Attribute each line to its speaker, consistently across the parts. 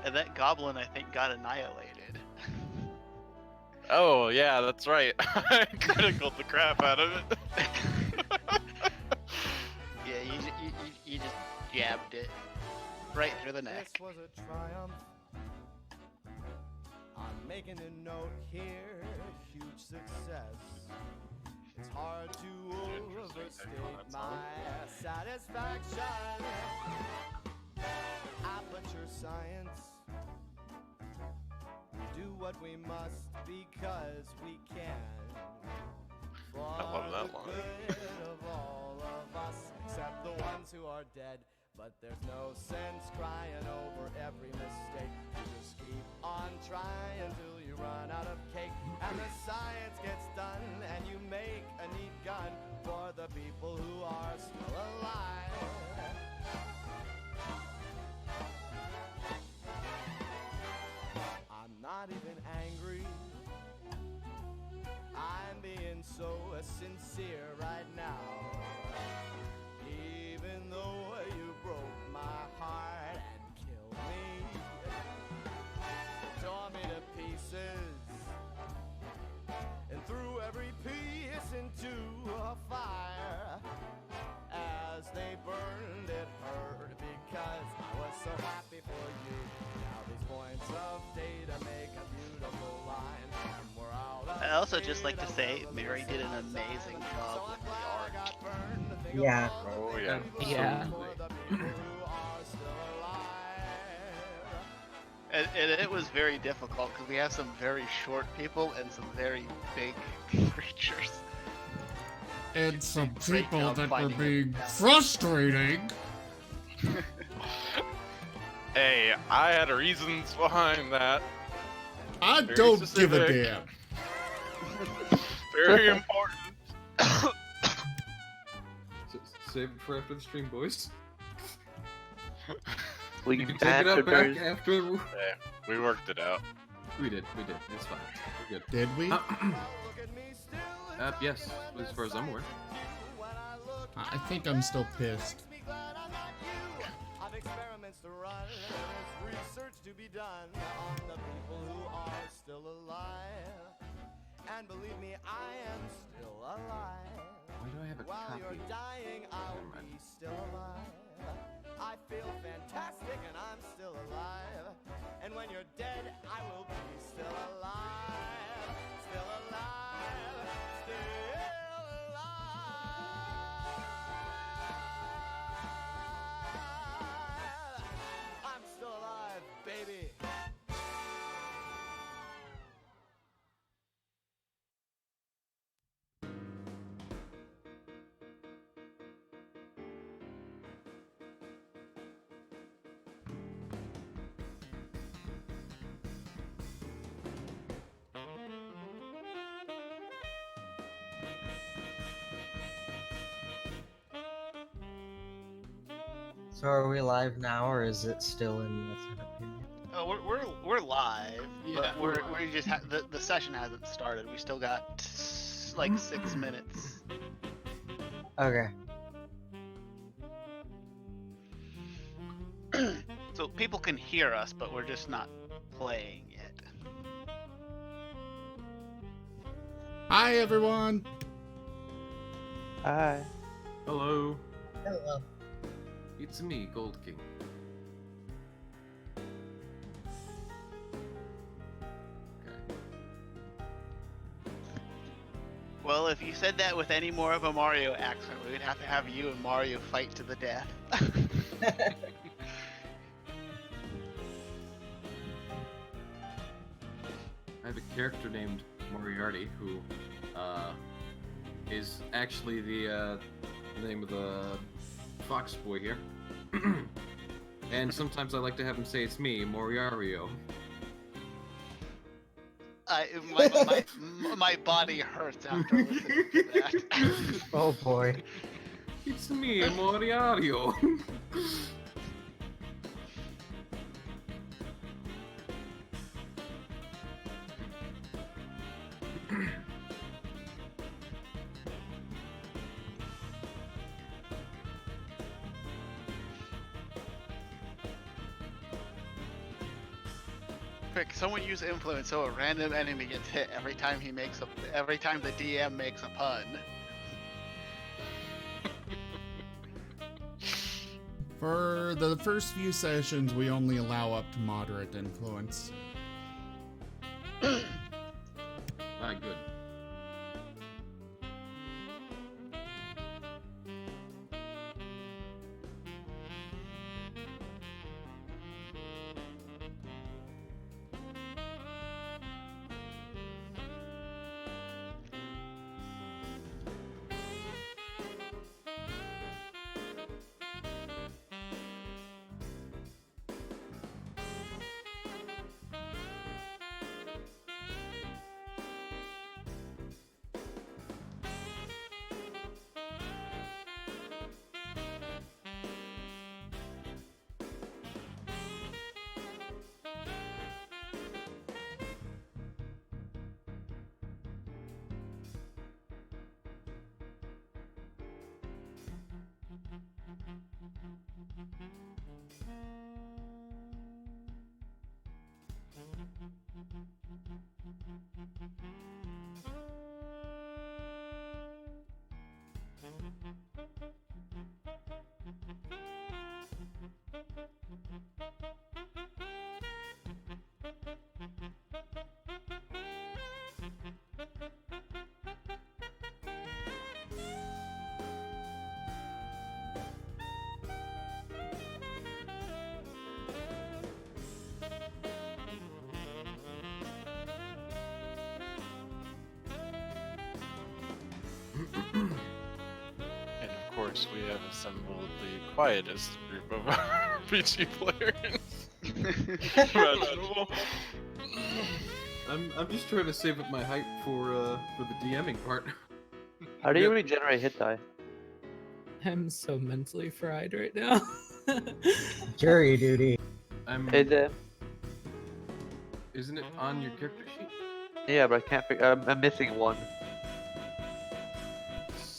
Speaker 1: And that goblin, I think, got annihilated.
Speaker 2: Oh, yeah, that's right. I criticaled the crap out of it.
Speaker 1: Yeah, you just jabbed it right through the neck.
Speaker 3: This was a triumph. I'm making a note here, huge success. It's hard to overstate my satisfaction. Aperture science. We do what we must because we can. For
Speaker 2: love that
Speaker 3: the
Speaker 2: line.
Speaker 3: good of all of us, except the ones who are dead. But there's no sense crying over every mistake. You just keep on trying till you run out of cake. And the science gets done and you make a neat gun for the people who are still alive. I'm not even angry. I'm being so sincere right now. Even though you broke my heart and killed me, tore me to pieces, and threw every piece into a fire. As they burned, it hurt because I was so happy for you. Now these points of data make a beautiful line. And we're out of
Speaker 1: I also just like to say, Mary did an amazing job with the art.
Speaker 4: Yeah.
Speaker 2: Oh, yeah.
Speaker 5: Yeah.
Speaker 1: And it was very difficult because we have some very short people and some very big creatures.
Speaker 6: And some
Speaker 1: Great
Speaker 6: people
Speaker 1: job
Speaker 6: that were
Speaker 1: finding
Speaker 6: being
Speaker 1: it.
Speaker 6: frustrating.
Speaker 2: Hey, I had reasons behind that.
Speaker 6: I
Speaker 2: Very
Speaker 6: don't give a
Speaker 2: specific.
Speaker 6: damn.
Speaker 2: Very important.
Speaker 7: Save it for after the stream, boys.
Speaker 5: We
Speaker 7: You can take it up back after.
Speaker 2: Yeah, we worked it out.
Speaker 7: We did. It's fine. We're good.
Speaker 6: Did we?
Speaker 7: Yes, as far as I'm aware.
Speaker 6: I think I'm still pissed.
Speaker 3: I've experiments to run, there's research to be done on the people who are still alive. And believe me, I am still alive.
Speaker 7: Why do I have a
Speaker 3: While
Speaker 7: copy?
Speaker 3: you're dying, I'll
Speaker 7: Never mind.
Speaker 3: be still alive. I feel fantastic and I'm still alive. And when you're dead, I will be still alive. Still alive. Still alive. I'm still alive, baby.
Speaker 4: So are we live now, or is it still in the setup period?
Speaker 1: Oh, we're live,
Speaker 2: Yeah.
Speaker 1: but we just the session hasn't started. We still got like 6 minutes.
Speaker 4: Okay.
Speaker 1: So people can hear us, but we're just not playing yet.
Speaker 6: Hi, everyone.
Speaker 5: Hi.
Speaker 7: Hello.
Speaker 4: Hello.
Speaker 7: It's me, Gold King. Okay.
Speaker 1: Well, if you said that with any more of a Mario accent, we would have to have you and Mario fight to the death.
Speaker 7: I have a character named Moriarty who is actually the name of the fox boy here. And sometimes I like to have him say it's me, Moriario.
Speaker 1: My body hurts after listening to that.
Speaker 4: Oh boy.
Speaker 7: It's me, Moriario.
Speaker 1: Quick, someone use influence so a random enemy gets hit every time the DM makes a pun.
Speaker 6: For the first few sessions, we only allow up to moderate influence.
Speaker 7: Ah, good.
Speaker 2: And of course, we have assembled the quietest group of RPG players imaginable.
Speaker 7: I'm just trying to save up my hype for the DMing part.
Speaker 5: How do you regenerate hit die?
Speaker 8: I'm so mentally fried right now.
Speaker 4: Jury duty.
Speaker 5: Is it?
Speaker 7: Isn't it on your character sheet?
Speaker 5: Yeah, but I can't figure. I'm missing one.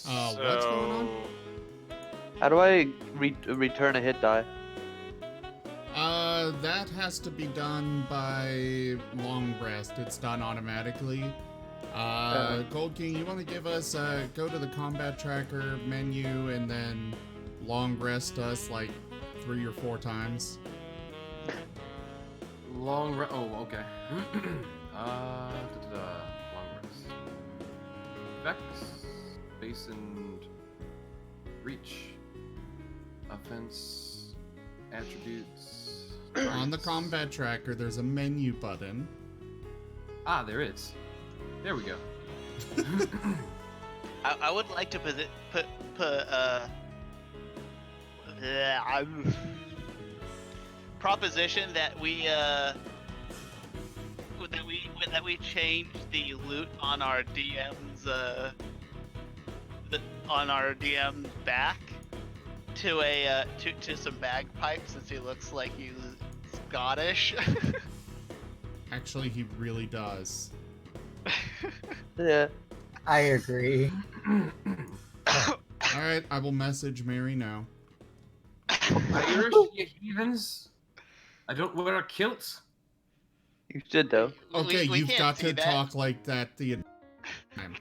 Speaker 6: What's going on?
Speaker 5: How do I return a hit die?
Speaker 6: That has to be done by long rest. It's done automatically. Gold King, you want to give us, go to the combat tracker menu and then long rest us like 3 or 4 times?
Speaker 7: Oh, okay. Long rest. Effects, base and reach, offense, attributes.
Speaker 6: On the combat tracker, there's a menu button.
Speaker 7: Ah, there is. There we go.
Speaker 1: I would like to proposition that we change the loot on our DM's on our DM's back to a to some bagpipes, since he looks like he's Scottish.
Speaker 6: Actually, he really does.
Speaker 5: Yeah.
Speaker 4: I agree.
Speaker 6: Alright, I will message Mary now.
Speaker 7: Irish, you heathens! I don't wear a kilt.
Speaker 5: You should, though.
Speaker 6: Okay,
Speaker 1: we
Speaker 6: you've
Speaker 1: can't
Speaker 6: got
Speaker 1: see
Speaker 6: to
Speaker 1: that.
Speaker 6: talk like that the time.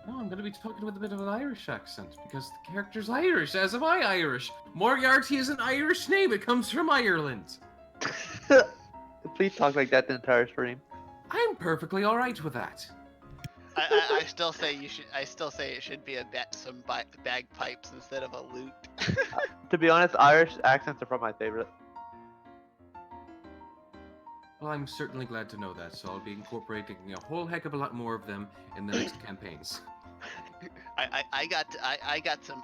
Speaker 7: No, I'm gonna be talking with a bit of an Irish accent, because the character's Irish, as am I Irish. Moriarty is an Irish name, it comes from Ireland.
Speaker 5: Please talk like that the entire stream.
Speaker 7: I'm perfectly alright with that.
Speaker 1: I still say you should. I still say it should be some bagpipes instead of a lute.
Speaker 5: To be honest, Irish accents are probably my favorite.
Speaker 7: Well, I'm certainly glad to know that, so I'll be incorporating a whole heck of a lot more of them in the next campaigns.
Speaker 1: I got some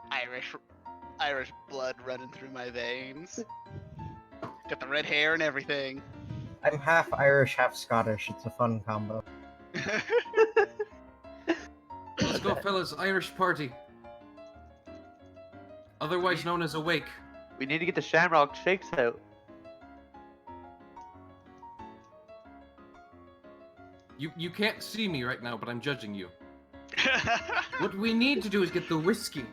Speaker 1: Irish blood running through my veins. Got the red hair and everything.
Speaker 4: I'm half Irish, half Scottish. It's a fun combo.
Speaker 7: Let's go, fellas, Irish party. Otherwise known as Awake.
Speaker 5: We need to get the Shamrock Shakes out.
Speaker 7: You can't see me right now, but I'm judging you. What we need to do is get the whiskey.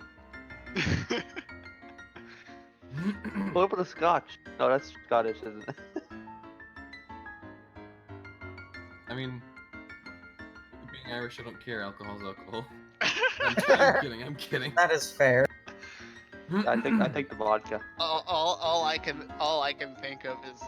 Speaker 5: Pull up with a scotch. No, that's Scottish, isn't it?
Speaker 7: I mean, being Irish, I don't care. Alcohol's alcohol. I'm kidding. I'm kidding.
Speaker 4: That is fair.
Speaker 5: I think the vodka.
Speaker 1: all I can think of is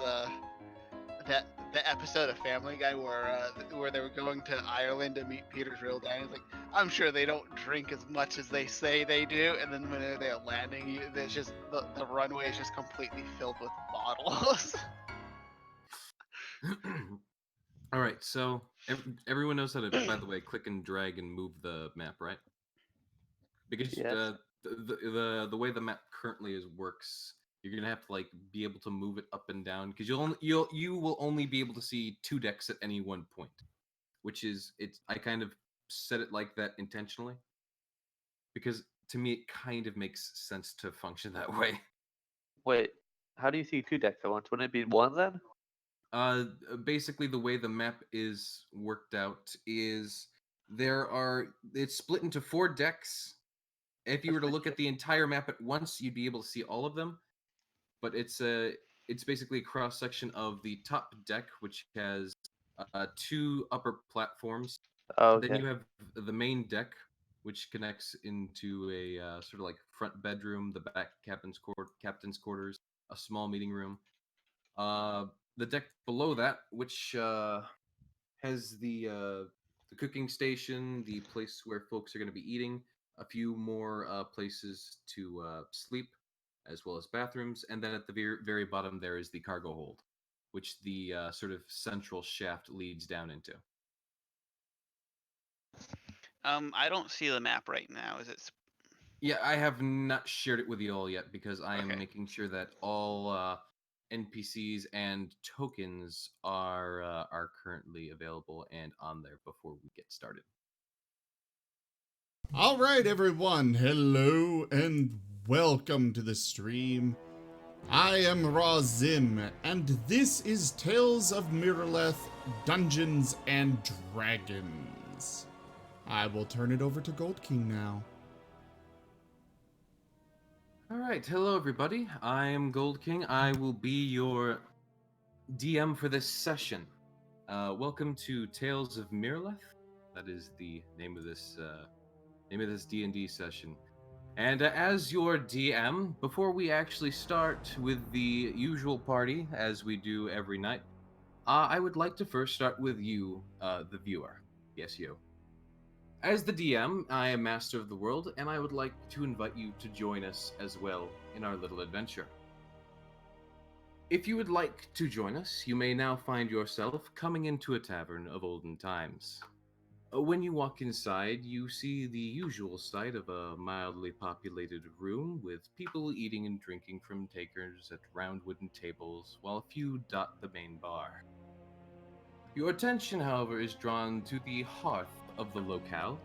Speaker 1: that the episode of Family Guy where they were going to Ireland to meet Peter's real dad. It's like, I'm sure they don't drink as much as they say they do, and then when they're landing, there's just the runway is just completely filled with bottles.
Speaker 7: All right, so everyone knows how to, by the way, click and drag and move the map, right? Because
Speaker 5: Yes.
Speaker 7: the way the map currently works, you're gonna have to like be able to move it up and down because you will only be able to see 2 decks at any one point, which is I kind of set it like that intentionally because to me it kind of makes sense to function that way.
Speaker 5: Wait, how do you see 2 decks at once? Wouldn't it be 1 then?
Speaker 7: Basically the way the map is worked out is it's split into 4 decks. If you were to look at the entire map at once, you'd be able to see all of them. But it's basically a cross section of the top deck, which has 2 upper platforms.
Speaker 5: Oh,
Speaker 7: Then
Speaker 5: okay.
Speaker 7: you have the main deck, which connects into a sort of like front bedroom, the back captain's quarters, a small meeting room. The deck below that, which has the cooking station, the place where folks are going to be eating, a few more places to sleep, as well as bathrooms, and then at the very bottom there is the cargo hold, which the sort of central shaft leads down into.
Speaker 1: I don't see the map right now. Is it?
Speaker 7: Yeah, I have not shared it with you all yet because I am
Speaker 1: Okay.
Speaker 7: making sure that all NPCs and tokens are currently available and on there before we get started.
Speaker 6: All right, everyone. Hello and welcome to the stream. I am Razim, and this is Tales of Miraleth, Dungeons and Dragons. I will turn it over to Gold King now.
Speaker 7: All right, hello everybody. I am Gold King. I will be your DM for this session. Welcome to Tales of Miraleth. That is the name of this D&D session. And as your DM, before we actually start with the usual party as we do every night, I would like to first start with you, the viewer. Yes, you. As the DM, I am Master of the World, and I would like to invite you to join us as well in our little adventure. If you would like to join us, you may now find yourself coming into a tavern of olden times. When you walk inside, you see the usual sight of a mildly populated room with people eating and drinking from takers at round wooden tables, while a few dot the main bar. Your attention, however, is drawn to the hearth of the locale.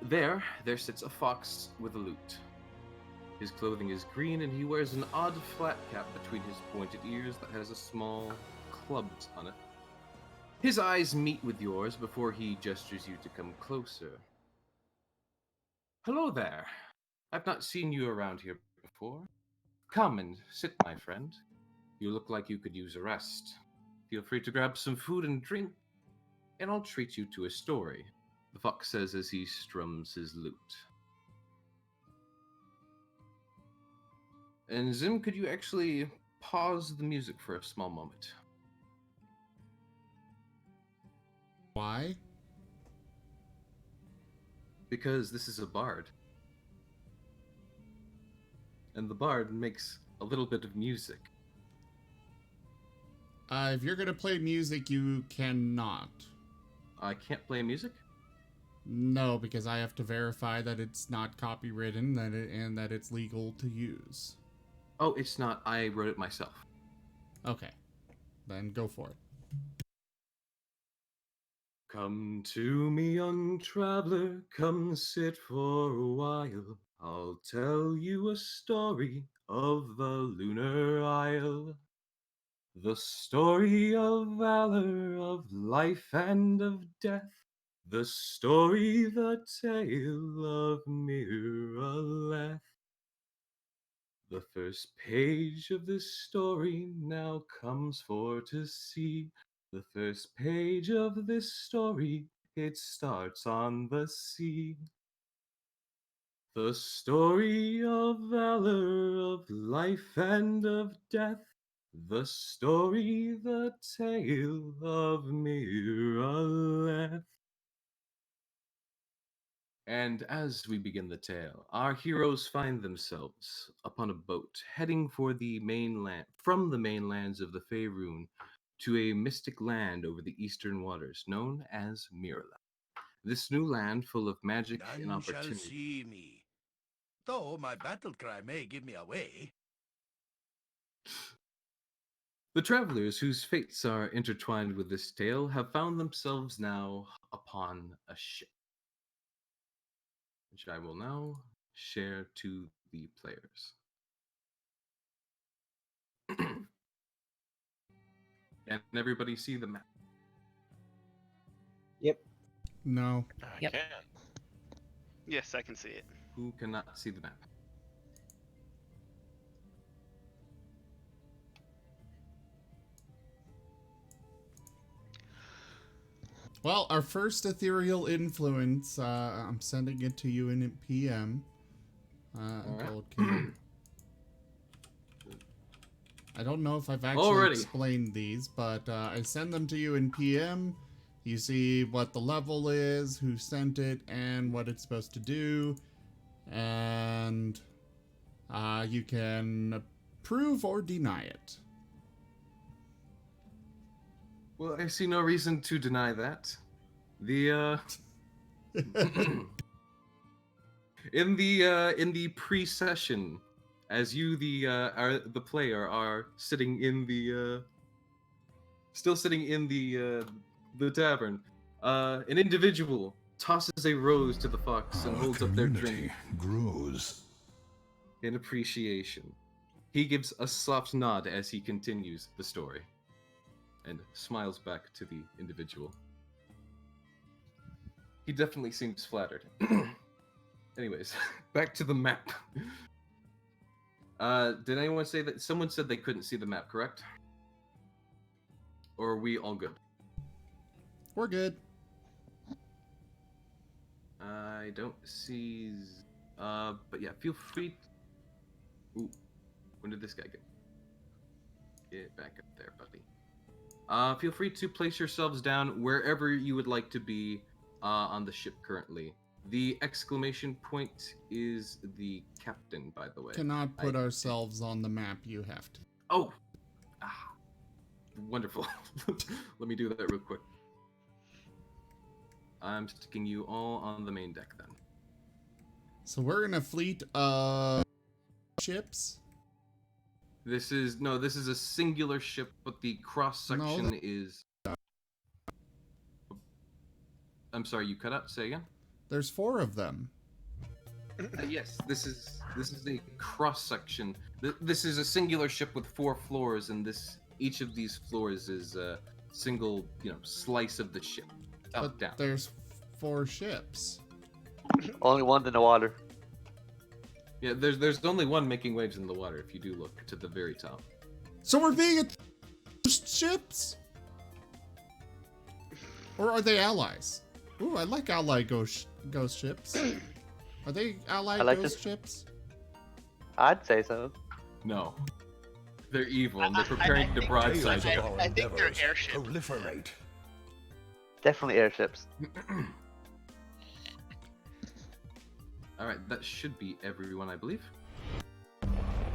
Speaker 7: There sits a fox with a lute. His clothing is green, and he wears an odd flat cap between his pointed ears that has a small club on it. His eyes meet with yours before he gestures you to come closer. Hello there. I've not seen you around here before. Come and sit, my friend. You look like you could use a rest. Feel free to grab some food and drink, and I'll treat you to a story, the fox says as he strums his lute. And Zim, could you actually pause the music for a small moment?
Speaker 6: Why?
Speaker 7: Because this is a bard. And the bard makes a little bit of music.
Speaker 6: If you're gonna play music, you cannot.
Speaker 7: I can't play music?
Speaker 6: No, because I have to verify that it's not copywritten and that it's legal to use.
Speaker 7: Oh, it's not. I wrote it myself.
Speaker 6: Okay, then go for it.
Speaker 7: Come to me, young traveler, come sit for a while. I'll tell you a story of the Lunar Isle. The story of valor, of life and of death. The story, the tale of Miraleth. The first page of this story now comes for to see. The first page of this story, it starts on the sea. The story of valor, of life and of death. The story, the tale of Miraleth. And as we begin the tale, our heroes find themselves upon a boat heading for the mainland, from the mainlands of the Faerun to a mystic land over the eastern waters known as Miraleth. This new land full of magic and
Speaker 9: None shall
Speaker 7: opportunity.
Speaker 9: see me, though my battle cry may give me away.
Speaker 7: The travelers whose fates are intertwined with this tale have found themselves now upon a ship, which I will now share to the players. Can everybody see the map?
Speaker 6: No.
Speaker 2: I
Speaker 8: Yep.
Speaker 2: can.
Speaker 1: Yes, I can see it.
Speaker 7: Who cannot see the map?
Speaker 6: Well, our first ethereal influence, I'm sending it to you in PM.
Speaker 7: Alright.
Speaker 6: Gold King. I don't know if I've actually
Speaker 7: Already.
Speaker 6: explained these, but I send them to you in PM. You see what the level is, who sent it, and what it's supposed to do. And you can approve or deny it.
Speaker 7: Well, I see no reason to deny that. The in the pre-session, as you the player are sitting in the still sitting in the tavern, an individual tosses a rose to the fox and holds up their drink
Speaker 9: grows.
Speaker 7: in appreciation. He gives a soft nod as he continues the story and smiles back to the individual. He definitely seems flattered. Anyways, back to the map. Did anyone say that? Someone said they couldn't see the map, correct? Or are we all good?
Speaker 6: We're good.
Speaker 7: I don't see... but yeah, feel free... Ooh, when did this guy get? Get back up there, buddy. Feel free to place yourselves down wherever you would like to be on the ship currently. The exclamation point is the captain, by the way.
Speaker 6: Cannot put ourselves on the map, you have to.
Speaker 7: Oh! Ah, wonderful. Let me do that real quick. I'm sticking you all on the main deck then.
Speaker 6: So we're in a fleet of ships.
Speaker 7: This is a singular ship, but the cross section is. I'm sorry, you cut out. Say again.
Speaker 6: There's 4 of them.
Speaker 7: Yes, this is a cross section. This is a singular ship with 4 floors, and each of these floors is a single slice of the ship. Up,
Speaker 6: But
Speaker 7: down.
Speaker 6: there's 4 ships.
Speaker 5: Only one's in the water.
Speaker 7: Yeah, there's only one making waves in the water if you do look to the very top.
Speaker 6: So we're being ships? Or are they allies? Ooh, I like ally ghost ships. Are they allied
Speaker 5: I like
Speaker 6: ghost
Speaker 5: this.
Speaker 6: ships?
Speaker 5: I'd say so.
Speaker 7: No. They're evil and they're preparing to broadside.
Speaker 1: I think they're airships.
Speaker 9: Proliferate.
Speaker 5: Definitely airships.
Speaker 7: Alright, that should be everyone, I believe.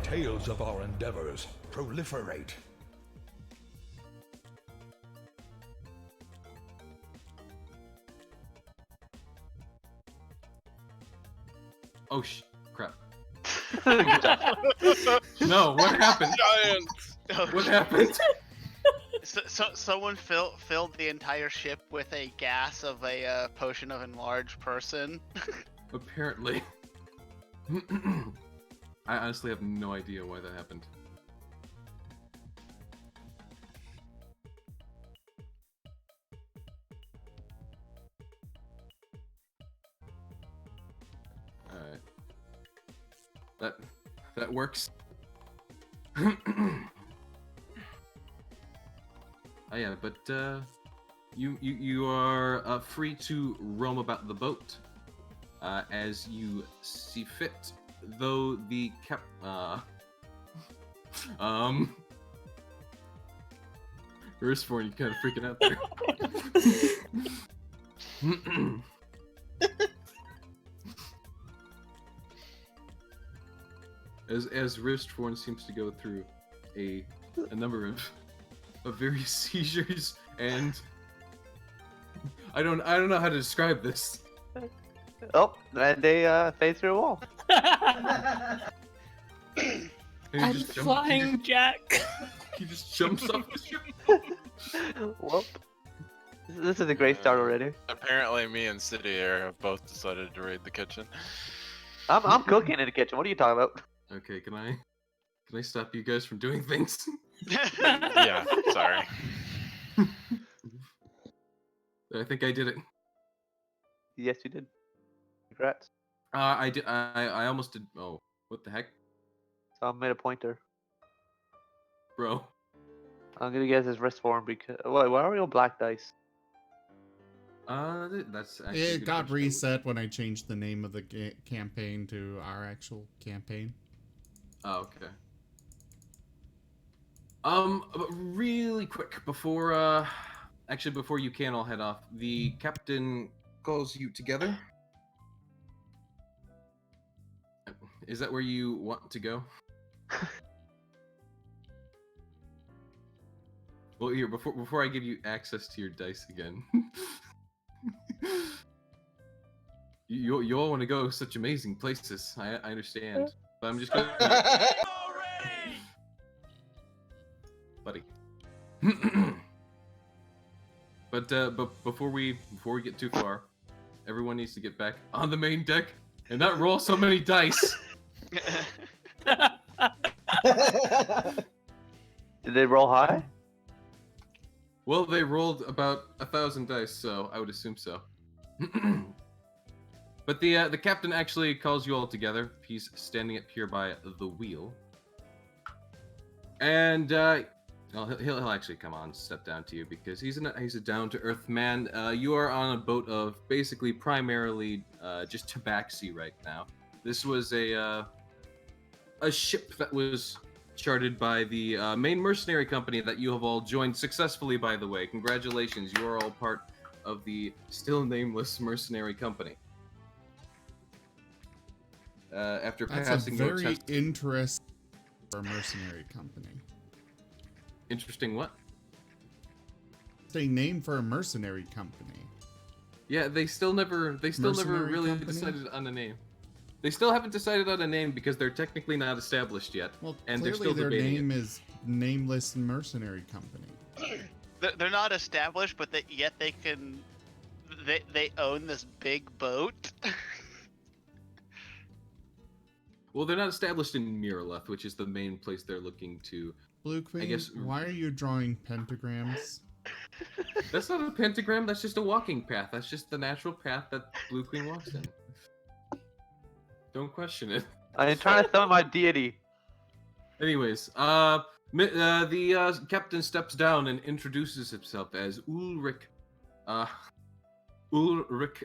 Speaker 9: Tales of our endeavors proliferate.
Speaker 7: Oh crap. No, what happened?
Speaker 2: Giant.
Speaker 7: What happened?
Speaker 1: So someone filled the entire ship with a gas of a potion of enlarged person.
Speaker 7: Apparently. I honestly have no idea why that happened. Alright. That works. Oh yeah, but you are free to roam about the boat as you see fit. Though the Earthborn, you kind of freaking out there. As Wristborn seems to go through a number of various seizures, and I don't know how to describe this.
Speaker 5: Oh, and they fade through a wall.
Speaker 7: And he
Speaker 8: I'm
Speaker 7: just
Speaker 8: flying, Jack.
Speaker 7: He just jumps off the ship.
Speaker 5: Well, this is a great start already.
Speaker 2: Apparently, me and City Air have both decided to raid the kitchen.
Speaker 5: I'm cooking in the kitchen. What are you talking about?
Speaker 7: Okay, can I stop you guys from doing things?
Speaker 2: Yeah, sorry.
Speaker 7: I think I did it.
Speaker 5: Yes, you did. Congrats.
Speaker 7: I did. I almost did. Oh, what the heck,
Speaker 5: So I made a pointer.
Speaker 7: bro?
Speaker 5: I'm gonna guess his wrist form because why are we on black dice?
Speaker 7: That's actually a
Speaker 6: It
Speaker 7: good
Speaker 6: got
Speaker 7: question.
Speaker 6: reset when I changed the name of the campaign to our actual campaign.
Speaker 7: Oh, okay. But really quick before before you can all head off, the captain calls you together. Is that where you want to go? Well, here before I give you access to your dice again, you all want to go such amazing places. I understand, but I'm just gonna... buddy. But before we get too far, everyone needs to get back on the main deck and not roll so many dice.
Speaker 5: Did they roll high?
Speaker 7: Well, they rolled about 1,000 dice, so I would assume so. But the captain actually calls you all together. He's standing up here by the wheel, and well, he'll actually come on, step down to you because he's a down to earth man. You are on a boat of basically primarily just tabaxi right now. This was a ship that was chartered by the main mercenary company that you have all joined successfully, by the way. Congratulations, you are all part of the still nameless mercenary company. After
Speaker 6: That's
Speaker 7: passing
Speaker 6: a
Speaker 7: your
Speaker 6: very
Speaker 7: test...
Speaker 6: interesting for a mercenary company.
Speaker 7: Interesting what?
Speaker 6: It's a name for a mercenary company.
Speaker 7: Yeah, they still never
Speaker 6: Mercenary
Speaker 7: really
Speaker 6: company?
Speaker 7: decided on a name. They still haven't decided on a name because they're technically not established yet.
Speaker 6: Well,
Speaker 7: and they're
Speaker 6: clearly
Speaker 7: still
Speaker 6: their
Speaker 7: debating
Speaker 6: name
Speaker 7: it.
Speaker 6: is Nameless Mercenary Company.
Speaker 1: They're not established, but yet they can. They own this big boat.
Speaker 7: Well, they're not established in Miraleth, which is the main place they're looking to.
Speaker 6: Blue Queen,
Speaker 7: guess-
Speaker 6: why are you drawing pentagrams?
Speaker 7: That's not a pentagram. That's just a walking path. That's just the natural path that Blue Queen walks in. Don't question it.
Speaker 5: I'm trying to summon my deity.
Speaker 7: Anyways, the captain steps down and introduces himself as Ulrich. Ulrich.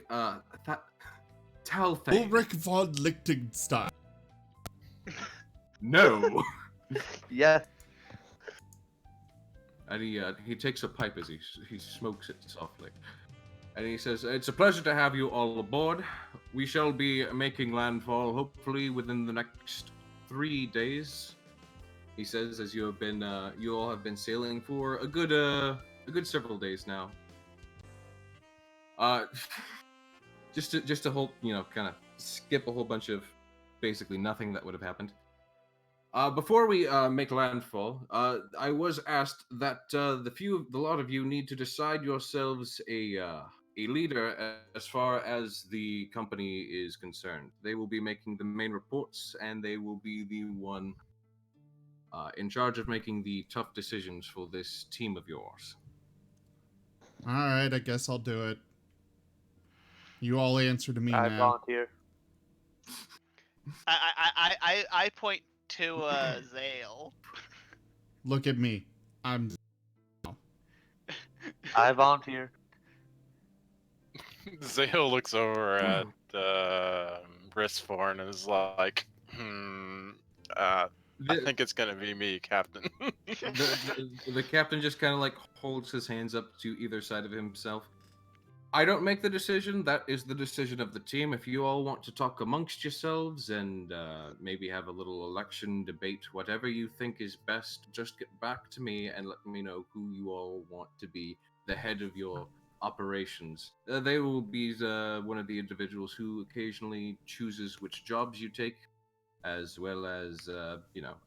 Speaker 7: Talthane.
Speaker 6: Ulrich von Liechtenstein.
Speaker 7: No.
Speaker 5: Yes.
Speaker 7: And he takes a pipe as he smokes it softly. And he says, "It's a pleasure to have you all aboard. We shall be making landfall hopefully within the next 3 days." He says, as you all have been sailing for a good several days now. Just to whole, kind of skip a whole bunch of basically nothing that would have happened. Before we make landfall, I was asked that the lot of you need to decide yourselves a leader as far as the company is concerned. They will be making the main reports, and they will be the one in charge of making the tough decisions for this team of yours.
Speaker 6: Alright, I guess I'll do it. You all answer to me
Speaker 5: I
Speaker 6: now.
Speaker 5: volunteer.
Speaker 1: I point to Zale.
Speaker 6: Look at me. I'm.
Speaker 5: I volunteer.
Speaker 2: Zale looks over at Bristforn and is like, I
Speaker 7: The,
Speaker 2: think it's gonna be me, Captain.
Speaker 7: the captain just kind of like holds his hands up to either side of himself. I don't make the decision. That is the decision of the team. If you all want to talk amongst yourselves and maybe have a little election debate, whatever you think is best, just get back to me and let me know who you all want to be the head of your operations. They will be one of the individuals who occasionally chooses which jobs you take, as well as,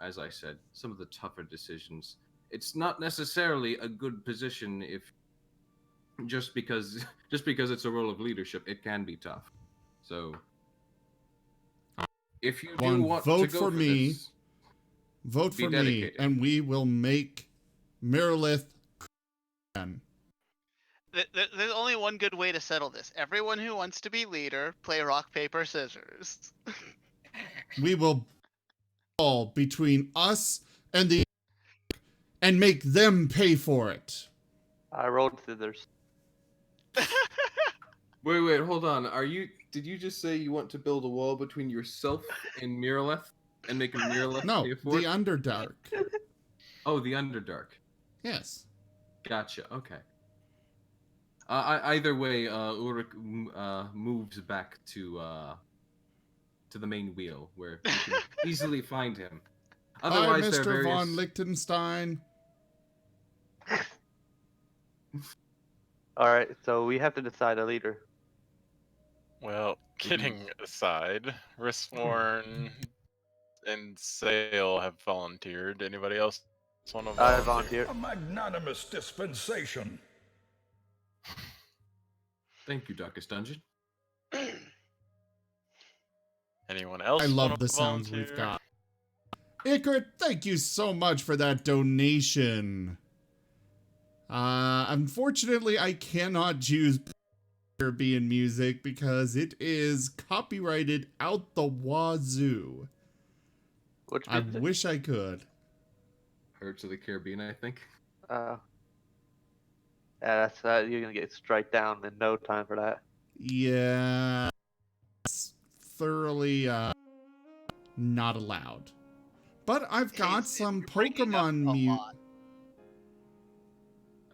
Speaker 7: as I said, some of the tougher decisions. It's not necessarily a good position if just because it's a role of leadership, it can be tough. So if you do want
Speaker 6: vote
Speaker 7: to go
Speaker 6: for me,
Speaker 7: this,
Speaker 6: vote
Speaker 7: be
Speaker 6: for
Speaker 7: dedicated.
Speaker 6: me, and we will make Miraleth.
Speaker 1: There's only one good way to settle this. Everyone who wants to be leader, play rock, paper, scissors.
Speaker 6: We will all between us and make them pay for it.
Speaker 5: I rolled scissors.
Speaker 7: Wait, hold on. Did you just say you want to build a wall between yourself and Miraleth and make Miraleth
Speaker 6: No,
Speaker 7: pay for
Speaker 6: the
Speaker 7: it?
Speaker 6: Underdark.
Speaker 7: Oh, the Underdark.
Speaker 6: Yes.
Speaker 7: Gotcha. Okay. Either way, Ulrich moves back to the main wheel where you can easily find him. Otherwise,
Speaker 6: Hi,
Speaker 7: they're
Speaker 6: Mr.
Speaker 7: various...
Speaker 6: von Liechtenstein.
Speaker 5: All right, so we have to decide a leader.
Speaker 2: Well, kidding aside, Ristworn and Sale have volunteered. Anybody else want to
Speaker 5: I
Speaker 2: volunteer?
Speaker 5: volunteer.
Speaker 9: A magnanimous dispensation.
Speaker 7: Thank you, Darkest Dungeon.
Speaker 2: Anyone else?
Speaker 6: I love
Speaker 2: wanna
Speaker 6: the sounds
Speaker 2: volunteer?
Speaker 6: we've got. Icarus, thank you so much for that donation. Unfortunately, I cannot choose Caribbean music because it is copyrighted out the wazoo.
Speaker 5: Which
Speaker 6: I
Speaker 5: music?
Speaker 6: wish I could.
Speaker 7: Pirates of the Caribbean, I think.
Speaker 5: Yeah, that's you're gonna get strike down in no time for that.
Speaker 6: Yeah, it's thoroughly not allowed. But I've got
Speaker 1: Casey,
Speaker 6: some
Speaker 1: you're breaking up
Speaker 6: Pokemon
Speaker 1: a
Speaker 6: music.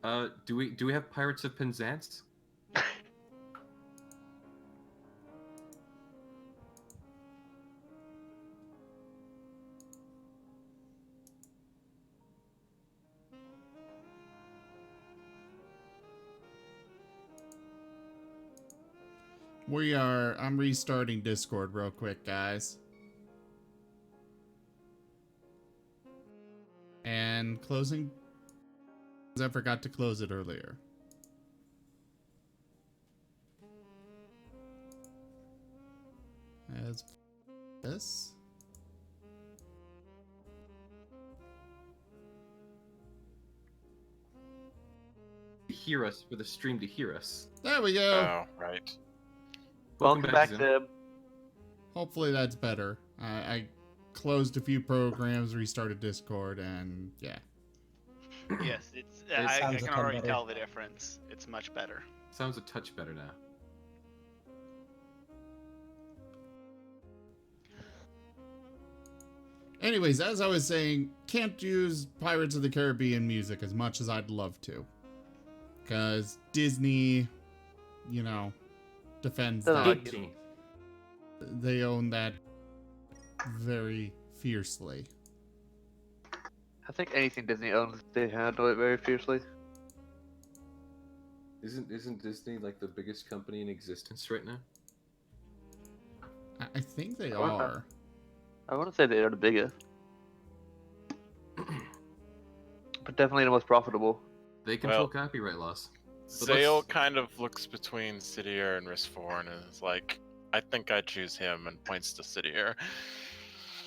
Speaker 1: lot.
Speaker 7: Do we have Pirates of Penzance?
Speaker 6: I'm restarting Discord real quick, guys. And closing. I forgot to close it earlier. As this.
Speaker 7: Hear us for the stream to hear us.
Speaker 6: There we go.
Speaker 2: Oh, right.
Speaker 5: Welcome back,
Speaker 7: Zim.
Speaker 5: Tim.
Speaker 6: Hopefully that's better. I closed a few programs, restarted Discord, and yeah.
Speaker 1: Yes, it's.
Speaker 4: It
Speaker 1: I
Speaker 4: sounds a
Speaker 1: can
Speaker 4: ton
Speaker 1: already
Speaker 4: better.
Speaker 1: tell the difference. It's much better.
Speaker 7: Sounds a touch better now.
Speaker 6: Anyways, as I was saying, can't use Pirates of the Caribbean music as much as I'd love to. Because Disney, defends
Speaker 5: Doesn't
Speaker 6: that.
Speaker 5: like it.
Speaker 6: They own that very fiercely.
Speaker 5: I think anything Disney owns, they handle it very fiercely.
Speaker 7: Isn't Disney like the biggest company in existence right now?
Speaker 6: I think they
Speaker 5: I wanna-
Speaker 6: are.
Speaker 5: I want to say they are the biggest, but definitely the most profitable.
Speaker 7: They control
Speaker 2: Well-
Speaker 7: copyright laws.
Speaker 2: Zale
Speaker 7: let's-
Speaker 2: kind of looks between Sidier and Ristforn and is like, I think I choose him, and points to Sidier.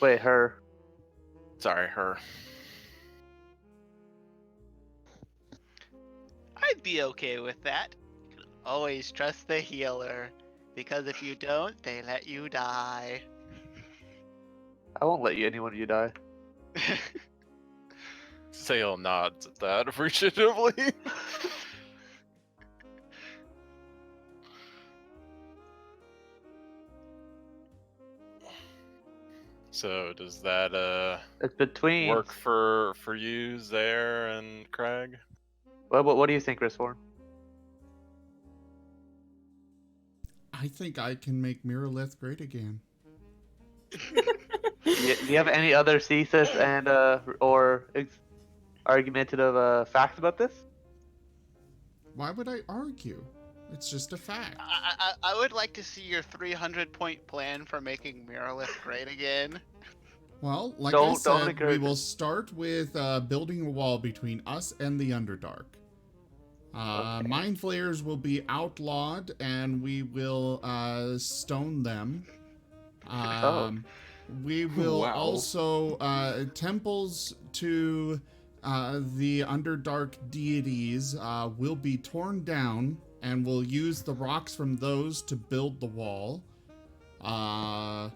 Speaker 5: Wait, her.
Speaker 2: Sorry, her.
Speaker 1: I'd be okay with that. You can always trust the healer, because if you don't, they let you die.
Speaker 5: I won't let anyone you die.
Speaker 2: Sale nods at that appreciatively. So does that
Speaker 5: It's between.
Speaker 2: work for you, Zaire and Craig?
Speaker 5: What do you think, Risfor?
Speaker 6: I think I can make Miraleth great again.
Speaker 5: Do you have any other thesis and or argumentative facts about this?
Speaker 6: Why would I argue? It's just a fact.
Speaker 1: I would like to see your 300-point plan for making Miraleth great again.
Speaker 6: Well, like
Speaker 5: Don't
Speaker 6: I said, we
Speaker 5: encourage
Speaker 6: will
Speaker 5: it.
Speaker 6: start with building a wall between us and the Underdark.
Speaker 5: Okay.
Speaker 6: Mind flayers will be outlawed, and we will stone them. We will
Speaker 7: Wow.
Speaker 6: also temples to the Underdark deities will be torn down, and we'll use the rocks from those to build the wall.
Speaker 5: Those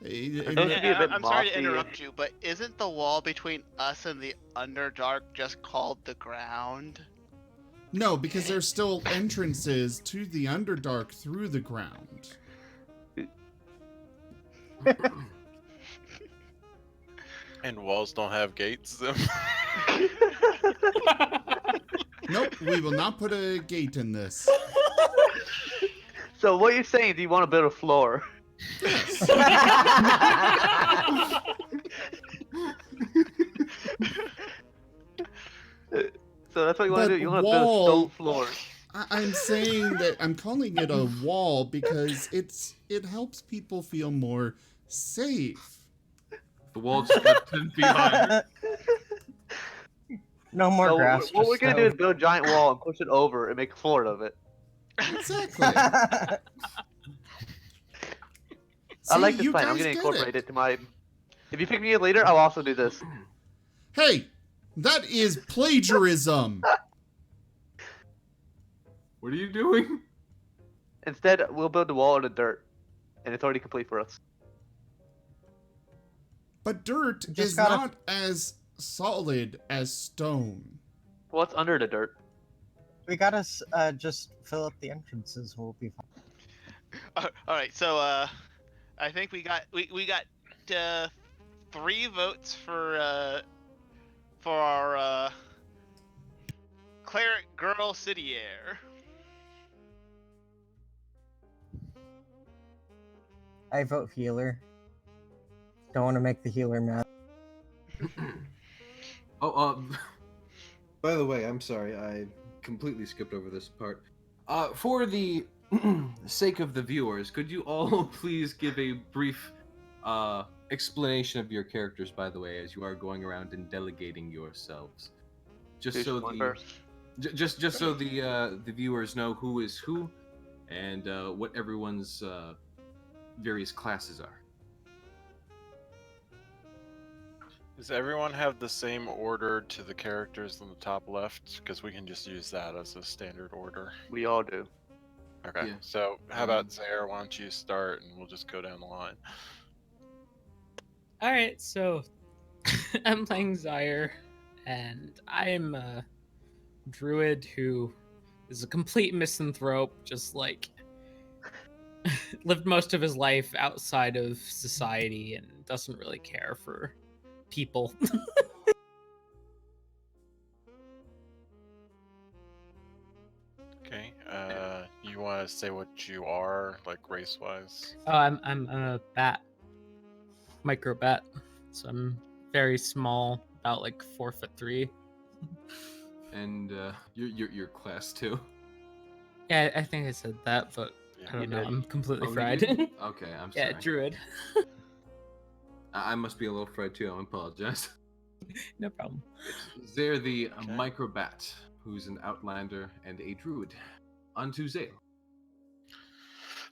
Speaker 5: would be a
Speaker 1: Yeah,
Speaker 5: bit
Speaker 1: I'm sorry to
Speaker 5: mossy.
Speaker 1: interrupt you, but isn't the wall between us and the Underdark just called the ground?
Speaker 6: No, because there's still entrances to the Underdark through the ground.
Speaker 2: And walls don't have gates.
Speaker 6: Nope, we will not put a gate in this.
Speaker 5: So what you're saying? Do you want to build a floor?
Speaker 6: Yes.
Speaker 5: So that's what you want to
Speaker 6: But
Speaker 5: do. You want to build a
Speaker 6: wall-
Speaker 5: stone floor.
Speaker 6: I'm saying that I'm calling it a wall because it helps people feel more safe.
Speaker 7: The wall just got 10 feet high.
Speaker 4: No more
Speaker 5: So
Speaker 4: grass.
Speaker 5: what
Speaker 4: just
Speaker 5: we're gonna do is
Speaker 4: stone.
Speaker 5: build a giant wall and push it over and make a floor of it.
Speaker 6: Exactly.
Speaker 5: I like
Speaker 6: See,
Speaker 5: this
Speaker 6: you
Speaker 5: plan. I'm
Speaker 6: guys
Speaker 5: gonna
Speaker 6: get
Speaker 5: incorporate it to my. If you pick me a leader, I'll also do this.
Speaker 6: Hey, that is plagiarism.
Speaker 7: What are you doing?
Speaker 5: Instead, we'll build the wall out of dirt, and it's already complete for us.
Speaker 6: But dirt
Speaker 4: Just
Speaker 6: is
Speaker 4: gotta-
Speaker 6: not as solid as stone.
Speaker 5: What's under the dirt?
Speaker 4: We gotta just fill up the entrances. We'll be fine.
Speaker 1: All right, so I think we got 3 votes for our cleric girl Cidier.
Speaker 4: I vote healer. Don't want to make the healer mad.
Speaker 7: By the way, I'm sorry, I completely skipped over this part. For the sake of the viewers, could you all please give a brief explanation of your characters, by the way, as you are going around and delegating yourselves, just
Speaker 5: Who's
Speaker 7: so
Speaker 5: going
Speaker 7: the
Speaker 5: first?
Speaker 7: just so the viewers know who is who and what everyone's various classes are.
Speaker 2: Does everyone have the same order to the characters on the top left? Because we can just use that as a standard order.
Speaker 5: We all do.
Speaker 2: Okay,
Speaker 7: Yeah.
Speaker 2: so how about Zaire? Why don't you start and we'll just go down the line.
Speaker 8: All right, so I'm playing Zaire, and I'm a druid who is a complete misanthrope, just like lived most of his life outside of society and doesn't really care for people.
Speaker 2: Okay, you want to say what you are, like race-wise?
Speaker 8: Oh, I'm a bat, micro bat. So I'm very small, about like 4'3".
Speaker 7: And your class too.
Speaker 8: Yeah, I think I said that, but
Speaker 2: Yeah,
Speaker 8: I don't
Speaker 5: you
Speaker 8: know.
Speaker 5: did.
Speaker 8: I'm completely
Speaker 7: Oh, you
Speaker 8: fried.
Speaker 7: did? Okay, I'm sorry.
Speaker 8: Yeah, druid.
Speaker 7: I must be a little fried too. I apologize.
Speaker 8: No problem.
Speaker 7: They're the
Speaker 2: Okay.
Speaker 7: microbat, who's an outlander and a druid. Unto Zale.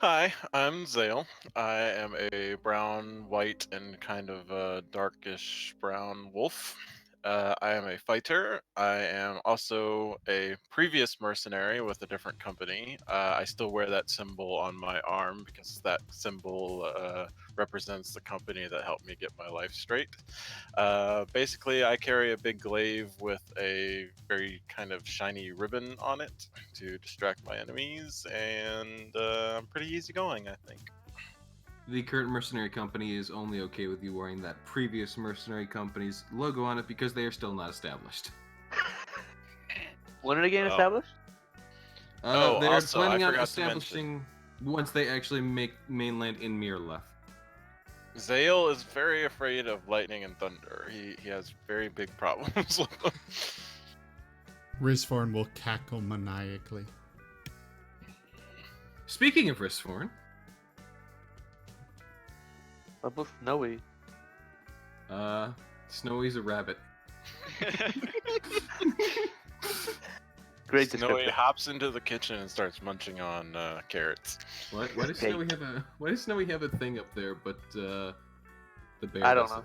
Speaker 2: Hi, I'm Zale. I am a brown, white, and kind of a darkish brown wolf. I am a fighter. I am also a previous mercenary with a different company. I still wear that symbol on my arm because that symbol represents the company that helped me get my life straight. Basically, I carry a big glaive with a very kind of shiny ribbon on it to distract my enemies, and I'm pretty easygoing, I think.
Speaker 7: The current mercenary company is only okay with you wearing that previous mercenary company's logo on it because they are still not established.
Speaker 5: When are they getting
Speaker 2: Oh.
Speaker 5: established?
Speaker 7: They're
Speaker 2: also, I
Speaker 7: planning on
Speaker 2: forgot to mention-
Speaker 7: establishing once they actually make mainland in Miraleth.
Speaker 2: Zale is very afraid of lightning and thunder. He has very big problems with them.
Speaker 6: Rizforn will cackle maniacally.
Speaker 7: Speaking of Ristforn,
Speaker 5: Level Snowy.
Speaker 7: Snowy's a rabbit.
Speaker 5: Great
Speaker 2: Snowy
Speaker 5: description.
Speaker 2: hops into the kitchen and starts munching on carrots.
Speaker 7: Why does Snowy have a thing up there, but the bear
Speaker 5: I don't
Speaker 7: doesn't?
Speaker 5: know.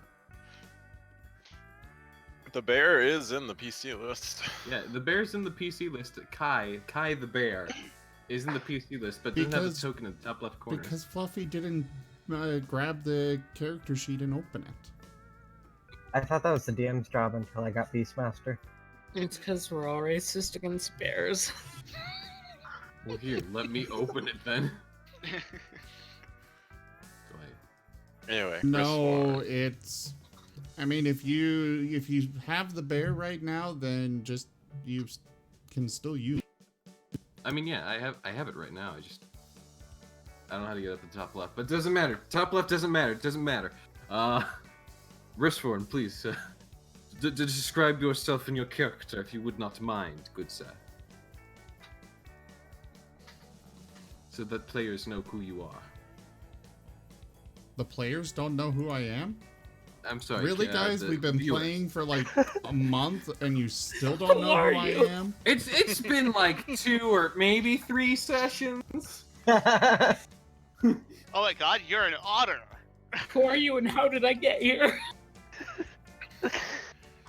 Speaker 2: The bear is in the PC list.
Speaker 7: Yeah, the bear's in the PC list. Kai the bear is in the PC list, but doesn't have a token in the top left corner.
Speaker 6: Because Fluffy didn't grab the character sheet and open it.
Speaker 4: I thought that was the DM's job until I got Beastmaster.
Speaker 8: It's because we're all racist against bears.
Speaker 7: Well, here, let me open it then.
Speaker 2: Anyway.
Speaker 6: No, it's. I mean, if you have the bear right now, then just you can still use.
Speaker 7: I mean, yeah, I have it right now. I don't know how to get up the top left, but it doesn't matter. Top left doesn't matter. It doesn't matter. Ristforn, please describe yourself and your character, if you would not mind, good sir, so that players know who you are.
Speaker 6: The players don't know who I am?
Speaker 7: I'm sorry.
Speaker 6: Really, guys? We've been
Speaker 7: viewers.
Speaker 6: playing for like a month, and you still don't know who I am?
Speaker 7: It's been like 2 or maybe 3 sessions.
Speaker 1: Oh my god, you're an otter!
Speaker 8: Who are you and how did I get here?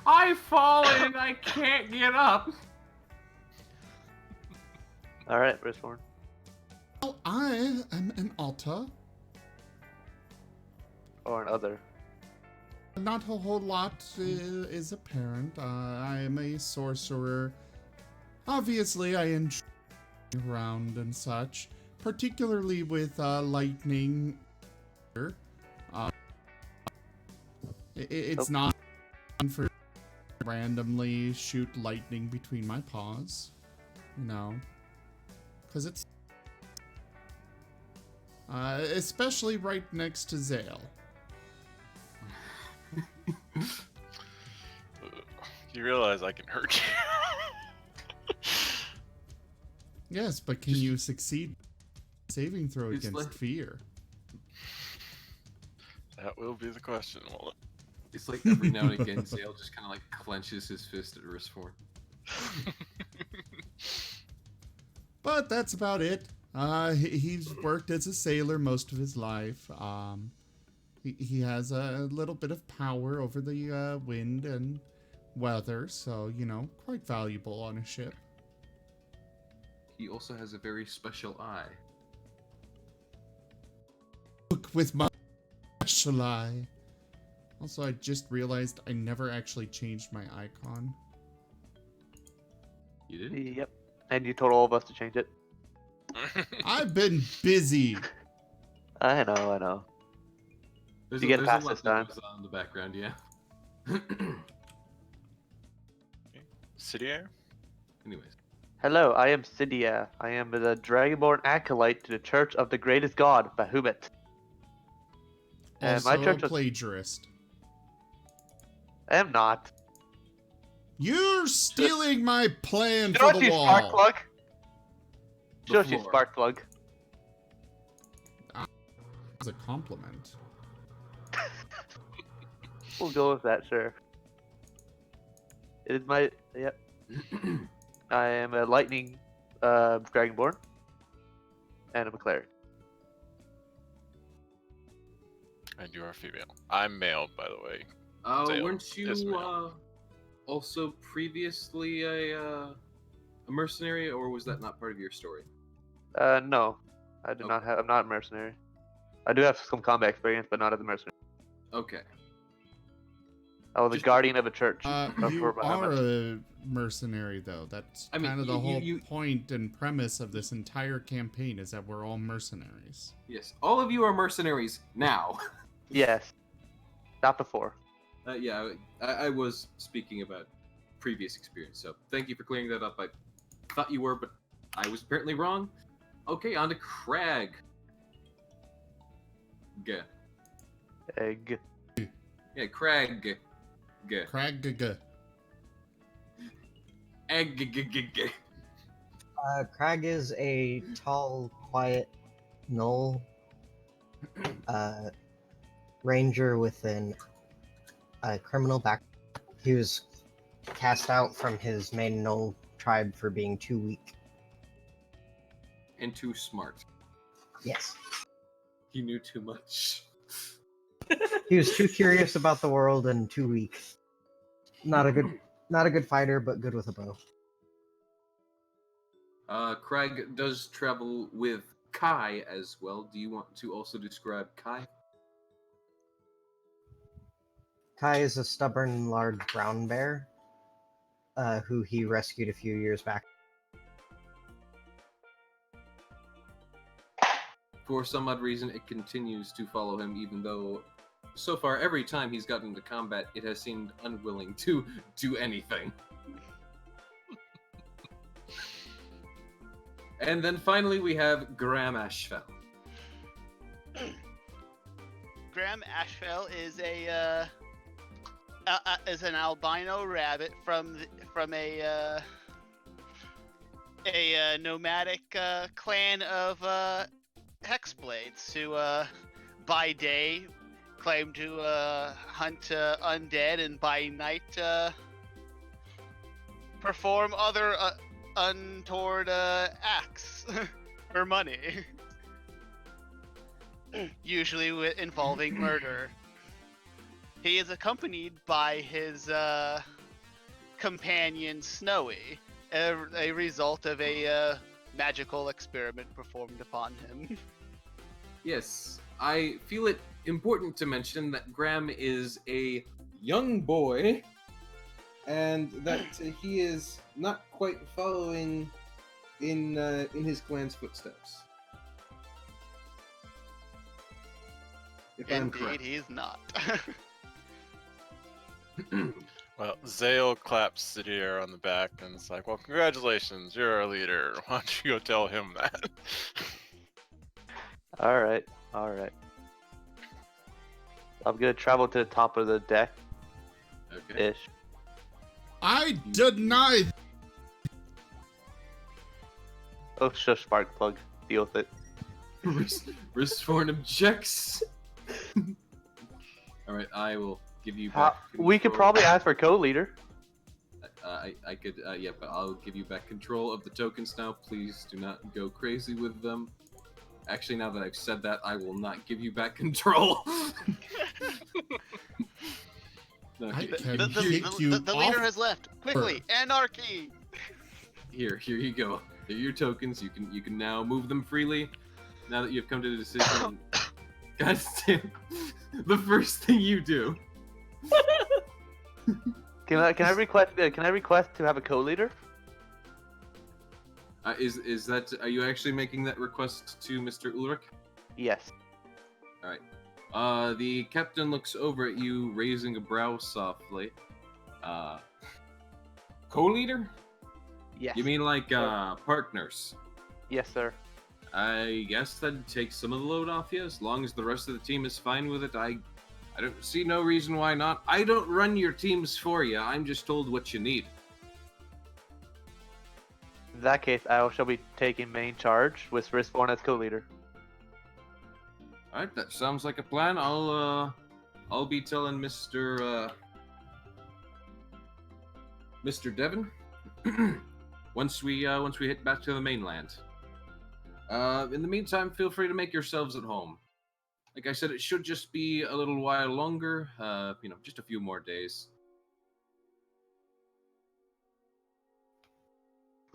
Speaker 7: I've fallen and I can't get up.
Speaker 5: Alright, Ristforn.
Speaker 6: Well, I am an otter.
Speaker 5: Or an other.
Speaker 6: Not a whole lot is apparent. I am a sorcerer. Obviously, I enjoy around and such, particularly with lightning. It's not fun for randomly shoot lightning between my paws, you know, because it's especially right next to Zale.
Speaker 2: You realize I can hurt you.
Speaker 6: Yes, but can you succeed saving throw
Speaker 7: It's
Speaker 6: against
Speaker 7: like-
Speaker 6: fear?
Speaker 2: That will be the question, won't it?
Speaker 7: It's like every now and again, Zale just kind of like clenches his fist at Ristforn.
Speaker 6: But that's about it. He's worked as a sailor most of his life. He has a little bit of power over the wind and weather, so, you know, quite valuable on a ship.
Speaker 7: He also has a very special eye.
Speaker 6: Look with my special eye. Also, I just realized I never actually changed my icon.
Speaker 7: You did?
Speaker 5: Yep. And you told all of us to change it.
Speaker 6: I've been busy.
Speaker 5: I know.
Speaker 7: There's
Speaker 5: You get
Speaker 7: there's
Speaker 5: past
Speaker 7: lot
Speaker 5: this
Speaker 7: that
Speaker 5: time.
Speaker 7: goes on in the background, yeah.
Speaker 2: City Air?
Speaker 7: Anyways.
Speaker 5: Hello, I am Cydia. I am the Dragonborn acolyte to the Church of the Greatest God, Bahamut. And
Speaker 6: Also
Speaker 5: my
Speaker 6: a
Speaker 5: church was...
Speaker 6: plagiarist.
Speaker 5: I am not.
Speaker 6: You're stealing my plan for
Speaker 5: Don't
Speaker 6: the
Speaker 5: you,
Speaker 6: wall.
Speaker 5: Sparkplug?
Speaker 7: The
Speaker 5: Don't you,
Speaker 7: floor.
Speaker 5: Sparkplug?
Speaker 6: As a compliment.
Speaker 5: We'll go with that, sure. It is my... Yep. I am a lightning Dragonborn. And I'm a cleric.
Speaker 2: And you are female. I'm male, by the way.
Speaker 7: Oh,
Speaker 2: Zale
Speaker 7: weren't
Speaker 2: is
Speaker 7: you
Speaker 2: male.
Speaker 7: also previously a mercenary, or was that not part of your story?
Speaker 5: No, I do
Speaker 7: Okay.
Speaker 5: not have. I'm not a mercenary. I do have some combat experience, but not as a mercenary.
Speaker 7: Okay.
Speaker 5: I was a
Speaker 7: Just-
Speaker 5: guardian of a church.
Speaker 6: You are a mercenary, though. That's
Speaker 7: I mean,
Speaker 6: kind of the whole
Speaker 7: you-
Speaker 6: point and premise of this entire campaign is that we're all mercenaries.
Speaker 7: Yes, all of you are mercenaries now.
Speaker 5: Yes. Not before.
Speaker 7: Yeah, I was speaking about previous experience, so thank you for clearing that up. I thought you were, but I was apparently wrong. Okay, on to Crag. G.
Speaker 5: Egg.
Speaker 7: Yeah, Crag. G.
Speaker 6: Crag.
Speaker 7: Egg.
Speaker 4: Crag is a tall, quiet gnoll ranger with a criminal back. He was cast out from his main gnoll tribe for being too weak.
Speaker 7: And too smart.
Speaker 4: Yes.
Speaker 7: He knew too much.
Speaker 4: He was too curious about the world and too weak. Not a good fighter, but good with a bow.
Speaker 7: Craig does travel with Kai as well. Do you want to also describe Kai?
Speaker 4: Kai is a stubborn, large brown bear, who he rescued a few years back.
Speaker 7: For some odd reason, it continues to follow him, even though so far every time he's gotten into combat, it has seemed unwilling to do anything. And then finally, we have Graham Ashfell.
Speaker 1: Graham Ashfell is an albino rabbit from a nomadic clan of hexblades who by day claim to hunt undead, and by night perform other untoward acts for money, usually involving murder. He is accompanied by his companion Snowy, a result of a magical experiment performed upon him.
Speaker 7: Yes, I feel it important to mention that Graham is a young boy, and that he is not quite following in his clan's footsteps. If I'm
Speaker 1: Indeed,
Speaker 7: correct.
Speaker 1: he's not.
Speaker 2: Well, Zale claps Sidier on the back and it's like, well, congratulations, you're our leader. Why don't you go tell him that?
Speaker 5: Alright. I'm gonna travel to the top of the deck
Speaker 7: Okay.
Speaker 5: ish.
Speaker 6: I deny.
Speaker 5: Oh, shush, spark plug. Deal with it.
Speaker 7: Ristforn objects. All right, I will give you back.
Speaker 5: We could
Speaker 7: control.
Speaker 5: probably ask for co-leader.
Speaker 7: I could, yeah, but I'll give you back control of the tokens now. Please do not go crazy with them. Actually, now that I've said that, I will not give you back control. No,
Speaker 6: I
Speaker 7: here,
Speaker 6: can
Speaker 1: The
Speaker 6: kick you
Speaker 1: leader
Speaker 6: off.
Speaker 1: has left. Quickly, anarchy!
Speaker 7: here you go. They're your tokens. You can now move them freely. Now that you've come to the decision. God damn. The first thing you do.
Speaker 5: Can I request to have a co-leader?
Speaker 7: Is that, are you actually making that request to Mr. Ulrich?
Speaker 5: Yes.
Speaker 7: The captain looks over at you, raising a brow softly. Co-leader?
Speaker 5: Yes.
Speaker 7: You mean like partners?
Speaker 5: Yes, sir.
Speaker 7: I guess that'd take some of the load off you, as long as the rest of the team is fine with it. I don't see no reason why not. I don't run your teams for you. I'm just told what you need.
Speaker 5: In that case, I shall be taking main charge with Ristborn as co-leader.
Speaker 7: All right, that sounds like a plan. I'll be telling Mr. Devon once we hit back to the mainland. In the meantime, feel free to make yourselves at home. Like I said, it should just be a little while longer. Just a few more days.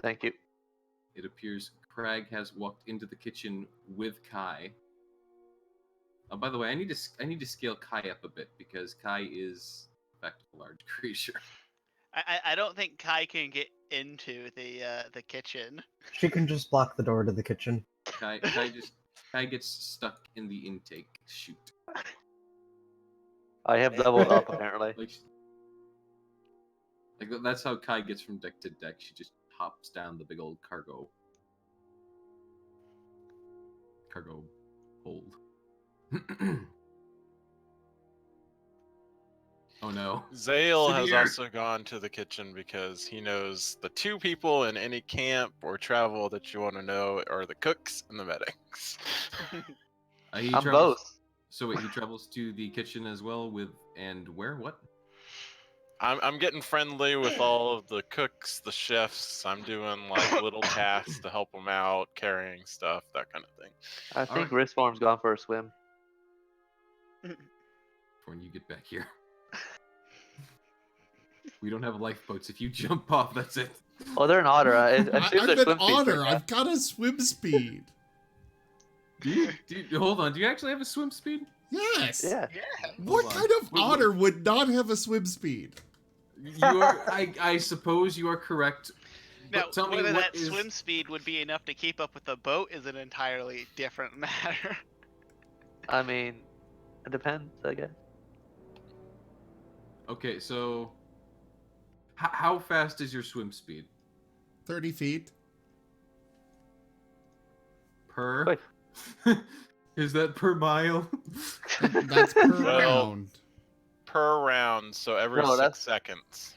Speaker 5: Thank you.
Speaker 7: It appears Crag has walked into the kitchen with Kai. Oh, by the way, I need to scale Kai up a bit because Kai is in fact a large creature.
Speaker 1: I don't think Kai can get into the kitchen.
Speaker 4: She can just block the door to the kitchen.
Speaker 7: Kai gets stuck in the intake chute.
Speaker 5: I have leveled up apparently.
Speaker 7: Like that's how Kai gets from deck to deck. She just hops down the big old cargo hold. Oh no.
Speaker 2: Zale has
Speaker 7: Severe.
Speaker 2: also gone to the kitchen because he knows the two people in any camp or travel that you want to know are the cooks and the medics.
Speaker 7: He
Speaker 5: I'm
Speaker 7: travels-
Speaker 5: both.
Speaker 7: So wait, he travels to the kitchen as well and where? What?
Speaker 2: I'm getting friendly with all of the cooks, the chefs. I'm doing like little tasks to help them out, carrying stuff, that kind of thing.
Speaker 5: I think
Speaker 7: Alright.
Speaker 5: Wristform's gone for a swim.
Speaker 7: When you get back here. We don't have lifeboats. If you jump off, that's it.
Speaker 5: Oh, they're an otter. I assume
Speaker 6: I'm
Speaker 5: they're
Speaker 6: an
Speaker 5: swim speed
Speaker 6: otter.
Speaker 5: right now.
Speaker 6: I've got a swim speed.
Speaker 7: Do you hold on? Do you actually have a swim speed?
Speaker 6: Yes.
Speaker 5: Yeah.
Speaker 1: Yeah.
Speaker 6: What
Speaker 7: Hold on.
Speaker 6: kind of otter would not have a swim speed?
Speaker 7: You are. I suppose you are correct.
Speaker 1: Now,
Speaker 7: But tell me
Speaker 1: whether
Speaker 7: what
Speaker 1: that
Speaker 7: is.
Speaker 1: swim speed would be enough to keep up with the boat is an entirely different matter.
Speaker 5: I mean, it depends, I guess.
Speaker 7: Okay, so how fast is your swim speed
Speaker 6: 30 feet.
Speaker 7: per?
Speaker 5: Wait.
Speaker 7: Is that per mile?
Speaker 6: That's per
Speaker 2: Well,
Speaker 6: round.
Speaker 2: Per round, so every
Speaker 5: No,
Speaker 2: 6
Speaker 5: that's-
Speaker 2: seconds.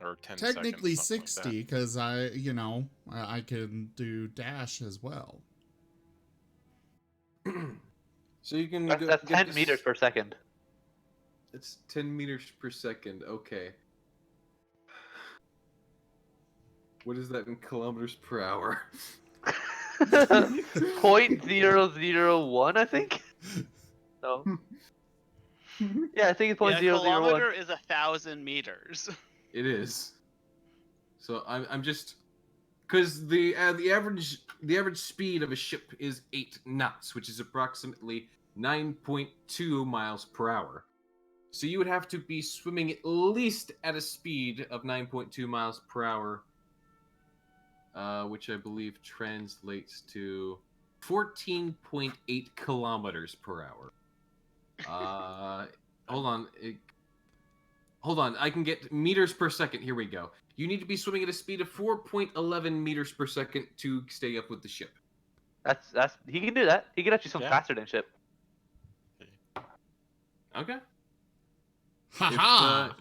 Speaker 2: Or 10
Speaker 6: Technically
Speaker 2: seconds.
Speaker 6: 60, because I can do dash as well.
Speaker 7: So you can
Speaker 5: That's,
Speaker 7: go,
Speaker 5: that's
Speaker 7: get
Speaker 5: 10
Speaker 7: this-
Speaker 5: meters per second.
Speaker 7: It's 10 meters per second. Okay. What is that in kilometers per hour?
Speaker 5: 0.001, I think. No. Yeah, I think it's
Speaker 1: Yeah, a
Speaker 5: 0.001.
Speaker 1: kilometer is 1,000 meters.
Speaker 7: It is. So I'm just because the average speed of a ship is 8 knots, which is approximately 9.2 miles per hour. So you would have to be swimming at least at a speed of 9.2 miles per hour, which I believe translates to 14.8 kilometers per hour. Hold on. Hold on. I can get meters per second. Here we go. You need to be swimming at a speed of 4.11 meters per second to stay up with the ship.
Speaker 5: That's he can do that. He can actually swim
Speaker 2: Yeah.
Speaker 5: faster than ship.
Speaker 7: Okay.
Speaker 6: Haha!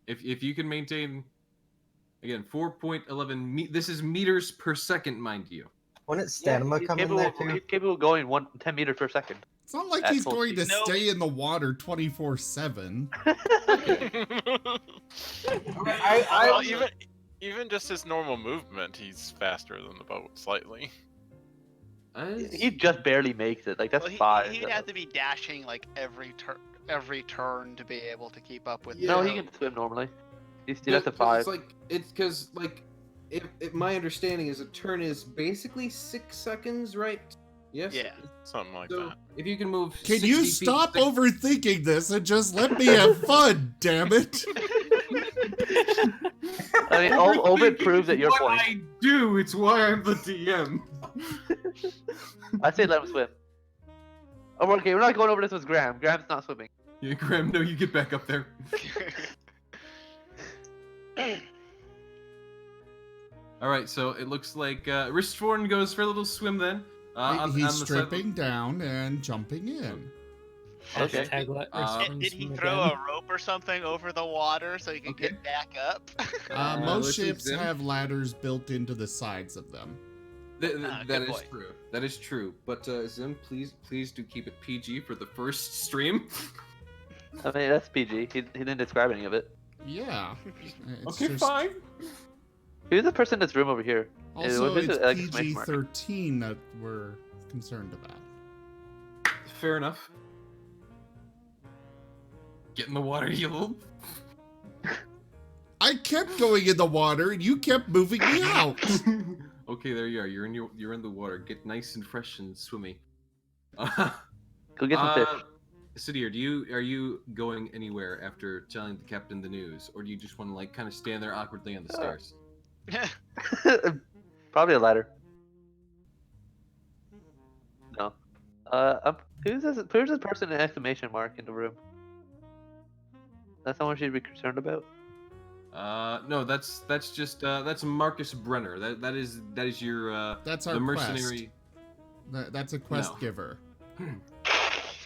Speaker 7: If you can maintain again 4.11 this is meters per second, mind you.
Speaker 4: Wouldn't stamina
Speaker 5: he's
Speaker 4: come in
Speaker 5: capable,
Speaker 4: there too?
Speaker 5: he's capable of going 10 meters per second.
Speaker 6: It's not like
Speaker 5: At
Speaker 6: he's
Speaker 5: full
Speaker 6: going to
Speaker 5: speed.
Speaker 1: No.
Speaker 6: stay in the water 24/7.
Speaker 2: Well, even just his normal movement, he's faster than the boat slightly.
Speaker 5: He just barely makes it. Like that's
Speaker 1: Well,
Speaker 5: five.
Speaker 1: he'd have to be dashing like every turn to be able to keep up with.
Speaker 5: No,
Speaker 1: the
Speaker 5: he can swim normally. He's
Speaker 7: Yeah,
Speaker 5: that's a
Speaker 7: 'cause
Speaker 5: 5.
Speaker 7: It's like it's because like if my understanding is a turn is basically 6 seconds, right? Yes.
Speaker 1: Yeah.
Speaker 2: Something like
Speaker 7: So
Speaker 2: that.
Speaker 7: if you can move.
Speaker 6: Can
Speaker 7: 60
Speaker 6: you
Speaker 7: feet
Speaker 6: stop
Speaker 7: a sec-
Speaker 6: overthinking this and just let me have fun, damn it?
Speaker 5: I mean, Obit
Speaker 7: Overthinking
Speaker 5: proves at
Speaker 7: is
Speaker 5: your
Speaker 7: what
Speaker 5: point.
Speaker 7: I do. It's why I'm the DM.
Speaker 5: I say let him swim. Oh, okay, we're not going over this with Graham. Graham's not swimming.
Speaker 7: Yeah, Graham, no, you get back up there. All right, so it looks like Ristforn goes for a little swim then.
Speaker 6: He's
Speaker 7: the side-
Speaker 6: stripping down and jumping in.
Speaker 5: Okay.
Speaker 8: Hashtag let
Speaker 7: Uh,
Speaker 8: Ristforn
Speaker 1: Did he
Speaker 8: swim
Speaker 1: throw
Speaker 8: again.
Speaker 1: a rope or something over the water so he can
Speaker 7: Okay.
Speaker 1: get back up?
Speaker 6: Most
Speaker 7: let's
Speaker 6: ships
Speaker 7: examine.
Speaker 6: have ladders built into the sides of them.
Speaker 1: Good
Speaker 7: That is
Speaker 1: point.
Speaker 7: true. That is true. But Zim, please do keep it PG for the first stream.
Speaker 5: I mean, that's PG. He didn't describe any of it.
Speaker 6: Yeah. It's
Speaker 7: Okay,
Speaker 6: just-
Speaker 7: fine.
Speaker 5: Who's the person in this room over here?
Speaker 6: Also,
Speaker 5: Who's
Speaker 6: it's
Speaker 5: the exclamation mark?
Speaker 6: PG-13 that we're concerned about.
Speaker 7: Fair enough. Get in the water, you little.
Speaker 6: I kept going in the water, and you kept moving me out.
Speaker 7: Okay, there you are. You're in the water. Get nice and fresh and swimmy.
Speaker 5: Go get some fish.
Speaker 7: Sidir, are you going anywhere after telling the captain the news, or do you just want to like kind of stand there awkwardly on the stairs?
Speaker 5: Probably a ladder. No. Who's this person an exclamation mark in the room? That's someone she'd be concerned about?
Speaker 7: No, that's just that's Marcus Brenner. That is your
Speaker 6: That's our
Speaker 7: the mercenary.
Speaker 6: That's a quest
Speaker 7: No.
Speaker 6: giver.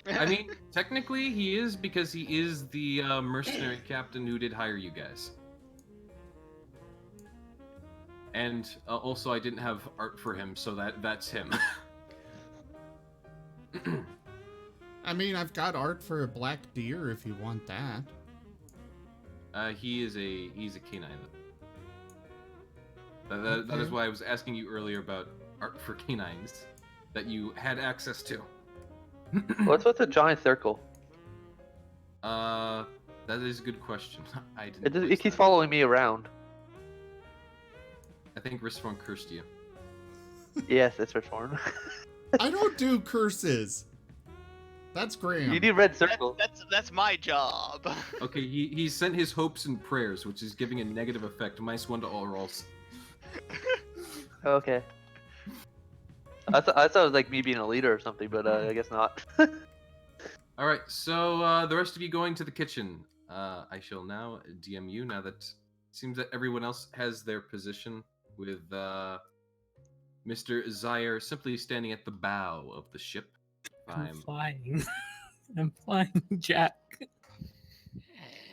Speaker 7: I mean, technically he is, because he is the mercenary captain who did hire you guys. And also, I didn't have art for him, so that's him.
Speaker 6: I mean, I've got art for a black deer if you want that.
Speaker 7: He's a canine. That is why I was asking you earlier about art for canines that you had access to.
Speaker 5: What's with the giant circle?
Speaker 7: That is a good question. I didn't.
Speaker 5: It keeps following me around.
Speaker 7: I think Risforn cursed you.
Speaker 5: Yes, it's Richborn.
Speaker 6: I don't do curses. That's Graham.
Speaker 5: You do red circle.
Speaker 1: That's my job.
Speaker 7: Okay, he sent his hopes and prayers, which is giving a negative effect. -1 to all rolls.
Speaker 5: Okay. I thought it was like me being a leader or something, but I guess not.
Speaker 7: All right, so the rest of you going to the kitchen. I shall now DM you, now that it seems that everyone else has their position, with Mr. Zaire simply standing at the bow of the ship.
Speaker 8: I'm flying. I'm flying, Jack.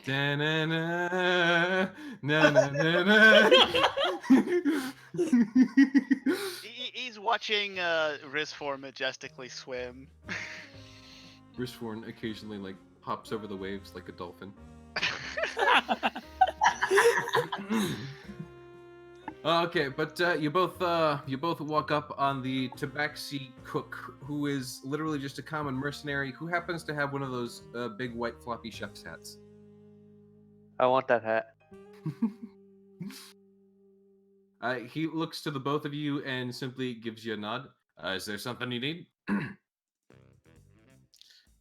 Speaker 7: Da-na-na, na-na-na-na.
Speaker 1: He's watching Risfor majestically swim.
Speaker 7: Risforn occasionally like hops over the waves like a dolphin. Okay, but you both walk up on the Tabaxi cook, who is literally just a common mercenary who happens to have one of those big white floppy chef's hats.
Speaker 5: I want that hat.
Speaker 7: He looks to the both of you and simply gives you a nod. Is there something you need?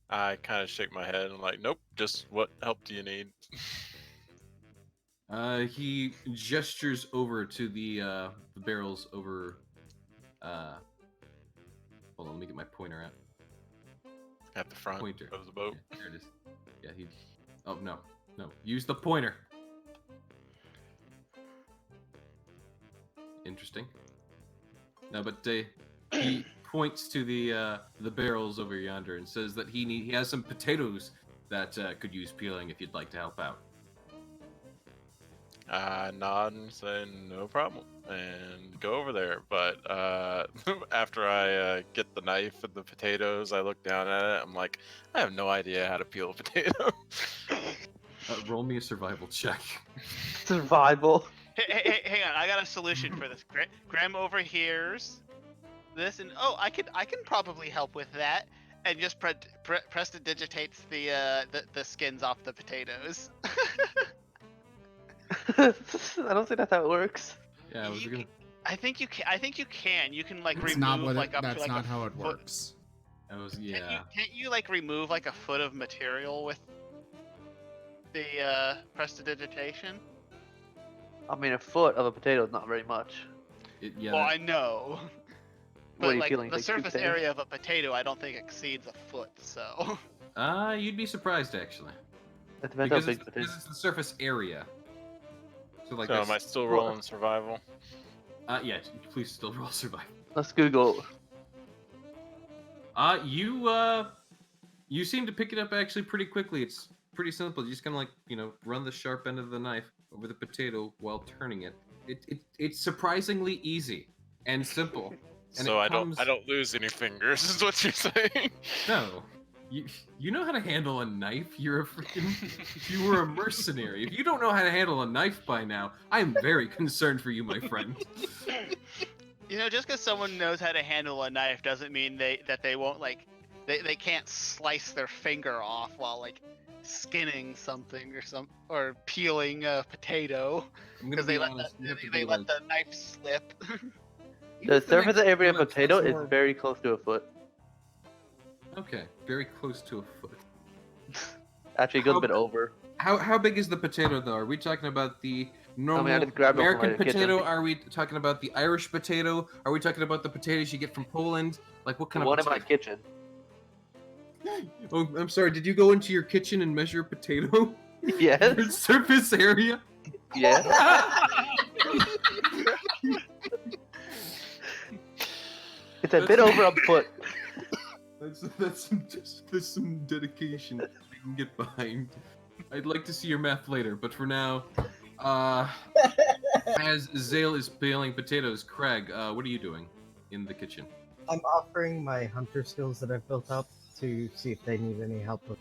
Speaker 2: I kind of shake my head and I'm like, nope, just what help do you need?
Speaker 7: He gestures over to the barrels over. Hold on, let me get my pointer out.
Speaker 2: At the front
Speaker 7: Pointer
Speaker 2: of the boat.
Speaker 7: Yeah, there it is. Yeah, he. Oh no, use the pointer. Interesting. No, but he points to the barrels over yonder and says that he has some potatoes that could use peeling if you'd like to help out.
Speaker 2: I nod and say no problem and go over there. But after I get the knife and the potatoes, I look down at it. I'm like, I have no idea how to peel a potato.
Speaker 7: Roll me a survival check.
Speaker 5: Survival.
Speaker 1: Hey, hang on! I got a solution for this. Graham overhears this, and I can probably help with that, and just prestidigitates the skins off the potatoes.
Speaker 5: I don't think that's how it works.
Speaker 7: Yeah,
Speaker 1: I think you can. You can like
Speaker 6: That's
Speaker 1: remove
Speaker 6: not what
Speaker 1: like up
Speaker 6: that's
Speaker 1: to like
Speaker 6: not
Speaker 1: a
Speaker 6: how it
Speaker 1: foot.
Speaker 6: works.
Speaker 1: Can't you like remove like a foot of material with the prestidigitation?
Speaker 5: I mean, a foot of a potato is not very much.
Speaker 1: Well, I know.
Speaker 5: What are
Speaker 1: But
Speaker 5: you
Speaker 1: like
Speaker 5: feeling?
Speaker 1: the
Speaker 5: Like
Speaker 1: surface
Speaker 5: potato?
Speaker 1: area of a potato, I don't think exceeds a foot. So.
Speaker 7: You'd be surprised actually.
Speaker 5: It depends how
Speaker 7: Because
Speaker 5: big
Speaker 7: it's,
Speaker 5: the
Speaker 7: because
Speaker 5: potato.
Speaker 7: it's the surface area. So like.
Speaker 2: So am I still rolling survival?
Speaker 7: Yeah. Please still roll survival.
Speaker 5: Let's Google.
Speaker 7: You seem to pick it up actually pretty quickly. It's pretty simple. You just kind of like run the sharp end of the knife over the potato while turning it. It's surprisingly easy and simple. And
Speaker 2: So I don't lose any fingers, is what you're saying?
Speaker 7: No. You know how to handle a knife? You were a mercenary. If you don't know how to handle a knife by now, I'm very concerned for you, my friend.
Speaker 1: Just because someone knows how to handle a knife doesn't mean that they won't they can't slice their finger off while like skinning something or peeling a potato
Speaker 7: I'm gonna
Speaker 1: because
Speaker 7: be honest. You have to be
Speaker 1: let
Speaker 7: like.
Speaker 1: the knife slip.
Speaker 5: The surface area of a
Speaker 7: That's
Speaker 5: potato is
Speaker 7: more-
Speaker 5: very close to a foot.
Speaker 7: Okay, very close to a foot.
Speaker 5: Actually, it goes
Speaker 7: How
Speaker 5: a bit over.
Speaker 7: How big is the potato though? Are we talking about the normal
Speaker 5: just grabbed one from
Speaker 7: American
Speaker 5: my kitchen.
Speaker 7: potato? Are we talking about the Irish potato? Are we talking about the potatoes you get from Poland? Like what
Speaker 5: The
Speaker 7: kind
Speaker 5: one
Speaker 7: of
Speaker 5: in my
Speaker 7: potato?
Speaker 5: kitchen.
Speaker 7: Oh, I'm sorry. Did you go into your kitchen and measure a potato?
Speaker 5: Yes.
Speaker 7: For surface area?
Speaker 5: Yes. It's a bit over a foot.
Speaker 7: That's some dedication we can get behind. I'd like to see your math later, but for now, as Zale is peeling potatoes, Craig, what are you doing in the kitchen?
Speaker 4: I'm offering my hunter skills that I've built up to see if they need any help with,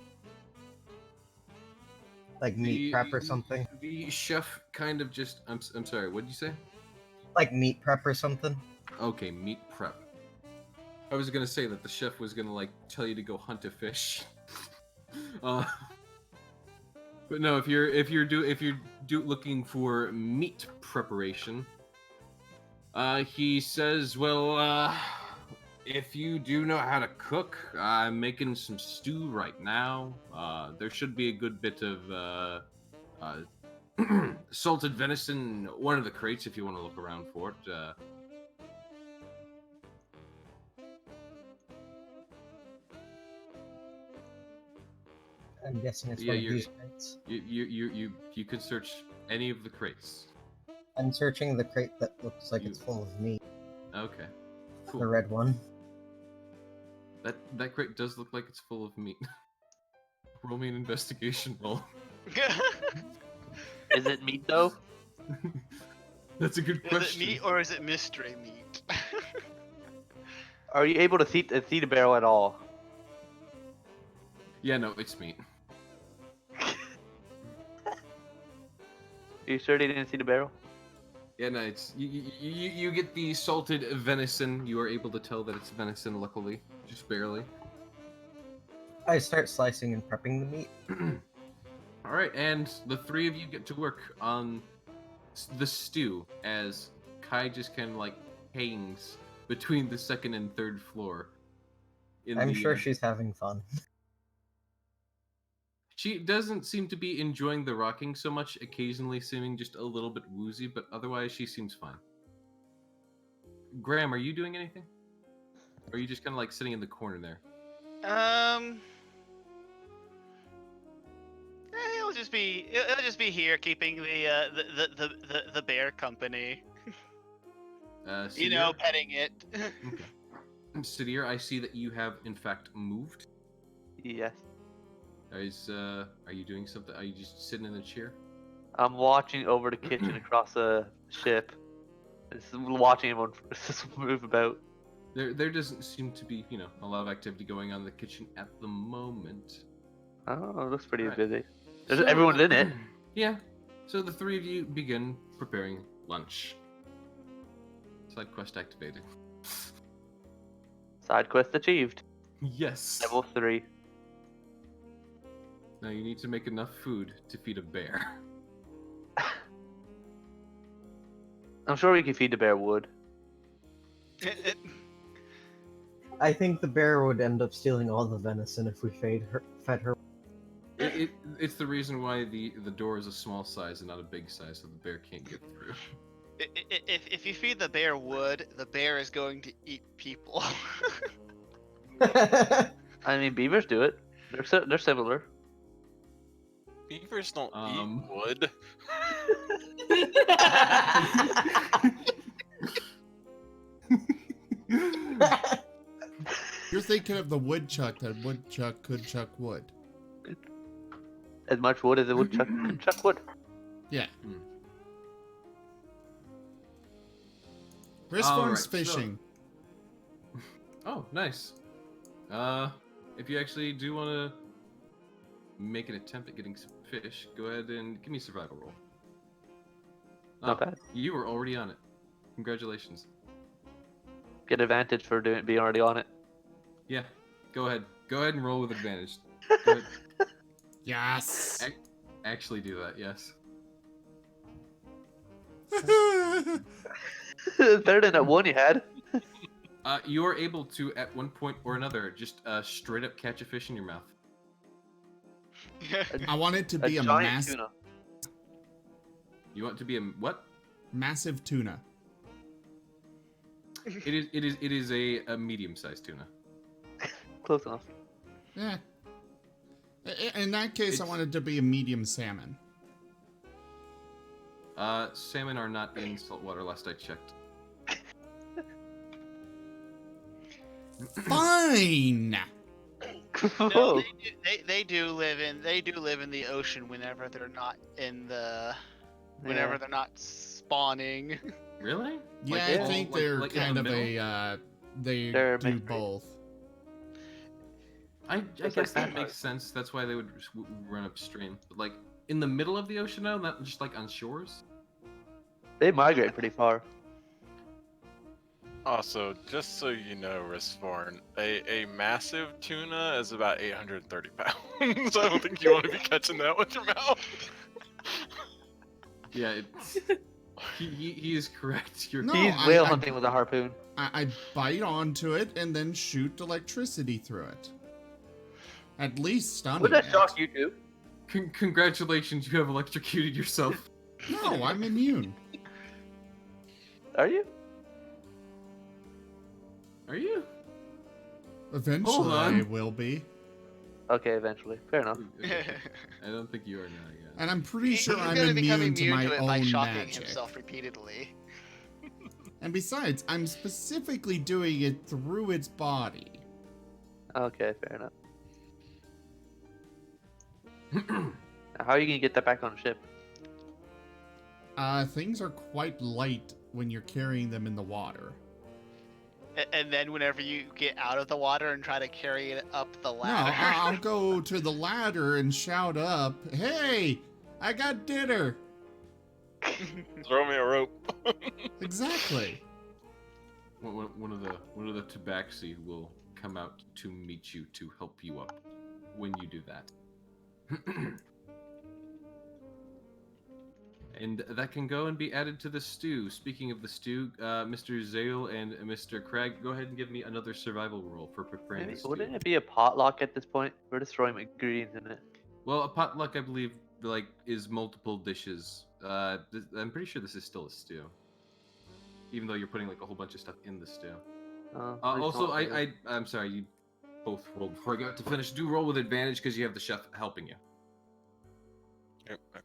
Speaker 4: like, meat prep or something.
Speaker 7: The chef kind of just. I'm sorry. What did you say?
Speaker 4: Like meat prep or something.
Speaker 7: Okay, meat prep. I was gonna say that the chef was gonna like tell you to go hunt a fish. But no, if you're looking for meat preparation, he says, well, if you do know how to cook, I'm making some stew right now. There should be a good bit of salted venison in one of the crates if you want to look around for it.
Speaker 4: I'm guessing it's
Speaker 7: Yeah,
Speaker 4: one of
Speaker 7: you're-
Speaker 4: these crates.
Speaker 7: You could search any of the crates.
Speaker 4: I'm searching the crate that looks like it's full of meat.
Speaker 7: Okay, cool.
Speaker 4: The red one.
Speaker 7: That crate does look like it's full of meat. Roll me an investigation roll.
Speaker 5: Is it meat though?
Speaker 7: That's a good
Speaker 1: Is
Speaker 7: question.
Speaker 1: it meat or is it mystery meat?
Speaker 5: Are you able to see the barrel at all?
Speaker 7: Yeah, no, it's meat.
Speaker 5: Are you sure they didn't see the barrel?
Speaker 7: Yeah, no, it's you get the salted venison. You are able to tell that it's venison, luckily, just barely.
Speaker 4: I start slicing and prepping the meat.
Speaker 7: All right, and the three of you get to work on the stew as Kai just kind of like hangs between the second and third floor.
Speaker 4: I'm sure she's having fun.
Speaker 7: She doesn't seem to be enjoying the rocking so much, occasionally seeming just a little bit woozy, but otherwise she seems fine. Graham, are you doing anything? Or are you just kind of like sitting in the corner there?
Speaker 1: It'll just be here keeping the bear company. You know, petting it.
Speaker 7: Okay. Sidir, I see that you have in fact moved.
Speaker 5: Yes.
Speaker 7: Are you doing something? Are you just sitting in the chair?
Speaker 5: I'm watching over the kitchen across the ship. Just watching everyone just move about.
Speaker 7: There doesn't seem to be, a lot of activity going on in the kitchen at the moment.
Speaker 5: Oh, it looks pretty
Speaker 7: Alright.
Speaker 5: busy.
Speaker 7: So,
Speaker 5: Everyone's in it.
Speaker 7: Yeah. So the three of you begin preparing lunch. Side quest activated.
Speaker 5: Side quest achieved.
Speaker 7: Yes.
Speaker 5: Level 3.
Speaker 7: Now you need to make enough food to feed a bear.
Speaker 5: I'm sure we can feed the bear wood.
Speaker 4: I think the bear would end up stealing all the venison if we fed her.
Speaker 7: It's the reason why the door is a small size and not a big size, so the bear can't get through.
Speaker 1: If you feed the bear wood, the bear is going to eat people.
Speaker 5: I mean, beavers do it. They're similar.
Speaker 2: Beavers don't eat wood.
Speaker 6: You're thinking of the woodchuck. That woodchuck could chuck wood.
Speaker 5: As much wood as a woodchuck can chuck wood.
Speaker 6: Yeah.
Speaker 7: Hmm.
Speaker 6: Wristphone's
Speaker 7: Alright,
Speaker 6: fishing.
Speaker 7: Oh, nice. If you actually do want to make an attempt at getting some fish, go ahead and give me a survival roll.
Speaker 5: Not bad.
Speaker 7: You were already on it. Congratulations.
Speaker 5: Get advantage for being already on it.
Speaker 7: Yeah, go ahead. Go ahead and roll with advantage. Go ahead.
Speaker 6: Yes.
Speaker 7: Actually do that, yes.
Speaker 5: Better than that one you had.
Speaker 7: You are able to, at one point or another, just straight up catch a fish in your mouth.
Speaker 6: I want it to be a
Speaker 5: giant tuna.
Speaker 7: You want to be a what?
Speaker 6: massive tuna.
Speaker 7: It is a medium-sized tuna.
Speaker 5: Close enough.
Speaker 6: Yeah. In that case, I want it to be a medium salmon.
Speaker 7: Salmon are not in saltwater, last I checked.
Speaker 6: Fine.
Speaker 1: No, they do live in the ocean whenever they're not in the
Speaker 5: Yeah.
Speaker 1: they're not spawning.
Speaker 7: Really?
Speaker 6: Yeah,
Speaker 7: Like,
Speaker 6: I
Speaker 7: all-
Speaker 6: think
Speaker 7: like-
Speaker 6: they're
Speaker 7: like in
Speaker 6: kind
Speaker 7: the
Speaker 6: of
Speaker 7: middle?
Speaker 6: they
Speaker 5: They're
Speaker 6: do
Speaker 5: mixed breed.
Speaker 6: both.
Speaker 7: I
Speaker 5: Just
Speaker 7: guess
Speaker 5: like
Speaker 7: that
Speaker 5: vampires.
Speaker 7: makes sense. That's why they would just run upstream. But like in the middle of the ocean now, not just like on shores.
Speaker 5: They migrate pretty far.
Speaker 2: Also, just so you know, Risforn, a massive tuna is about 830 pounds. I don't think you want to be catching that with your mouth.
Speaker 7: Yeah, he is correct. You're
Speaker 6: No,
Speaker 5: He's
Speaker 6: I-
Speaker 5: whale
Speaker 6: I-
Speaker 5: hunting with a harpoon.
Speaker 6: I bite onto it and then shoot electricity through it. At least stunning
Speaker 5: Would that
Speaker 6: it.
Speaker 5: shock you too?
Speaker 7: Congratulations, you have electrocuted yourself.
Speaker 6: No, I'm immune.
Speaker 5: Are you?
Speaker 7: Are you?
Speaker 6: Eventually,
Speaker 7: on.
Speaker 6: I will be.
Speaker 5: Okay, eventually. Fair enough.
Speaker 7: Okay. I don't think you are now. Yeah.
Speaker 6: And I'm pretty sure
Speaker 1: He's
Speaker 6: I'm
Speaker 1: gonna become
Speaker 6: immune to my
Speaker 1: it by
Speaker 6: own
Speaker 1: shocking
Speaker 6: magic.
Speaker 1: himself repeatedly.
Speaker 6: And besides, I'm specifically doing it through its body.
Speaker 5: Okay, fair enough. Now, how are you gonna get that back on the ship?
Speaker 6: Things are quite light when you're carrying them in the water.
Speaker 1: And then whenever you get out of the water and try to carry it up the
Speaker 6: No,
Speaker 1: ladder.
Speaker 6: I'll go to the ladder and shout up, "Hey, I got dinner!"
Speaker 2: Throw me a rope.
Speaker 6: Exactly.
Speaker 7: One of the tabaxi will come out to meet you to help you up when you do that. And that can go and be added to the stew. Speaking of the stew, Mr. Zale and Mr. Craig, go ahead and give me another survival roll for preparing the stew.
Speaker 5: Wouldn't it be a potluck at this point? We're just throwing ingredients in it.
Speaker 7: Well, a potluck, I believe, like is multiple dishes. I'm pretty sure this is still a stew, even though you're putting like a whole bunch of stuff in the stew. Also, I'm sorry, you both rolled before I got to finish. Do roll with advantage because you have the chef helping you.
Speaker 2: Yep, okay.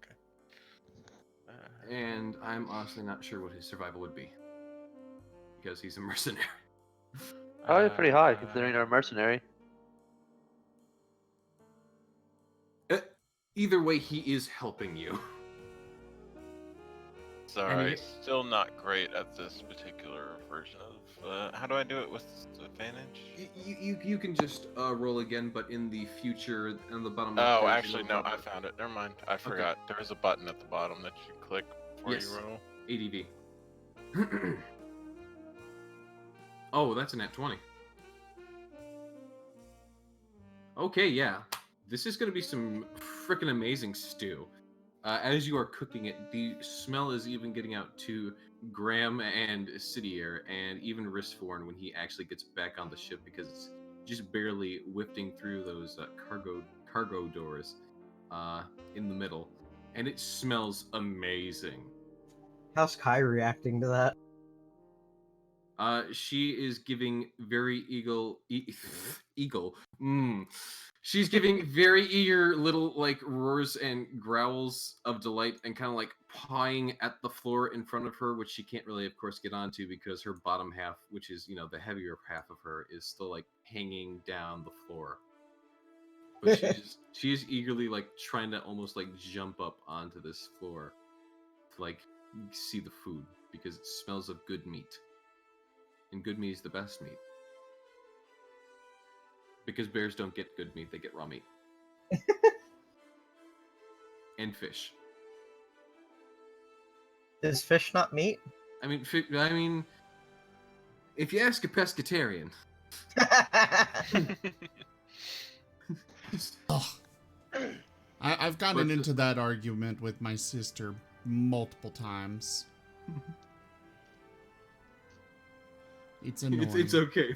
Speaker 7: And I'm honestly not sure what his survival would be because he's a mercenary.
Speaker 5: Probably pretty high considering they're a mercenary.
Speaker 7: Either way, he is helping you.
Speaker 2: Sorry, still not great at this particular version of. How do I do it with advantage?
Speaker 7: You can just roll again, but in the future, on the bottom.
Speaker 2: Oh,
Speaker 7: left,
Speaker 2: actually, no, I found it. Never mind. I forgot. There is a button at the bottom that you click before
Speaker 7: Yes.
Speaker 2: you roll.
Speaker 7: ADV. Oh, that's a nat 20. Okay, yeah. This is going to be some freaking amazing stew. As you are cooking it, the smell is even getting out to Graham and Sidier, and even Risforn when he actually gets back on the ship because it's just barely whiffing through those cargo doors in the middle, and it smells amazing.
Speaker 4: How's Kai reacting to that?
Speaker 7: She is giving very eagle. She's giving very eager little like roars and growls of delight, and kind of like pawing at the floor in front of her, which she can't really, of course, get onto because her bottom half, which is the heavier half of her, is still like hanging down the floor. But she is eagerly like trying to almost like jump up onto this floor to like see the food because it smells of good meat. And good meat is the best meat. Because bears don't get good meat, they get raw meat. And fish.
Speaker 4: Is fish not meat?
Speaker 7: I mean, if you ask a pescatarian.
Speaker 6: Ugh. I've gotten
Speaker 7: But-
Speaker 6: into that argument with my sister multiple times. It's annoying.
Speaker 7: It's okay.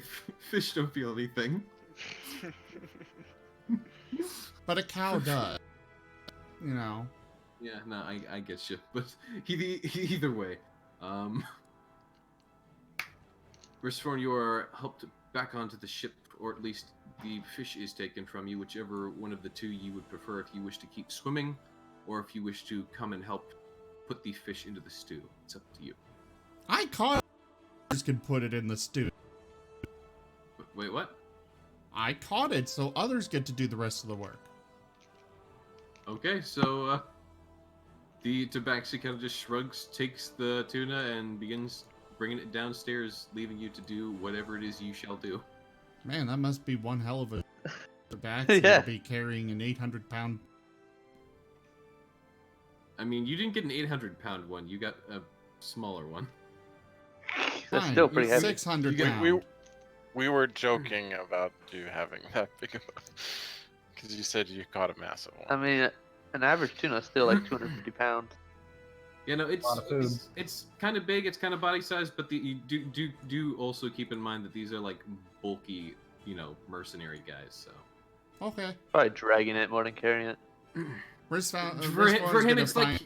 Speaker 7: Fish don't feel anything.
Speaker 6: But a cow does. You know.
Speaker 7: Yeah, no, I get you. But either way, Restforn, you are helped back onto the ship, or at least the fish is taken from you, whichever one of the two you would prefer if you wish to keep swimming, or if you wish to come and help put the fish into the stew. It's up to you.
Speaker 6: I caught others could put it in the stew.
Speaker 7: Wait, what?
Speaker 6: I caught it, so others get to do the rest of the work.
Speaker 7: Okay, so the tabaxi kind of just shrugs, takes the tuna, and begins bringing it downstairs, leaving you to do whatever it is you shall do.
Speaker 6: Man, that must be one hell of a back
Speaker 5: Yeah.
Speaker 6: to be carrying an 800-pound.
Speaker 7: I mean, you didn't get an 800-pound one. You got a smaller one.
Speaker 5: That's
Speaker 6: Fine,
Speaker 5: still pretty
Speaker 6: it's
Speaker 5: heavy.
Speaker 6: 600
Speaker 2: You-
Speaker 6: pound.
Speaker 2: We were joking about you having that big of a... Because you said you caught a massive one.
Speaker 5: I mean, an average tuna is still like 250 pounds.
Speaker 7: You know,
Speaker 4: lot of food.
Speaker 7: it's kind of big, it's kind of body size, but you do also keep in mind that these are like bulky, you know, mercenary guys. So
Speaker 6: Okay.
Speaker 5: Probably dragging it more than carrying it.
Speaker 7: for him, it's
Speaker 6: find
Speaker 7: like
Speaker 6: a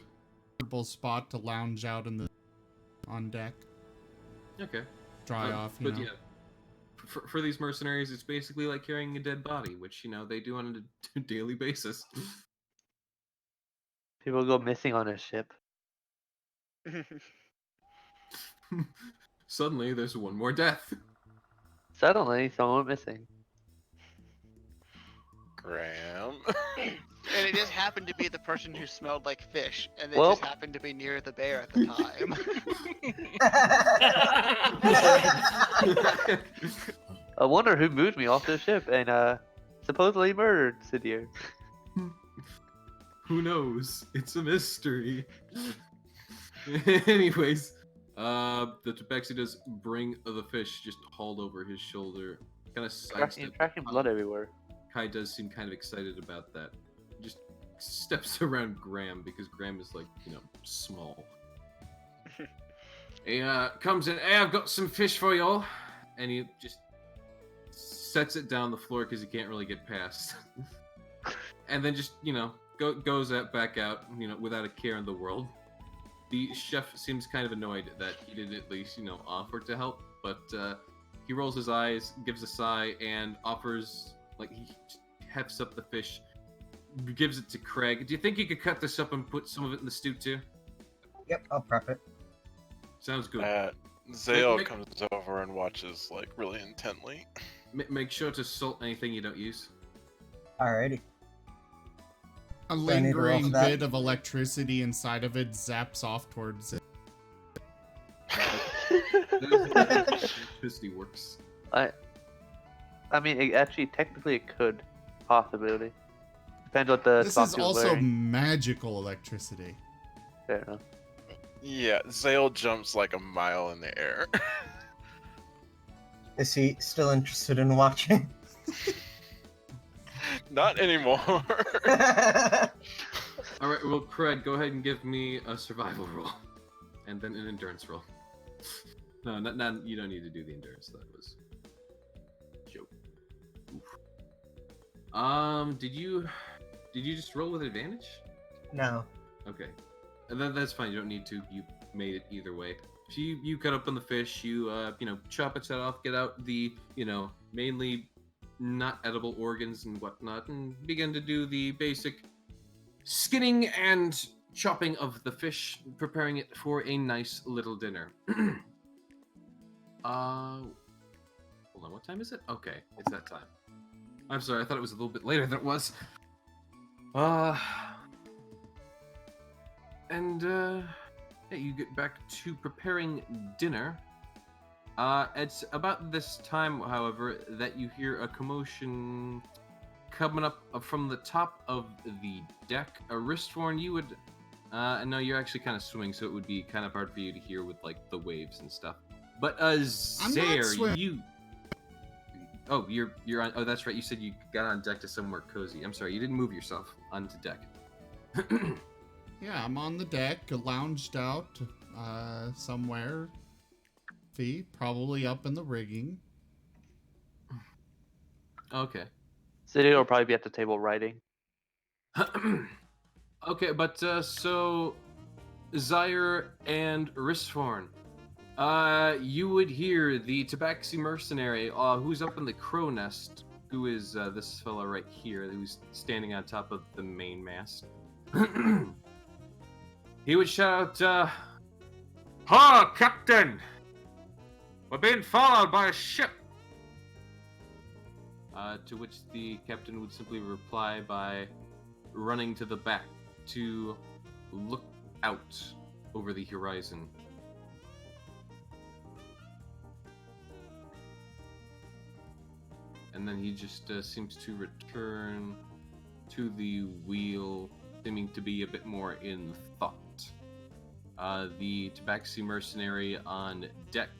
Speaker 6: comfortable spot to lounge out on deck,
Speaker 7: okay,
Speaker 6: dry off. You
Speaker 7: but
Speaker 6: know.
Speaker 7: yeah, for these mercenaries, it's basically like carrying a dead body, which you know they do on a daily basis.
Speaker 5: People go missing on a ship.
Speaker 7: Suddenly, there's one more death.
Speaker 5: Suddenly, someone went missing.
Speaker 2: Graham.
Speaker 1: And it just happened to be the person who smelled like fish, and they
Speaker 5: Well-
Speaker 1: just happened to be near the bear at the time.
Speaker 5: I wonder who moved me off the ship and supposedly murdered Sidier.
Speaker 7: Who knows? It's a mystery. Anyways, the tabaxi does bring the fish just hauled over his shoulder. Kind of sidestep.
Speaker 5: Tracking blood everywhere.
Speaker 7: Kai does seem kind of excited about that. Just steps around Graham because Graham is like, you know, small. He comes in, hey, I've got some fish for y'all. And he just sets it down the floor because he can't really get past. And then just, you know, goes back out, you know, without a care in the world. The chef seems kind of annoyed that he didn't at least, you know, offer to help. But he rolls his eyes, gives a sigh, and offers, like, he hefts up the fish, gives it to Craig. Do you think you could cut this up and put some of it in the stew too?
Speaker 4: Yep, I'll prep it.
Speaker 7: Sounds good.
Speaker 2: Zale
Speaker 7: Make-
Speaker 2: comes over and watches, like, really intently.
Speaker 7: Make sure to salt anything you don't use.
Speaker 4: Alrighty.
Speaker 6: A
Speaker 4: Do I need to roll
Speaker 6: lingering
Speaker 4: for that?
Speaker 6: bit of electricity inside of it zaps off towards it.
Speaker 7: Electricity works.
Speaker 5: I mean, technically it could. Possibility. Depends what the
Speaker 6: This
Speaker 5: sock
Speaker 6: is
Speaker 5: is
Speaker 6: also
Speaker 5: wearing.
Speaker 6: magical electricity.
Speaker 5: Fair enough.
Speaker 2: Yeah, Zale jumps like a mile in the air.
Speaker 4: Is he still interested in watching?
Speaker 2: Not anymore.
Speaker 7: All right, well, Craig, go ahead and give me a survival roll, and then an endurance roll. No, not you don't need to do the endurance. That was a joke. Oof. Did you just roll with advantage?
Speaker 4: No.
Speaker 7: Okay, and that's fine. You don't need to. You made it either way. So you cut up on the fish. You you know, chop its head off, get out the, you know, mainly not edible organs and whatnot, and begin to do the basic skinning and chopping of the fish, preparing it for a nice little dinner. Hold on, what time is it? Okay, it's that time. I'm sorry, I thought it was a little bit later than it was. Yeah, you get back to preparing dinner. It's about this time, however, that you hear a commotion coming up from the top of the deck. A Wristworn, you would... no, you're actually kind of swimming, so it would be kind of hard for you to hear with, like, the waves and stuff. But,
Speaker 6: I'm not
Speaker 7: Zaire,
Speaker 6: swimming.
Speaker 7: you... Oh, you're on. Oh, that's right. You said you got on deck to somewhere cozy. I'm sorry, you didn't move yourself onto deck.
Speaker 6: Yeah, I'm on the deck, lounged out somewhere. Probably up in the rigging.
Speaker 7: Okay.
Speaker 5: Sitting will probably be at the table writing.
Speaker 7: Okay, but so Zaire and Risthorn, you would hear the Tabaxi mercenary, who's up in the crow nest, who is this fellow right here, who's standing on top of the main mast. He would shout, "Ha, Captain! We're being followed by a ship!" To which the captain would simply reply by running to the back to look out over the horizon. And then he just seems to return to the wheel, seeming to be a bit more in thought. The Tabaxi mercenary on deck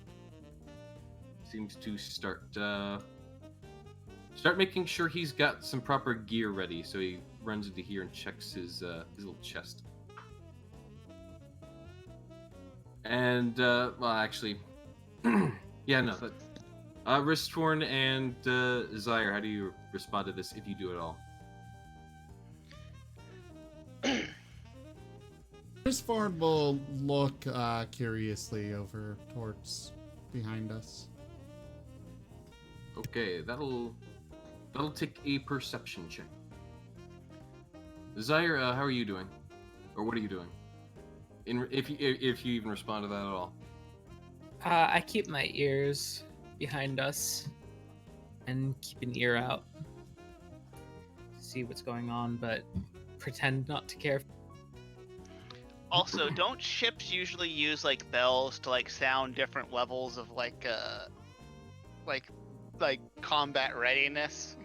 Speaker 7: seems to start making sure he's got some proper gear ready. So he runs into here and checks his little chest. And well, actually, yeah, no. Risthorn and Zaire, how do you respond to this if you do at all?
Speaker 6: Risthorn will look curiously over towards behind us.
Speaker 7: Okay, that'll take a perception check. Zaire, how are you doing? Or what are you doing? If you even respond to that at all.
Speaker 8: I keep my ears behind us and keep an ear out to see what's going on, but pretend not to care.
Speaker 1: Also, don't ships usually use like bells to like sound different levels of like combat readiness?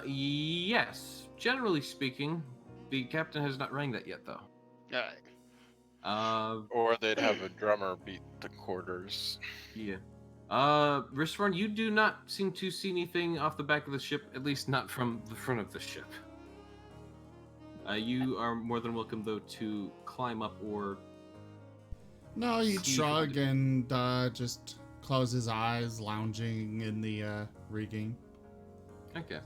Speaker 7: Yes. Generally speaking, the captain has not rang that yet, though.
Speaker 1: Alright.
Speaker 2: Or they'd have a drummer beat the quarters.
Speaker 7: Yeah. Risthorn, you do not seem to see anything off the back of the ship, at least not from the front of the ship. You are more than welcome, though, to climb up or...
Speaker 6: No, he'd shrug and just close his eyes, lounging in the rigging.
Speaker 7: Okay.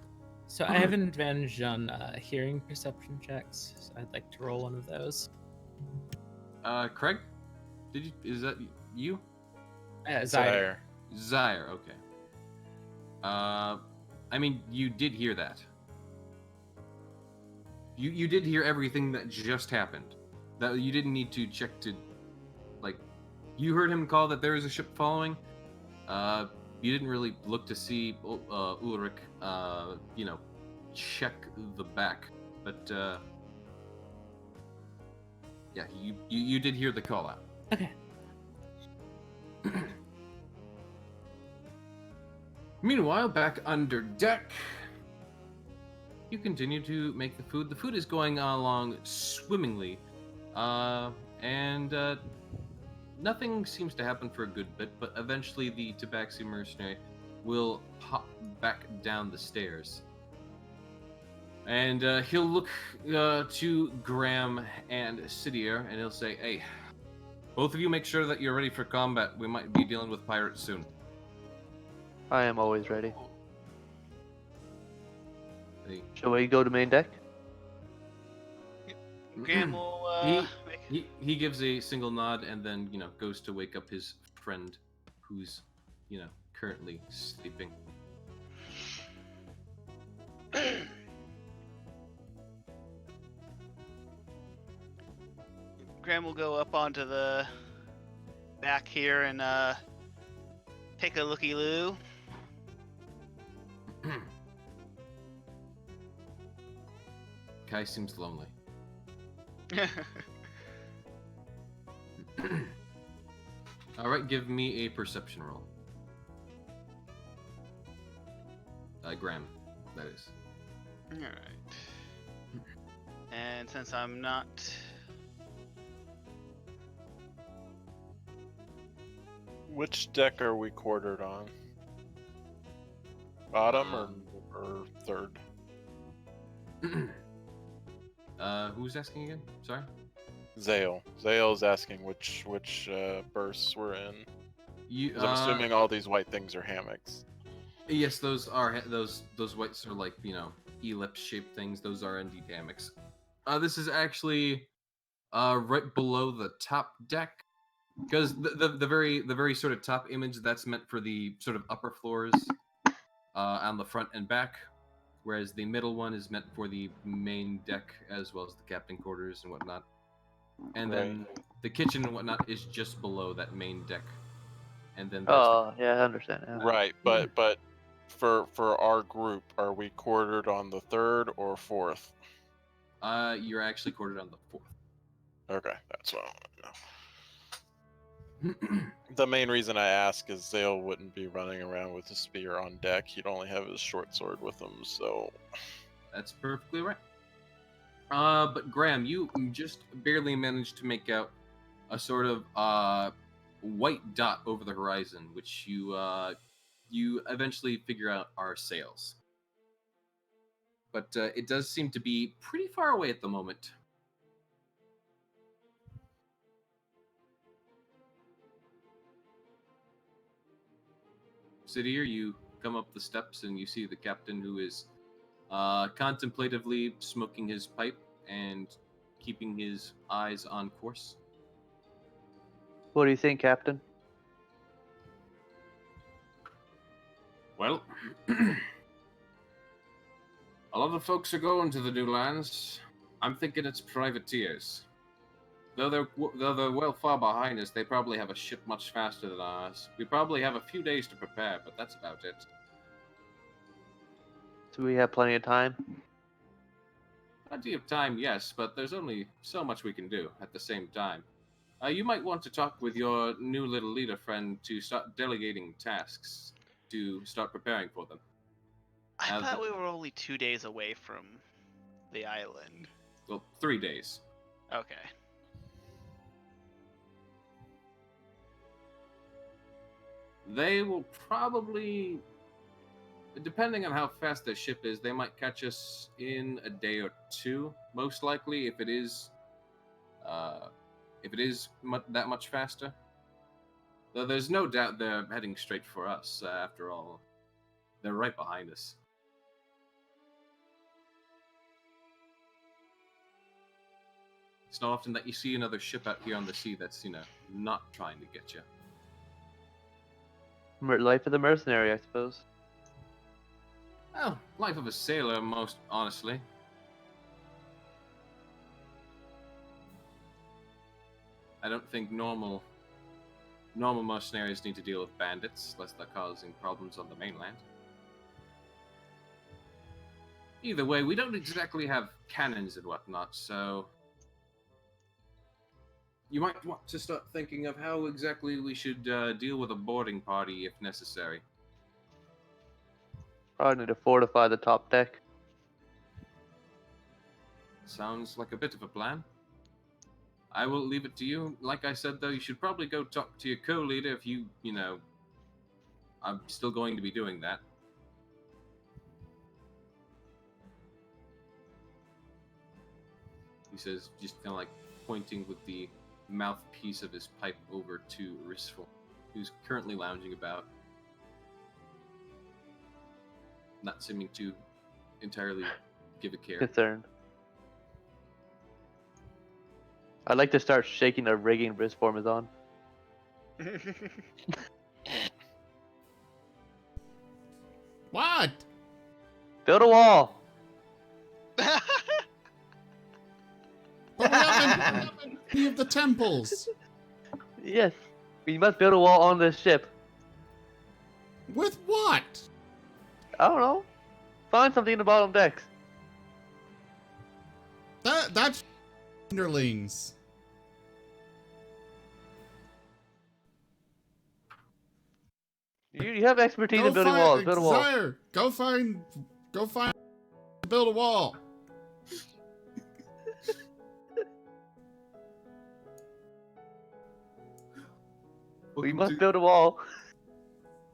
Speaker 8: So I have an advantage on hearing perception checks, so I'd like to roll one of those.
Speaker 7: Craig? Is that you?
Speaker 8: Zaire.
Speaker 7: Zaire, okay. I mean, you did hear that. You did hear everything that just happened. That you didn't need to check to, like, you heard him call that there is a ship following. You didn't really look to see Ulrich, check the back, but yeah, you did hear the call out.
Speaker 8: Okay.
Speaker 7: Meanwhile, back under deck, you continue to make the food. The food is going along swimmingly, and nothing seems to happen for a good bit, but eventually the Tabaxi mercenary will pop back down the stairs. And he'll look to Graham and Sidier, and he'll say, "Hey, both of you make sure that you're ready for combat. We might be dealing with pirates soon."
Speaker 5: I am always ready.
Speaker 7: Hey.
Speaker 5: Shall we go to main deck?
Speaker 1: Graham will
Speaker 7: He gives a single nod and then, goes to wake up his friend who's, currently sleeping.
Speaker 1: Graham will go up onto the back here and take a looky-loo.
Speaker 7: Kai seems lonely. Alright, give me a perception roll. Graham, that is.
Speaker 1: Alright. And since I'm not...
Speaker 2: Which deck are we quartered on? Bottom or third?
Speaker 7: Who's asking again? Sorry.
Speaker 2: Zale. Zale's asking which berths we're in.
Speaker 7: You.
Speaker 2: 'Cause I'm assuming all these white things are hammocks.
Speaker 7: Yes, those are those whites are like ellipse shaped things. Those are indeed hammocks. This is actually right below the top deck, because the very sort of top image that's meant for the sort of upper floors on the front and back, whereas the middle one is meant for the main deck as well as the captain quarters and whatnot. And then the kitchen and whatnot is just below that main deck. And then there's
Speaker 5: yeah, I understand now.
Speaker 2: Right, but for our group, are we quartered on the third or fourth?
Speaker 7: You're actually quartered on the fourth.
Speaker 2: Okay, that's what I want to know. The main reason I ask is Zale wouldn't be running around with a spear on deck. He'd only have his short sword with him, so...
Speaker 7: That's perfectly right. But Graham, you just barely managed to make out a sort of white dot over the horizon, which you eventually figure out are sails. But it does seem to be pretty far away at the moment. Sidir, you come up the steps and you see the captain, who is contemplatively smoking his pipe and keeping his eyes on course.
Speaker 5: What do you think, Captain?
Speaker 7: Well, a lot of folks are going to the new lands. I'm thinking it's privateers. Though they're well far behind us, they probably have a ship much faster than ours. We probably have a few days to prepare, but that's about it.
Speaker 5: Do we have plenty of time?
Speaker 7: Plenty of time, yes, but there's only so much we can do at the same time. You might want to talk with your new little leader friend to start delegating tasks, to start preparing for them.
Speaker 1: I thought we were only 2 days away from the island.
Speaker 7: Well, 3 days.
Speaker 1: Okay.
Speaker 7: They will probably, depending on how fast their ship is, they might catch us in a day or two. Most likely, if it is that much faster. Though there's no doubt they're heading straight for us. After all, they're right behind us. It's not often that you see another ship out here on the sea that's, not trying to get you.
Speaker 5: Life of the mercenary, I suppose.
Speaker 7: Well, life of a sailor, most honestly. I don't think normal mercenaries need to deal with bandits, lest they're causing problems on the mainland. Either way, we don't exactly have cannons and whatnot, so... You might want to start thinking of how exactly we should deal with a boarding party if necessary.
Speaker 5: Probably need to fortify the top deck.
Speaker 7: Sounds like a bit of a plan. I will leave it to you. Like I said, though, you should probably go talk to your co-leader if I'm still going to be doing that. He says, just kind of like pointing with the mouthpiece of his pipe over to Risful, who's currently lounging about, not seeming to entirely give a care.
Speaker 5: Concerned. I'd like to start shaking the rigging Risform is on.
Speaker 6: What?
Speaker 5: Build a wall!
Speaker 6: But we haven't any of the temples.
Speaker 5: Yes, we must build a wall on this ship.
Speaker 6: With what?
Speaker 5: I don't know. Find something in the bottom decks.
Speaker 6: That's underlings.
Speaker 5: You have expertise in building walls. Build a wall.
Speaker 6: Sire, go find build a wall.
Speaker 5: We must build a wall.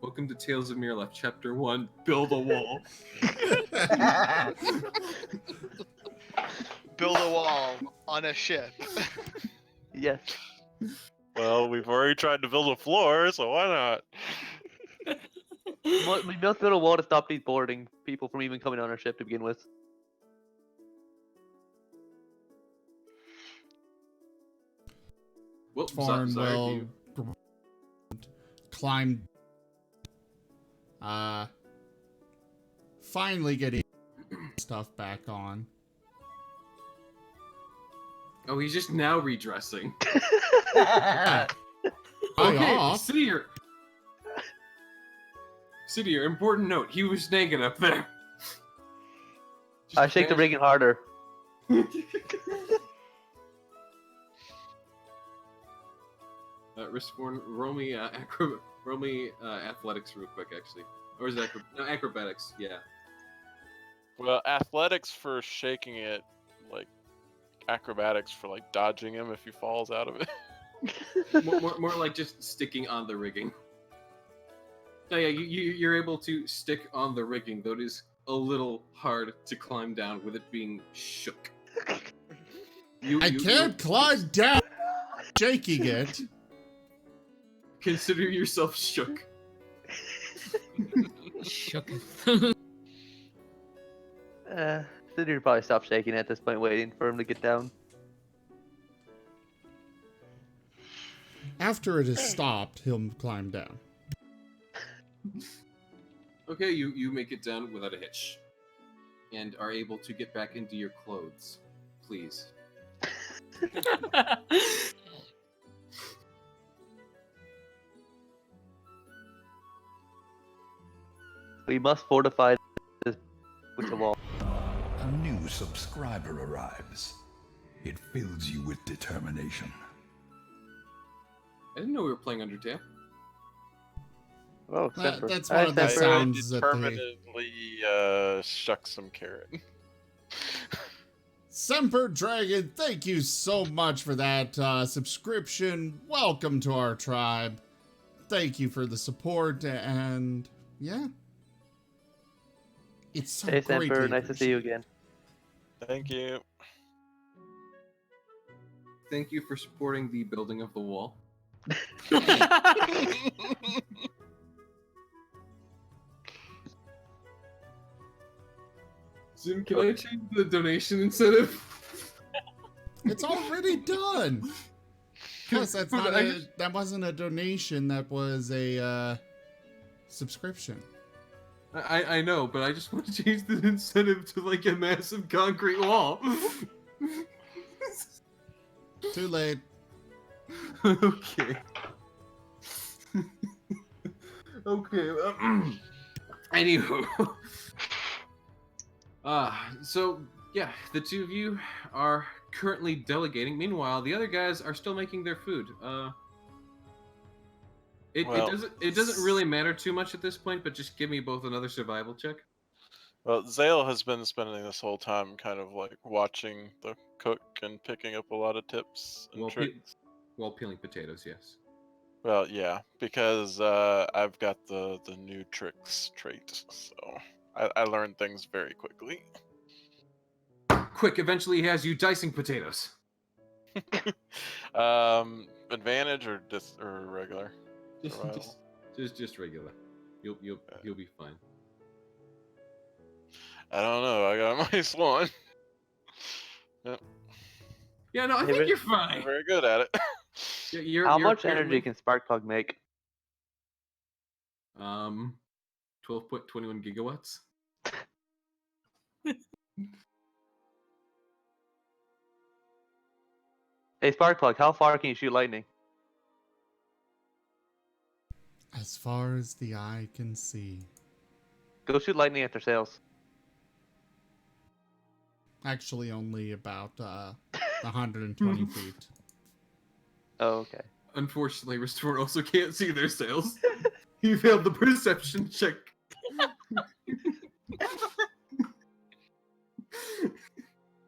Speaker 7: Welcome to Tales of Miraleth, Chapter 1, Build a Wall.
Speaker 1: Build a wall on a ship.
Speaker 5: Yes.
Speaker 2: Well, we've already tried to build a floor, so why not?
Speaker 5: We must build a wall to stop these boarding people from even coming on our ship to begin with.
Speaker 7: Whoops,
Speaker 6: Farn
Speaker 7: sorry,
Speaker 6: will
Speaker 7: you-
Speaker 6: climb. Finally getting stuff back on.
Speaker 7: Oh, he's just now redressing.
Speaker 6: High off.
Speaker 7: Sidier, important note, he was naked up there.
Speaker 5: I shake the rigging harder.
Speaker 7: Riskborn, roll me athletics real quick, actually. Or is it acrobatics? Yeah.
Speaker 2: Well, athletics for shaking it, like acrobatics for like dodging him if he falls out of it.
Speaker 7: more like just sticking on the rigging. So yeah, you're able to stick on the rigging, though it is a little hard to climb down with it being shook.
Speaker 6: I can't climb down. Shaking it.
Speaker 7: Consider yourself shook.
Speaker 8: Shook.
Speaker 5: Sidier probably stop shaking at this point, waiting for him to get down.
Speaker 6: After it has stopped, he'll climb down.
Speaker 7: Okay, you make it down without a hitch, and are able to get back into your clothes. Please.
Speaker 5: We must fortify this with the wall.
Speaker 9: A new subscriber arrives. It fills you with determination.
Speaker 7: I didn't know we were playing Undertale.
Speaker 5: Oh, Semper.
Speaker 6: That's
Speaker 5: Hi,
Speaker 6: one of the
Speaker 5: Semper.
Speaker 6: sounds that they...
Speaker 2: Determinedly shuck some carrot.
Speaker 6: Semper Dragon, thank you so much for that subscription. Welcome to our tribe. Thank you for the support, and yeah. It's so
Speaker 5: Hey,
Speaker 6: great.
Speaker 5: Semper. Nice to see you again.
Speaker 2: Thank you.
Speaker 7: Thank you for supporting the building of the wall. Zim, can I change the donation incentive?
Speaker 6: It's already done. Plus, that's not that wasn't a donation. That was a subscription.
Speaker 7: I know, but I just want to change the incentive to like a massive concrete wall.
Speaker 6: Too late.
Speaker 7: Okay. Okay. Anywho. So yeah, the two of you are currently delegating. Meanwhile, the other guys are still making their food. It doesn't really matter too much at this point, but just give me both another survival check.
Speaker 2: Well, Zale has been spending this whole time kind of like watching the cook and picking up a lot of tips and tricks.
Speaker 7: While peeling potatoes, yes.
Speaker 2: Well, yeah, because I've got the new tricks trait, so I learn things very quickly.
Speaker 7: Quick, eventually he has you dicing potatoes.
Speaker 2: Advantage or regular?
Speaker 7: Just regular. You'll be fine.
Speaker 2: I don't know. I got a minus one. Yep.
Speaker 7: Yeah, no, I think you're fine.
Speaker 2: I'm very good at it.
Speaker 7: Yeah,
Speaker 5: How
Speaker 7: you're
Speaker 5: much
Speaker 7: apparently-
Speaker 5: energy can Sparkplug make?
Speaker 7: 12.21 gigawatts.
Speaker 5: Hey, Sparkplug, how far can you shoot lightning?
Speaker 6: As far as the eye can see.
Speaker 5: Go shoot lightning after sales.
Speaker 6: Actually, only about 120 feet.
Speaker 5: Oh, okay.
Speaker 7: Unfortunately, Restore also can't see their sails. He failed the perception check.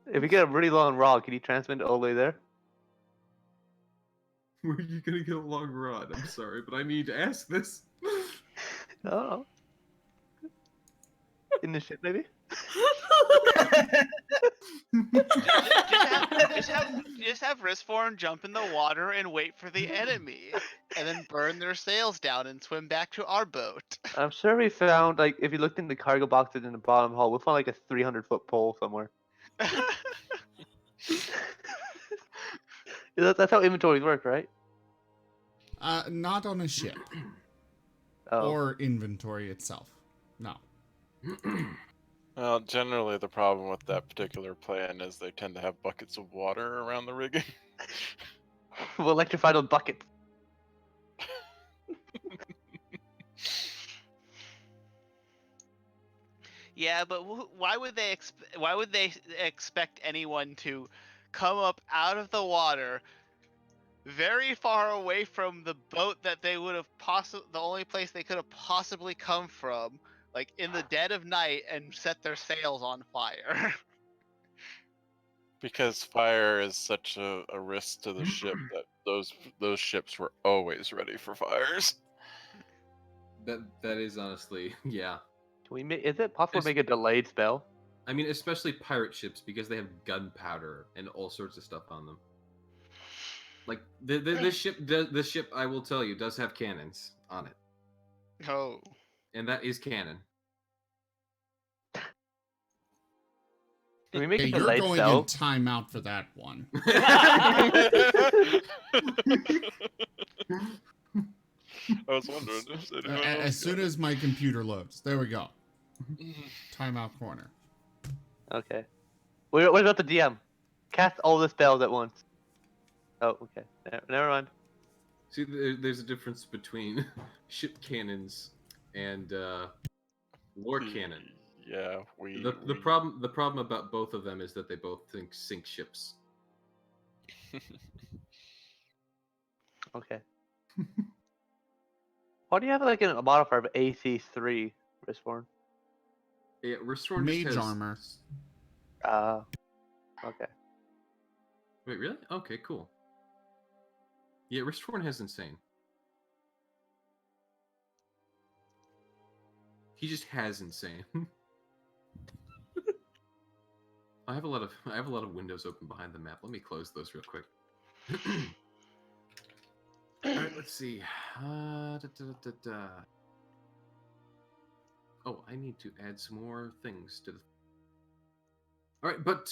Speaker 5: If you get a really long rod, can you transmit it all the way there?
Speaker 7: Where are you gonna get a long rod? I'm sorry, but I need to ask this.
Speaker 5: Oh. In the ship, maybe?
Speaker 1: Just have Riskform jump in the water and wait for the enemy, and then burn their sails down and swim back to our boat.
Speaker 5: I'm sure we found, like, if you looked in the cargo boxes in the bottom hall, we'll find like a 300-foot pole somewhere. That's how inventories work, right?
Speaker 6: Not on a ship.
Speaker 5: Oh.
Speaker 6: Or inventory itself. No.
Speaker 2: Well, generally the problem with that particular plan is they tend to have buckets of water around the rigging.
Speaker 5: We'll electrify those buckets.
Speaker 1: Yeah, but why would they expect anyone to come up out of the water very far away from the boat that they would have the only place they could have possibly come from, like in the dead of night, and set their sails on fire?
Speaker 2: Because fire is such a risk to the ship that those ships were always ready for fires.
Speaker 7: That is honestly, yeah.
Speaker 5: Can we is it possible to make a delayed spell?
Speaker 7: I mean, especially pirate ships because they have gunpowder and all sorts of stuff on them. Like this ship, I will tell you, does have cannons on it.
Speaker 1: Oh.
Speaker 7: And that is canon.
Speaker 5: Can we make
Speaker 6: Hey,
Speaker 5: a
Speaker 6: you're
Speaker 5: delayed
Speaker 6: going
Speaker 5: spell?
Speaker 6: in timeout for that one.
Speaker 2: I was wondering.
Speaker 6: As soon as my computer loads. There we go. Timeout corner.
Speaker 5: Okay. What about the DM? Cast all the spells at once. Oh, okay. Never mind.
Speaker 7: See, there's a difference between ship cannons and war cannon.
Speaker 2: Yeah,
Speaker 7: The problem about both of them is that they both sink ships.
Speaker 5: Okay. Why do you have like a modifier of AC3, Riskborn?
Speaker 7: Yeah, Restore
Speaker 6: Mage
Speaker 7: just has...
Speaker 6: armor.
Speaker 5: Okay.
Speaker 7: Wait, really? Okay, cool. Yeah, Restore has insane. He just has insane. I have a lot of windows open behind the map. Let me close those real quick. All right, let's see. Oh, I need to add some more things to the. All right, but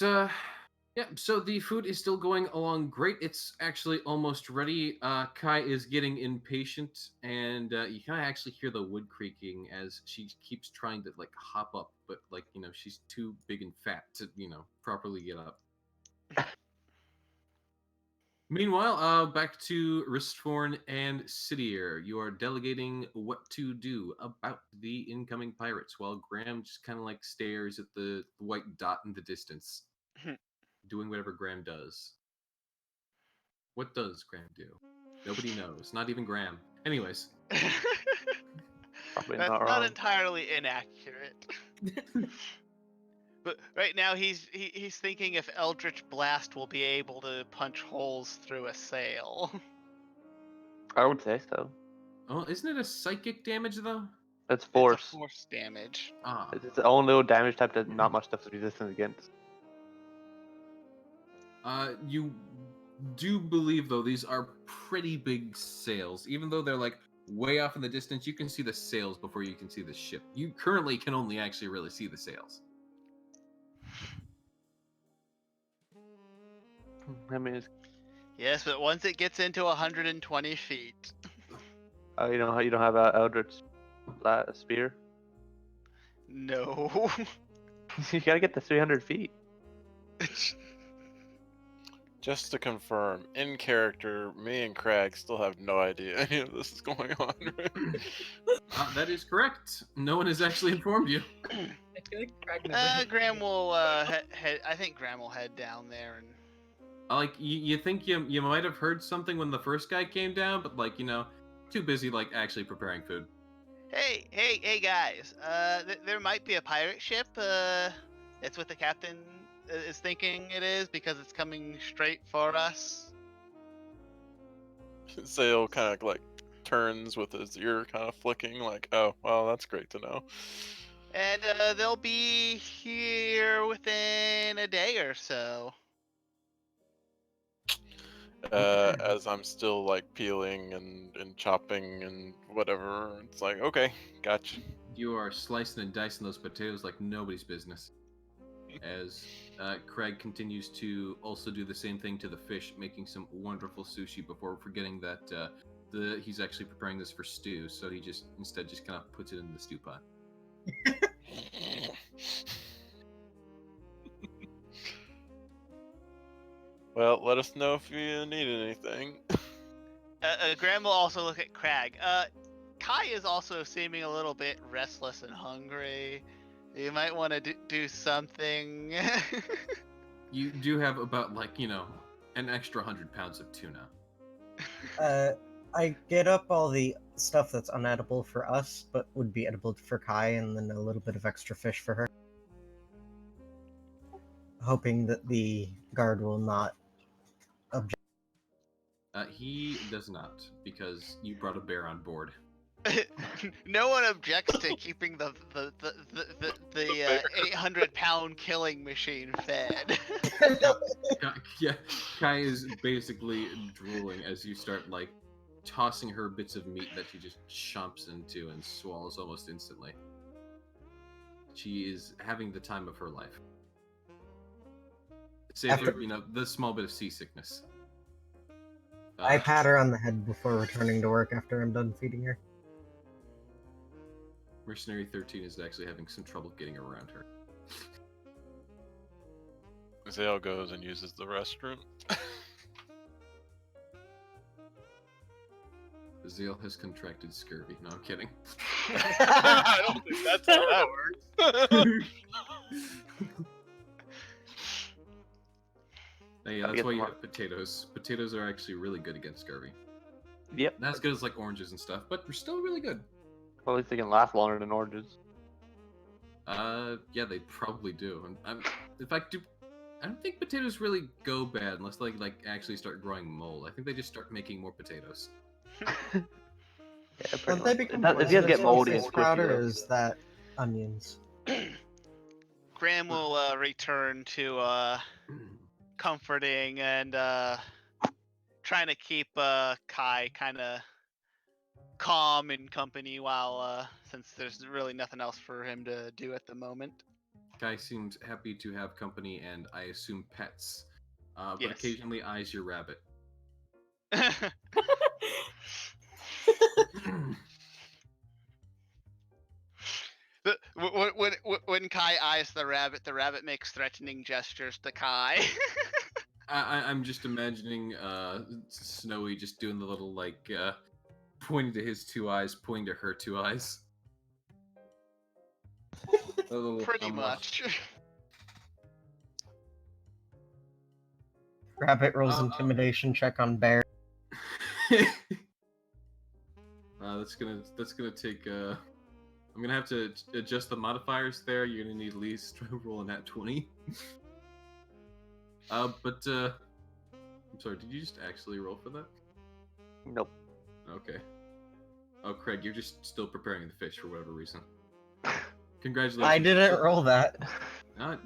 Speaker 7: yeah. So the food is still going along great. It's actually almost ready. Kai is getting impatient, and you can actually hear the wood creaking as she keeps trying to like hop up, but like she's too big and fat to properly get up. Meanwhile, back to Ristforn and Sidier. You are delegating what to do about the incoming pirates, while Graham just kind of like stares at the white dot in the distance, doing whatever Graham does. What does Graham do? Nobody knows, not even Graham. Anyways.
Speaker 5: Probably
Speaker 1: That's
Speaker 5: not
Speaker 1: not
Speaker 5: wrong.
Speaker 1: entirely inaccurate. But right now he's thinking if Eldritch Blast will be able to punch holes through a sail.
Speaker 5: I would say so.
Speaker 7: Oh, isn't it a psychic damage though?
Speaker 5: That's
Speaker 1: It's
Speaker 5: force.
Speaker 1: a force damage.
Speaker 7: Ah.
Speaker 5: It's its own little damage type that not much stuff is resistant against.
Speaker 7: You do believe though these are pretty big sails, even though they're like way off in the distance. You can see the sails before you can see the ship. You currently can only actually really see the sails.
Speaker 5: I mean,
Speaker 1: Yes, but once it gets into 120 feet.
Speaker 5: you don't have a Eldritch spear.
Speaker 1: No.
Speaker 5: You gotta get to 300 feet.
Speaker 2: Just to confirm, in character, me and Craig still have no idea any of this is going on.
Speaker 7: That is correct. No one has actually informed you.
Speaker 8: I feel like Craig never
Speaker 1: Graham will head. I think Graham will head down there and.
Speaker 7: Like you think you might have heard something when the first guy came down, but like too busy like actually preparing food.
Speaker 1: Hey guys. There might be a pirate ship. It's what the captain is thinking it is because it's coming straight for us.
Speaker 2: Sail kind of like turns with his ear kind of flicking, like, oh, well, that's great to know.
Speaker 1: And they'll be here within a day or so.
Speaker 2: As I'm still like peeling and chopping and whatever, it's like, okay, gotcha.
Speaker 7: You are slicing and dicing those potatoes like nobody's business. As Craig continues to also do the same thing to the fish, making some wonderful sushi before forgetting that he's actually preparing this for stew, so he instead just kind of puts it in the stew pot.
Speaker 2: Well, let us know if you need anything.
Speaker 1: Graham will also look at Crag. Kai is also seeming a little bit restless and hungry. You might want to do something.
Speaker 7: You do have about, like, an extra 100 pounds of tuna.
Speaker 4: I get up all the stuff that's unedible for us, but would be edible for Kai, and then a little bit of extra fish for her. Hoping that the guard will not object.
Speaker 7: He does not, because you brought a bear on board.
Speaker 1: No one objects to keeping the 800-pound killing machine fed.
Speaker 7: Yeah, Kai is basically drooling as you start, like, tossing her bits of meat that she just chomps into and swallows almost instantly. She is having the time of her life. Save for, the small bit of seasickness.
Speaker 4: I pat her on the head before returning to work after I'm done feeding her.
Speaker 7: Mercenary 13 is actually having some trouble getting around her.
Speaker 2: Zale goes and uses the restroom.
Speaker 7: Zale has contracted scurvy. No, I'm kidding.
Speaker 2: I don't think that's how that works.
Speaker 7: Yeah, that's why you have potatoes. Potatoes are actually really good against scurvy.
Speaker 5: Yep.
Speaker 7: Not as good as like oranges and stuff, but they're still really good.
Speaker 5: Well, at least they can last longer than oranges.
Speaker 7: Yeah, they probably do. In fact, I don't think potatoes really go bad unless they like actually start growing mold. I think they just start making more potatoes.
Speaker 5: Yeah,
Speaker 4: Don't they become
Speaker 5: if you guys get moldy and
Speaker 4: sprout,
Speaker 5: squishy,
Speaker 4: or
Speaker 5: though.
Speaker 4: is that onions?
Speaker 1: Graham will return to comforting and trying to keep Kai kind of calm in company while since there's really nothing else for him to do at the moment.
Speaker 7: Kai seems happy to have company and I assume pets, but
Speaker 1: Yes.
Speaker 7: occasionally eyes your rabbit.
Speaker 1: When Kai eyes the rabbit makes threatening gestures to Kai.
Speaker 7: I'm just imagining Snowy just doing the little like pointing to his two eyes, pointing to her two eyes.
Speaker 1: Pretty much.
Speaker 4: Rabbit rolls intimidation check on bear.
Speaker 7: That's gonna take. I'm gonna have to adjust the modifiers there. You're gonna need at least roll a nat 20. But I'm sorry. Did you just actually roll for that?
Speaker 5: Nope.
Speaker 7: Okay. Oh, Craig, you're just still preparing the fish for whatever reason. Congratulations.
Speaker 4: I didn't roll that.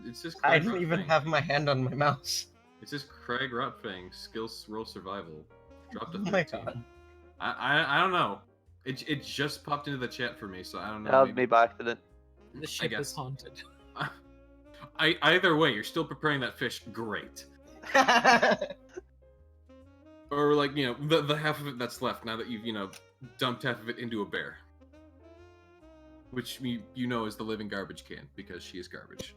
Speaker 7: It's just.
Speaker 4: I didn't even have my hand on my mouse.
Speaker 7: It's just Craig Rotfang, skills roll survival. Dropped a 13.
Speaker 4: Oh my god.
Speaker 7: I don't know. It just popped into the chat for me, so I don't know.
Speaker 5: That was me by accident.
Speaker 8: The ship is haunted.
Speaker 7: Either way, you're still preparing that fish. Great. Or like, the half of it that's left now that you've, dumped half of it into a bear. Which is the living garbage can, because she is garbage.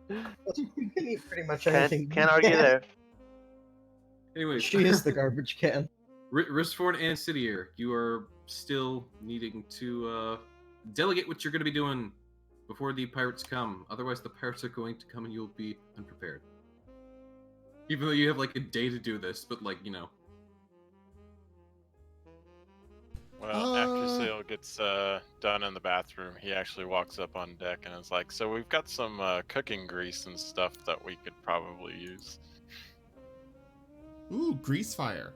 Speaker 4: You can eat pretty much anything.
Speaker 5: Can't argue there.
Speaker 7: Anyways.
Speaker 4: She is the garbage can.
Speaker 7: Ristforn and Sidier, you are still needing to delegate what you're going to be doing before the pirates come. Otherwise, the pirates are going to come and you'll be unprepared. Even though you have like a day to do this, but like,
Speaker 2: Well, after Sale gets done in the bathroom, he actually walks up on deck and is like, so we've got some cooking grease and stuff that we could probably use.
Speaker 6: Ooh, grease fire.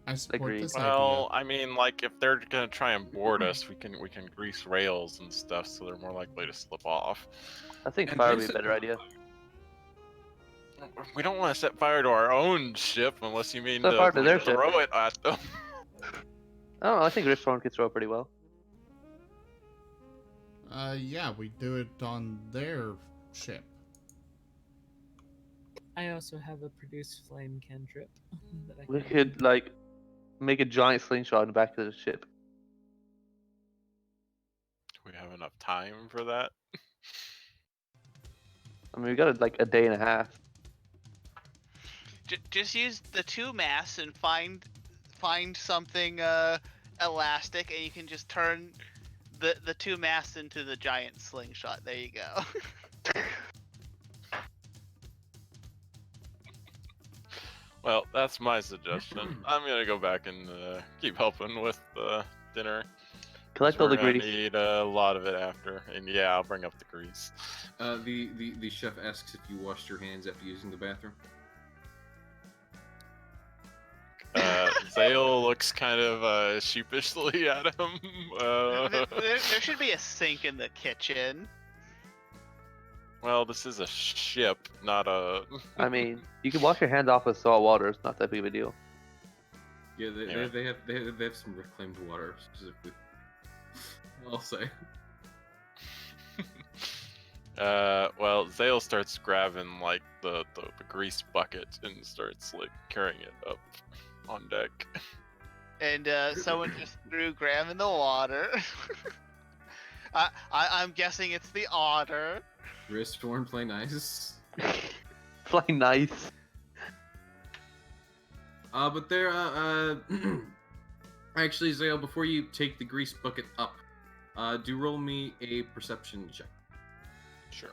Speaker 6: I support
Speaker 5: Agreed.
Speaker 6: this
Speaker 2: Well,
Speaker 6: idea.
Speaker 2: I mean, like if they're gonna try and board us, we can grease rails and stuff, so they're more likely to slip off.
Speaker 5: I think
Speaker 7: And
Speaker 5: fire would be
Speaker 7: this-
Speaker 5: a better idea.
Speaker 2: We don't want to set fire to our own ship unless you mean
Speaker 5: Set
Speaker 2: to
Speaker 5: fire to
Speaker 2: like,
Speaker 5: their ship.
Speaker 2: throw it at them.
Speaker 5: I don't know. I think Griffthorn could throw pretty well.
Speaker 6: Yeah, we do it on their ship.
Speaker 8: I also have a produce flame cantrip. That I
Speaker 5: We
Speaker 8: can
Speaker 5: could like make a giant slingshot in the back of the ship.
Speaker 2: Do we have enough time for that?
Speaker 5: I mean, we got like a day and a half.
Speaker 1: Just use the 2 masts and find something elastic, and you can just turn the 2 masts into the giant slingshot. There you go.
Speaker 2: Well, that's my suggestion. I'm gonna go back and keep helping with dinner.
Speaker 5: Collect all
Speaker 2: We're
Speaker 5: the
Speaker 2: gonna
Speaker 5: grease.
Speaker 2: need a lot of it after, and yeah, I'll bring up the grease.
Speaker 7: The chef asks if you washed your hands after using the bathroom.
Speaker 2: Zale looks kind of sheepishly at him.
Speaker 1: there should be a sink in the kitchen.
Speaker 2: Well, this is a ship, not a.
Speaker 5: I mean, you can wash your hands off with salt water. It's not that big of a deal.
Speaker 7: Yeah,
Speaker 2: Yeah.
Speaker 7: they have some reclaimed water specifically. I'll say.
Speaker 2: Well, Zale starts grabbing like the grease bucket and starts like carrying it up on deck.
Speaker 1: And someone just threw Graham in the water. I'm guessing it's the otter.
Speaker 7: Wristborn, play nice.
Speaker 5: Play nice.
Speaker 7: But there, actually, Zale, before you take the grease bucket up, do roll me a perception check.
Speaker 2: Sure.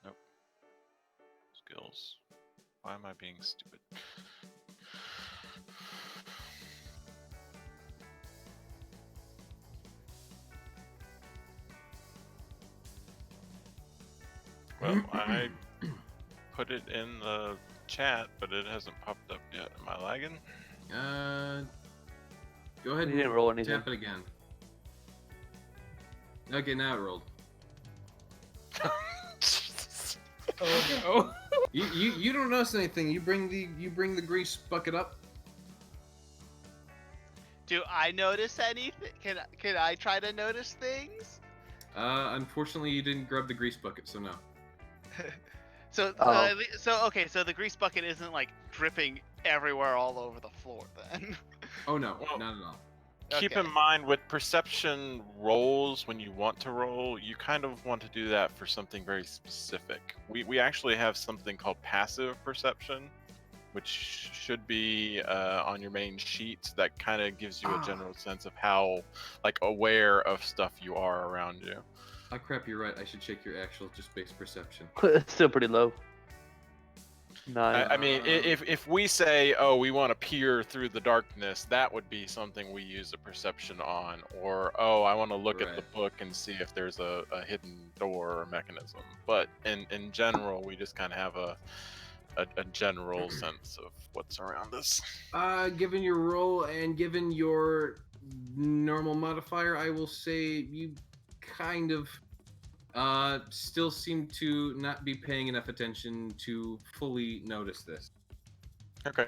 Speaker 2: Nope. Skills. Why am I being stupid? Well, I put it in the chat, but it hasn't popped up yet. Am I lagging?
Speaker 7: Go ahead
Speaker 5: You
Speaker 7: and
Speaker 5: didn't roll anything.
Speaker 7: tap it again. Okay, now it rolled.
Speaker 8: Oh no.
Speaker 7: You don't notice anything. You bring the grease bucket up.
Speaker 1: Do I notice anything? Can I try to notice things?
Speaker 7: Unfortunately, you didn't grab the grease bucket, so no.
Speaker 1: So
Speaker 5: Oh.
Speaker 1: okay, so the grease bucket isn't like dripping everywhere all over the floor then.
Speaker 7: Oh no,
Speaker 2: Well-
Speaker 7: not at all.
Speaker 2: Keep
Speaker 1: Okay.
Speaker 2: in mind with perception rolls, when you want to roll, you kind of want to do that for something very specific. We actually have something called passive perception, which should be on your main sheet. That kind of gives you a general sense of how like aware of stuff you are around you.
Speaker 7: Oh crap, you're right. I should check your actual just base perception.
Speaker 5: It's still pretty low. Nine.
Speaker 2: I mean, if we say, oh, we want to peer through the darkness, that would be something we use a perception on. Or, oh, I want to look at the
Speaker 7: Right.
Speaker 2: book and see if there's a hidden door or mechanism. But in general, we just kind of have a general sense of what's around us.
Speaker 7: Given your roll and given your normal modifier, I will say you kind of still seem to not be paying enough attention to fully notice this.
Speaker 2: Okay.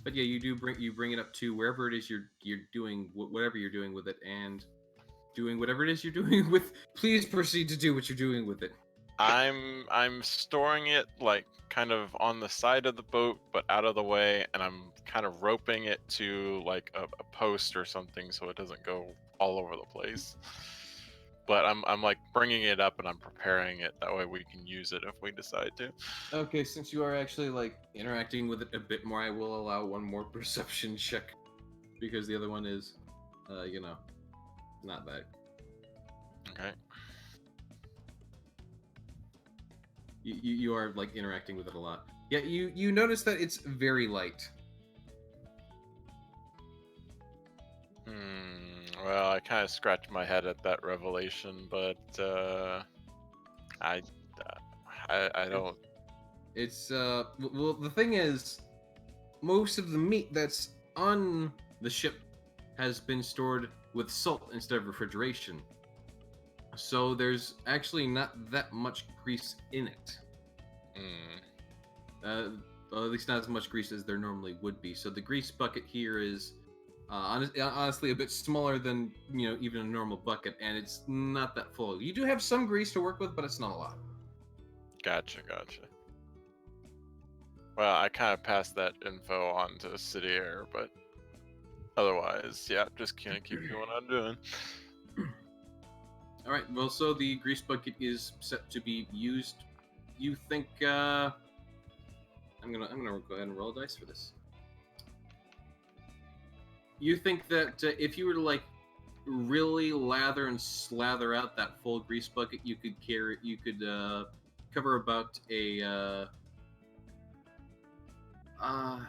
Speaker 7: But yeah, you bring it up to wherever it is you're doing whatever you're doing with it, and doing whatever it is you're doing with. Please proceed to do what you're doing with it.
Speaker 2: I'm storing it like kind of on the side of the boat, but out of the way, and I'm kind of roping it to like a post or something so it doesn't go all over the place. But I'm like bringing it up and I'm preparing it that way we can use it if we decide to.
Speaker 7: Okay, since you are actually like interacting with it a bit more, I will allow one more perception check because the other one is, not bad.
Speaker 2: Okay.
Speaker 7: You are like interacting with it a lot. Yeah, you notice that it's very light.
Speaker 2: I kind of scratched my head at that revelation, but I don't.
Speaker 7: It's well, the thing is, most of the meat that's on the ship has been stored with salt instead of refrigeration. So there's actually not that much grease in it. Well, at least not as much grease as there normally would be. So the grease bucket here is honestly a bit smaller than even a normal bucket, and it's not that full. You do have some grease to work with, but it's not a lot.
Speaker 2: Gotcha. Well, I kind of passed that info on to City Air, but otherwise, yeah, just kind of keep doing what I'm doing.
Speaker 7: All right. Well, so the grease bucket is set to be used. You think? I'm gonna go ahead and roll a dice for this. You think that if you were to really lather and slather out that full grease bucket, you could cover about a I'm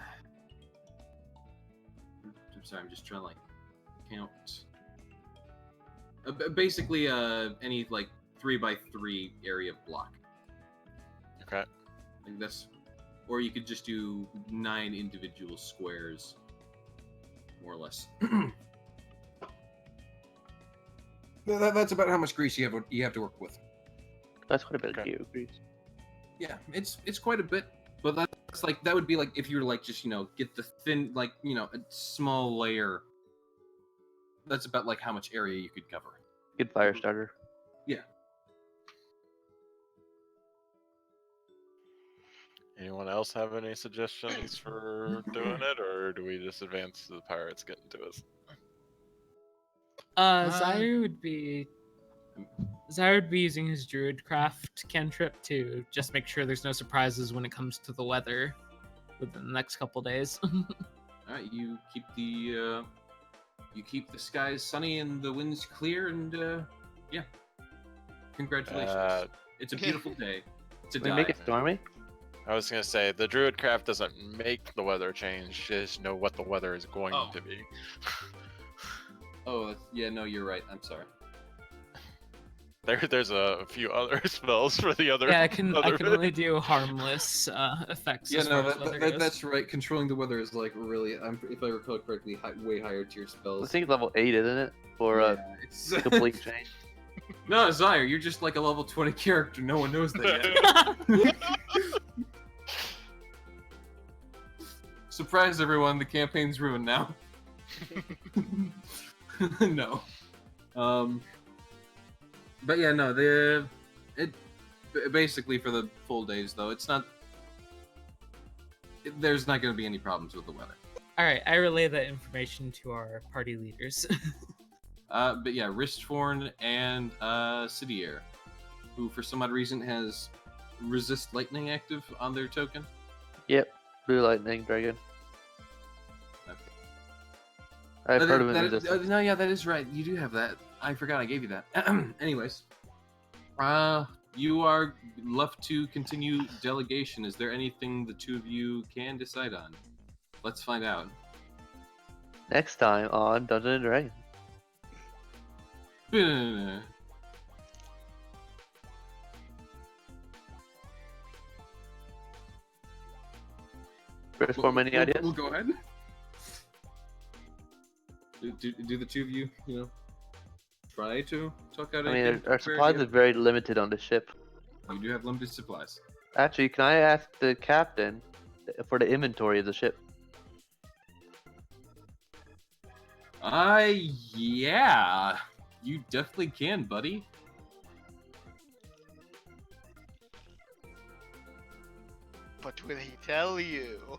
Speaker 7: sorry, I'm just trying to count. Basically, any 3x3 area block.
Speaker 2: Okay.
Speaker 7: I think that's, or you could just do 9 individual squares, more or less. That's about how much grease you have to work with.
Speaker 5: That's quite a bit of grease.
Speaker 7: Yeah, it's quite a bit, but that's that would be if you were just get the thin a small layer. That's about how much area you could cover.
Speaker 5: Good fire starter.
Speaker 7: Yeah.
Speaker 2: Anyone else have any suggestions for doing it, or do we just advance to the pirates getting to us?
Speaker 8: Zaire would be using his druidcraft cantrip to just make sure there's no surprises when it comes to the weather within the next couple days.
Speaker 7: All right, you keep the skies sunny and the winds clear, and yeah, congratulations. It's a beautiful day. It's a
Speaker 5: Can we make it stormy?
Speaker 2: I was gonna say the druidcraft doesn't make the weather change; just know what the weather is going to be.
Speaker 7: Oh, yeah, no, you're right. I'm sorry.
Speaker 2: There's a few other spells for the other.
Speaker 8: Yeah, I can only do harmless effects.
Speaker 7: Yeah, no, that's right. Controlling the weather is really, if I recall correctly, way higher tier spells.
Speaker 5: I think it's level 8, isn't it? For
Speaker 7: it's
Speaker 5: complete change.
Speaker 7: No, Zaire, you're just a level 20 character. No one knows that yet. Surprise, everyone! The campaign's ruined now. No. But yeah, no. Basically for the full days though, there's not going to be any problems with the weather.
Speaker 8: All right, I relay that information to our party leaders.
Speaker 7: But yeah, Ristforn and Sidier, who for some odd reason has resist lightning active on their token.
Speaker 5: Yep, blue lightning dragon. I've heard of it.
Speaker 7: No, yeah, that is right. You do have that. I forgot I gave you that. Anyways, you are left to continue delegation. Is there anything the two of you can decide on? Let's find out.
Speaker 5: Next time on Dungeons and Dragons. First form, any ideas?
Speaker 7: We'll go ahead. Do the two of you, try to talk out?
Speaker 5: I mean, our supplies are very limited on the ship.
Speaker 7: You do have limited supplies.
Speaker 5: Actually, can I ask the captain for the inventory of the ship?
Speaker 7: Yeah. You definitely can, buddy.
Speaker 1: But will he tell you?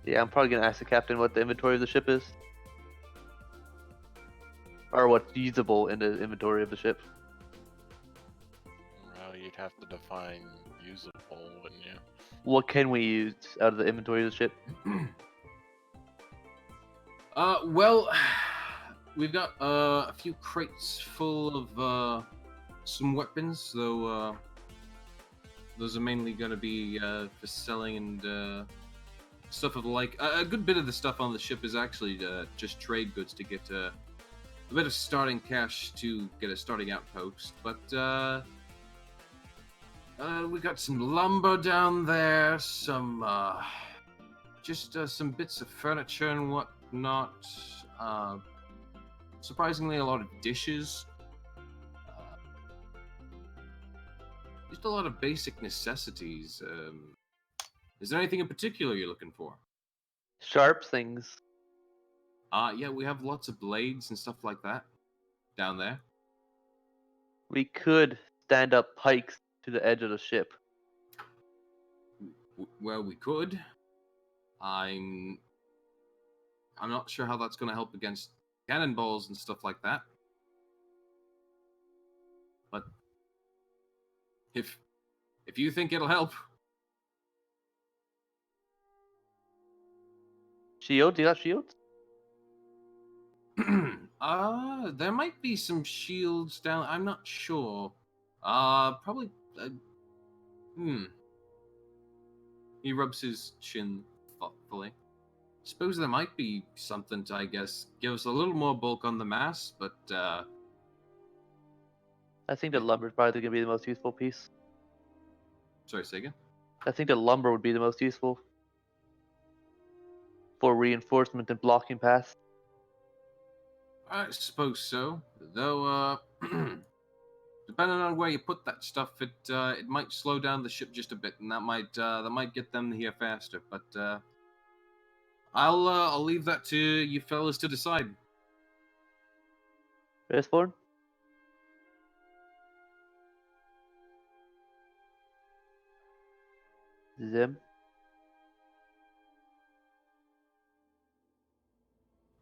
Speaker 5: Yeah, I'm probably gonna ask the captain what the inventory of the ship is. Or what's usable in the inventory of the ship.
Speaker 2: Well, you'd have to define usable, wouldn't you?
Speaker 5: What can we use out of the inventory of the ship?
Speaker 7: Well, we've got a few crates full of some weapons, though those are mainly going to be for selling and stuff of the like. A good bit of the stuff on the ship is actually just trade goods to get a bit of starting cash to get a starting outpost. But we got some lumber down there, some some bits of furniture and whatnot. Surprisingly, a lot of dishes. Just a lot of basic necessities. Is there anything in particular you're looking for?
Speaker 5: Sharp things.
Speaker 7: Yeah, we have lots of blades and stuff like that down there.
Speaker 5: We could stand up pikes to the edge of the ship.
Speaker 7: Well, we could. I'm not sure how that's going to help against cannonballs and stuff like that. But if you think it'll help,
Speaker 5: Shield? You got shields?
Speaker 7: there might be some shields down. I'm not sure. Probably. He rubs his chin thoughtfully. Suppose there might be something to, I guess, give us a little more bulk on the mass, but
Speaker 5: I think the lumber is probably going to be the most useful piece.
Speaker 7: sorry, say again?
Speaker 5: I think the lumber would be the most useful for reinforcement and blocking paths.
Speaker 7: I suppose so. Though, depending on where you put that stuff, it might slow down the ship just a bit, and that might get them here faster. But I'll leave that to you fellas to decide.
Speaker 5: Respawn? Zim?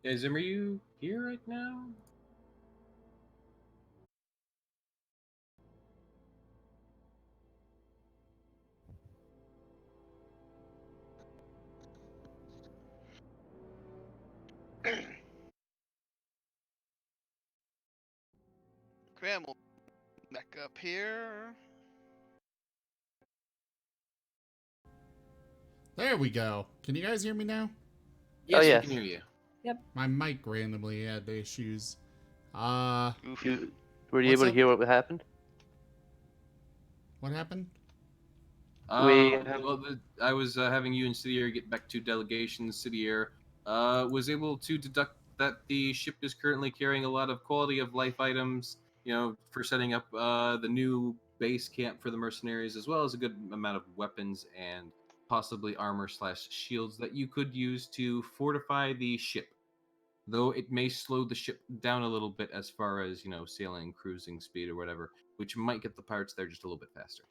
Speaker 7: Yeah, Zim, are you here right now?
Speaker 1: Graham will back up here.
Speaker 6: There we go. Can you guys hear me now?
Speaker 7: Yes,
Speaker 5: yes.
Speaker 7: we can hear you.
Speaker 6: My mic randomly had issues.
Speaker 5: Were you
Speaker 6: What's
Speaker 5: able to
Speaker 6: up?
Speaker 5: hear what happened?
Speaker 6: What happened?
Speaker 7: I was having you and City Air get back to delegations. City Air was able to deduct that the ship is currently carrying a lot of quality of life items, for setting up the new base camp for the mercenaries, as well as a good amount of weapons and possibly armor/shields that you could use to fortify the ship. Though it may slow the ship down a little bit as far as, sailing, cruising speed or whatever, which might get the pirates there just a little bit faster.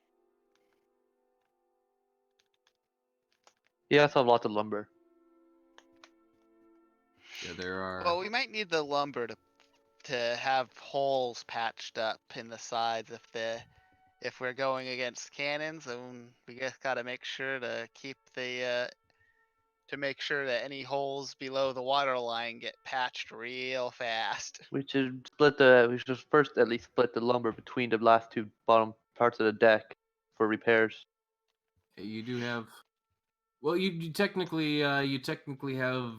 Speaker 5: Yeah, I saw lots of lumber.
Speaker 7: Yeah, there are.
Speaker 1: Well, we might need the lumber to have holes patched up in the sides if we're going against cannons, and we just gotta make sure to keep to make sure that any holes below the water line get patched real fast.
Speaker 5: We should first at least split the lumber between the last two bottom parts of the deck for repairs.
Speaker 7: You do have. Well, you technically have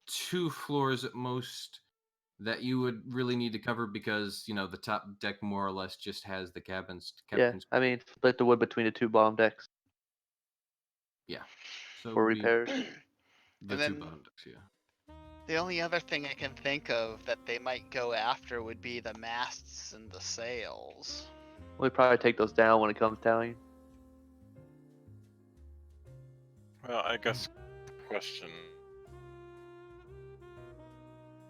Speaker 7: 2 floors at most that you would really need to cover because the top deck more or less just has the cabins.
Speaker 5: Yeah, I mean split the wood between the two bottom decks
Speaker 7: Yeah. So
Speaker 5: for
Speaker 7: it would be
Speaker 5: repairs.
Speaker 7: the
Speaker 1: And
Speaker 7: 2
Speaker 1: then-
Speaker 7: bottom decks. Yeah.
Speaker 1: The only other thing I can think of that they might go after would be the masts and the sails.
Speaker 5: We'll probably take those down when it comes down.
Speaker 2: Well, I guess question.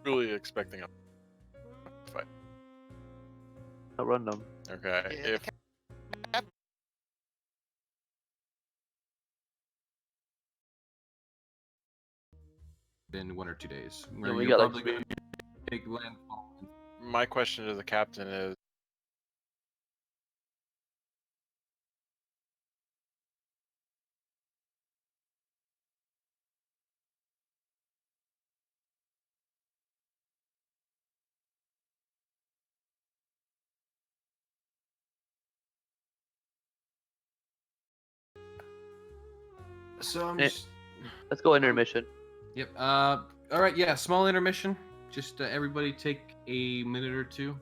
Speaker 2: Really expecting a fight.
Speaker 5: I'll run them.
Speaker 2: Okay.
Speaker 1: Yeah,
Speaker 2: If
Speaker 7: In 1 or 2 days.
Speaker 5: Yeah,
Speaker 7: Where
Speaker 5: we
Speaker 7: you're
Speaker 5: got, like,
Speaker 7: probably going to take landfall.
Speaker 2: my question to the captain is,
Speaker 7: So I'm
Speaker 5: Eh.
Speaker 7: just.
Speaker 5: Let's go intermission.
Speaker 7: Yep. All right. Yeah. Small intermission. Just everybody take a minute or two.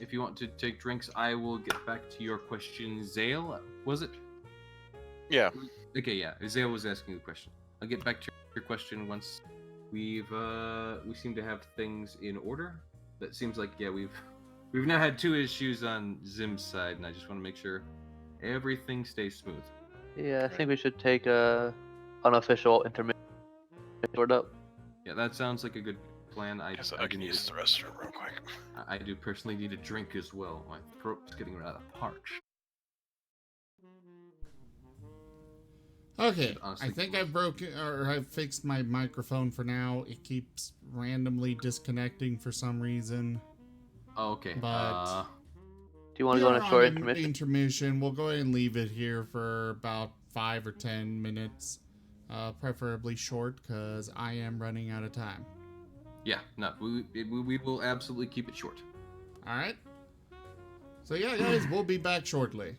Speaker 7: If you want to take drinks, I will get back to your question. Zale, was it?
Speaker 2: Yeah.
Speaker 7: Okay. Yeah. Zale was asking the question. I'll get back to your question once we seem to have things in order. That seems like we've now had 2 issues on Zim's side, and I just want to make sure everything stays smooth.
Speaker 5: Yeah, I think we should take a unofficial intermission. Sort up.
Speaker 7: Yeah, that sounds like a good plan. I
Speaker 2: I
Speaker 7: do
Speaker 2: can
Speaker 7: need
Speaker 2: use the restroom real quick.
Speaker 7: I do personally need a drink as well. My throat's getting rather parched.
Speaker 6: Okay,
Speaker 7: Honestly,
Speaker 6: I think I've fixed my microphone for now. It keeps randomly disconnecting for some reason.
Speaker 7: Oh, okay.
Speaker 6: But
Speaker 5: do you want to go on a short intermission?
Speaker 6: Intermission. We'll go ahead and leave it here for about 5 or 10 minutes. Preferably short, because I am running out of time.
Speaker 7: Yeah, no, we will absolutely keep it short.
Speaker 6: Alright? So yeah, guys, we'll be back shortly.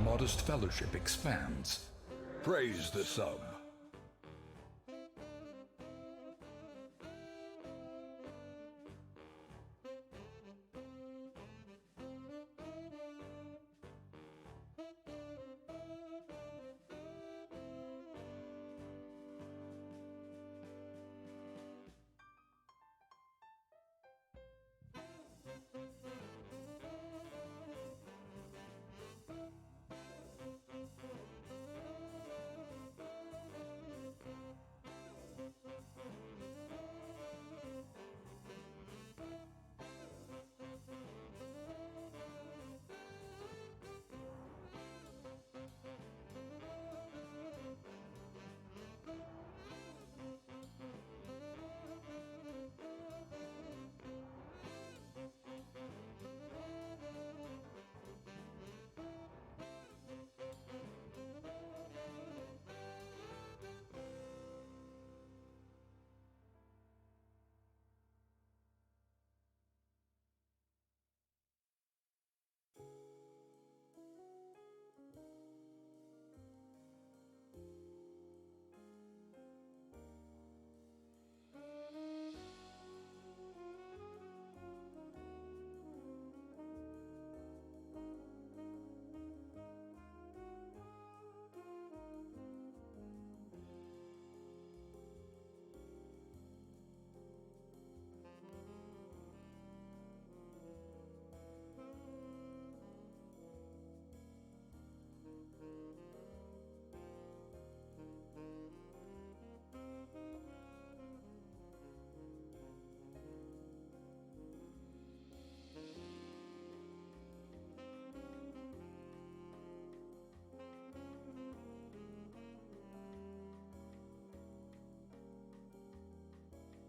Speaker 9: modest fellowship expands. Praise the sub.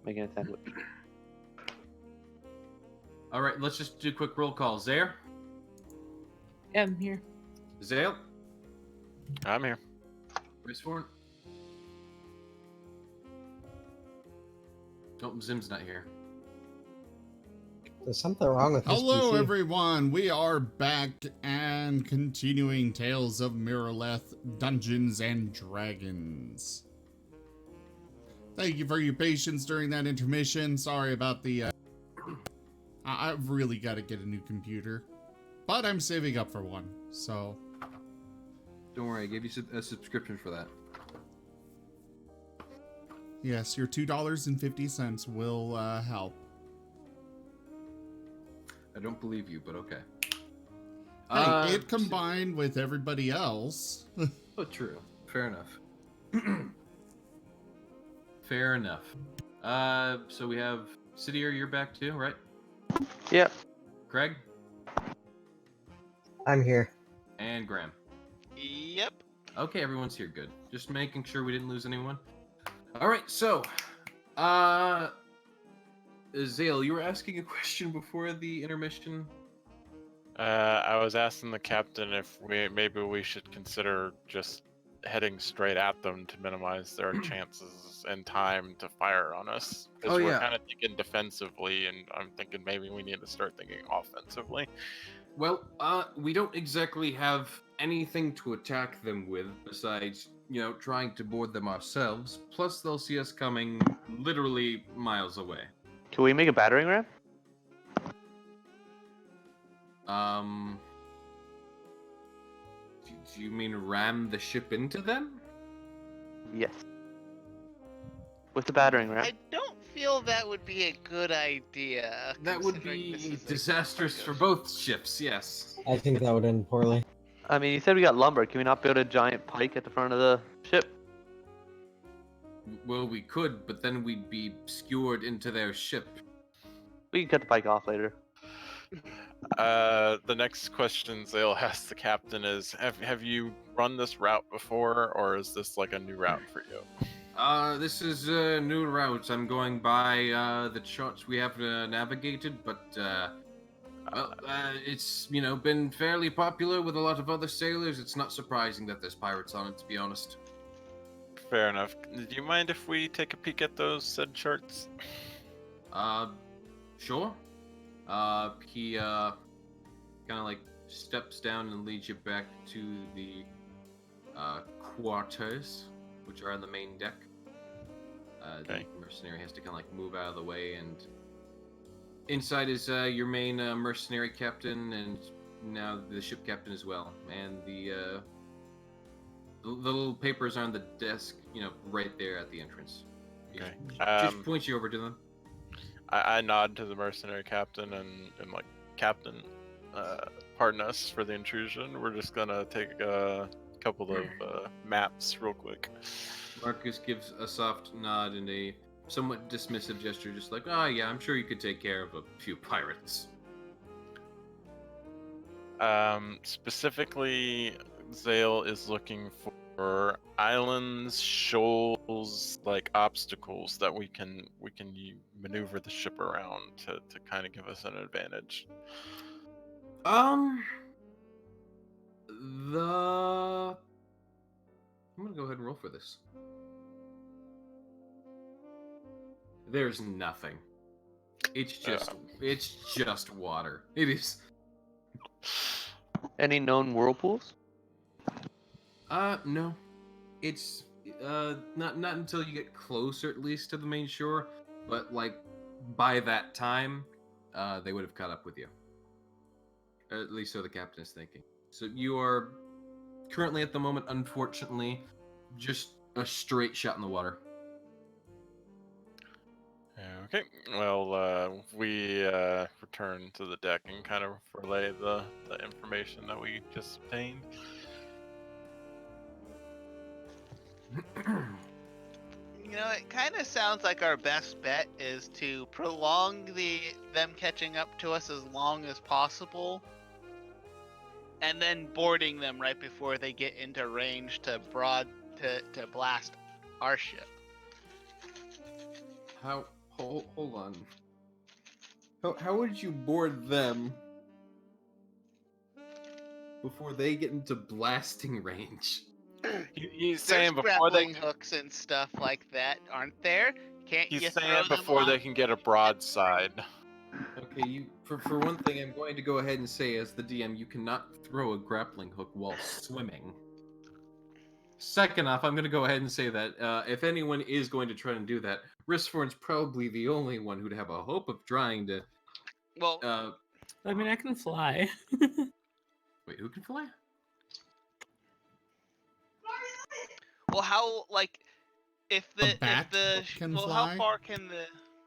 Speaker 5: Making a sandwich.
Speaker 7: All right, let's just do a quick roll call. Zaire?
Speaker 8: Yeah, I'm here.
Speaker 7: Zale?
Speaker 2: I'm here.
Speaker 7: Raceforn? Oh, Zim's not here.
Speaker 4: There's something wrong with this
Speaker 6: Hello,
Speaker 4: PC.
Speaker 6: everyone. We are back and continuing Tales of Miraleth, Dungeons and Dragons. Thank you for your patience during that intermission. Sorry about the... I've really got to get a new computer. But I'm saving up for one, so...
Speaker 7: Don't worry, I gave you a subscription for that.
Speaker 6: Yes, your $2.50 will help.
Speaker 7: I don't believe you, but okay.
Speaker 6: Hey, it combined with everybody else.
Speaker 7: Oh, true. Fair enough. Fair enough. So we have Sidier, you're back too, right?
Speaker 5: Yeah.
Speaker 7: Craig?
Speaker 4: I'm here.
Speaker 7: And Graham.
Speaker 1: Yep.
Speaker 7: Okay, everyone's here. Good. Just making sure we didn't lose anyone. All right, so, Zale, you were asking a question before the intermission.
Speaker 2: I was asking the captain if maybe we should consider just heading straight at them to minimize their chances and time to fire on us. Because we're kind of thinking defensively, and I'm thinking maybe we need to start thinking offensively.
Speaker 7: Well, we don't exactly have anything to attack them with besides, trying to board them ourselves. Plus, they'll see us coming literally miles away.
Speaker 5: Can we make a battering ram?
Speaker 7: Do you mean ram the ship into them?
Speaker 5: Yes. With the battering ram.
Speaker 1: I don't feel that would be a good idea.
Speaker 7: That would
Speaker 1: considering this
Speaker 7: be
Speaker 1: is a
Speaker 7: disastrous for
Speaker 1: cargo
Speaker 7: both ships, yes.
Speaker 4: I think that would end poorly.
Speaker 5: I mean, you said we got lumber. Can we not build a giant pike at the front of the ship?
Speaker 7: Well, we could, but then we'd be skewered into their ship.
Speaker 5: We can cut the pike off later.
Speaker 2: The next question Zale asked the captain is, have you run this route before, or is this like a new route for you?
Speaker 7: This is a new route. I'm going by the charts we have navigated, but it's been fairly popular with a lot of other sailors. It's not surprising that there's pirates on it, to be honest.
Speaker 2: Fair enough. Do you mind if we take a peek at those said charts?
Speaker 7: Sure. He kind of like steps down and leads you back to the quarters, which are on the main deck.
Speaker 2: Okay.
Speaker 7: The mercenary has to kind of like move out of the way, and inside is your main mercenary captain, and now the ship captain as well. And the little papers are on the desk, right there at the entrance.
Speaker 2: Okay.
Speaker 7: Just point you over to them.
Speaker 2: I nod to the mercenary captain and like, Captain, pardon us for the intrusion. We're just gonna take a couple of maps real quick.
Speaker 7: Marcus gives a soft nod and a somewhat dismissive gesture, just like, "Oh yeah, I'm sure you could take care of a few pirates."
Speaker 2: Specifically, Zale is looking for islands, shoals, like obstacles that we can maneuver the ship around to kind of give us an advantage.
Speaker 7: I'm gonna go ahead and roll for this. There's nothing. It's just water. It is.
Speaker 5: Any known whirlpools?
Speaker 7: No. It's not until you get closer, at least, to the main shore. But like by that time, they would have caught up with you. At least so the captain is thinking. So you are currently at the moment, unfortunately, just a straight shot in the water.
Speaker 2: Okay, well, we return to the deck and kind of relay the information that we just obtained.
Speaker 1: It kind of sounds like our best bet is to prolong them catching up to us as long as possible, and then boarding them right before they get into range to blast our ship.
Speaker 7: Hold on. How would you board them before they get into blasting range?
Speaker 2: He's
Speaker 1: There's
Speaker 2: saying before they
Speaker 1: grappling hooks and stuff like that, aren't there? Can't you
Speaker 2: he's
Speaker 1: throw
Speaker 2: saying
Speaker 1: them
Speaker 2: before they
Speaker 1: off?
Speaker 2: can get a broadside.
Speaker 7: Okay, for one thing, I'm going to go ahead and say, as the DM, you cannot throw a grappling hook while swimming. Second off, I'm going to go ahead and say that if anyone is going to try and do that, Riskforn's probably the only one who'd have a hope of trying to.
Speaker 1: Well,
Speaker 8: I mean, I can fly.
Speaker 7: Wait, who can fly?
Speaker 1: how
Speaker 6: bat can fly?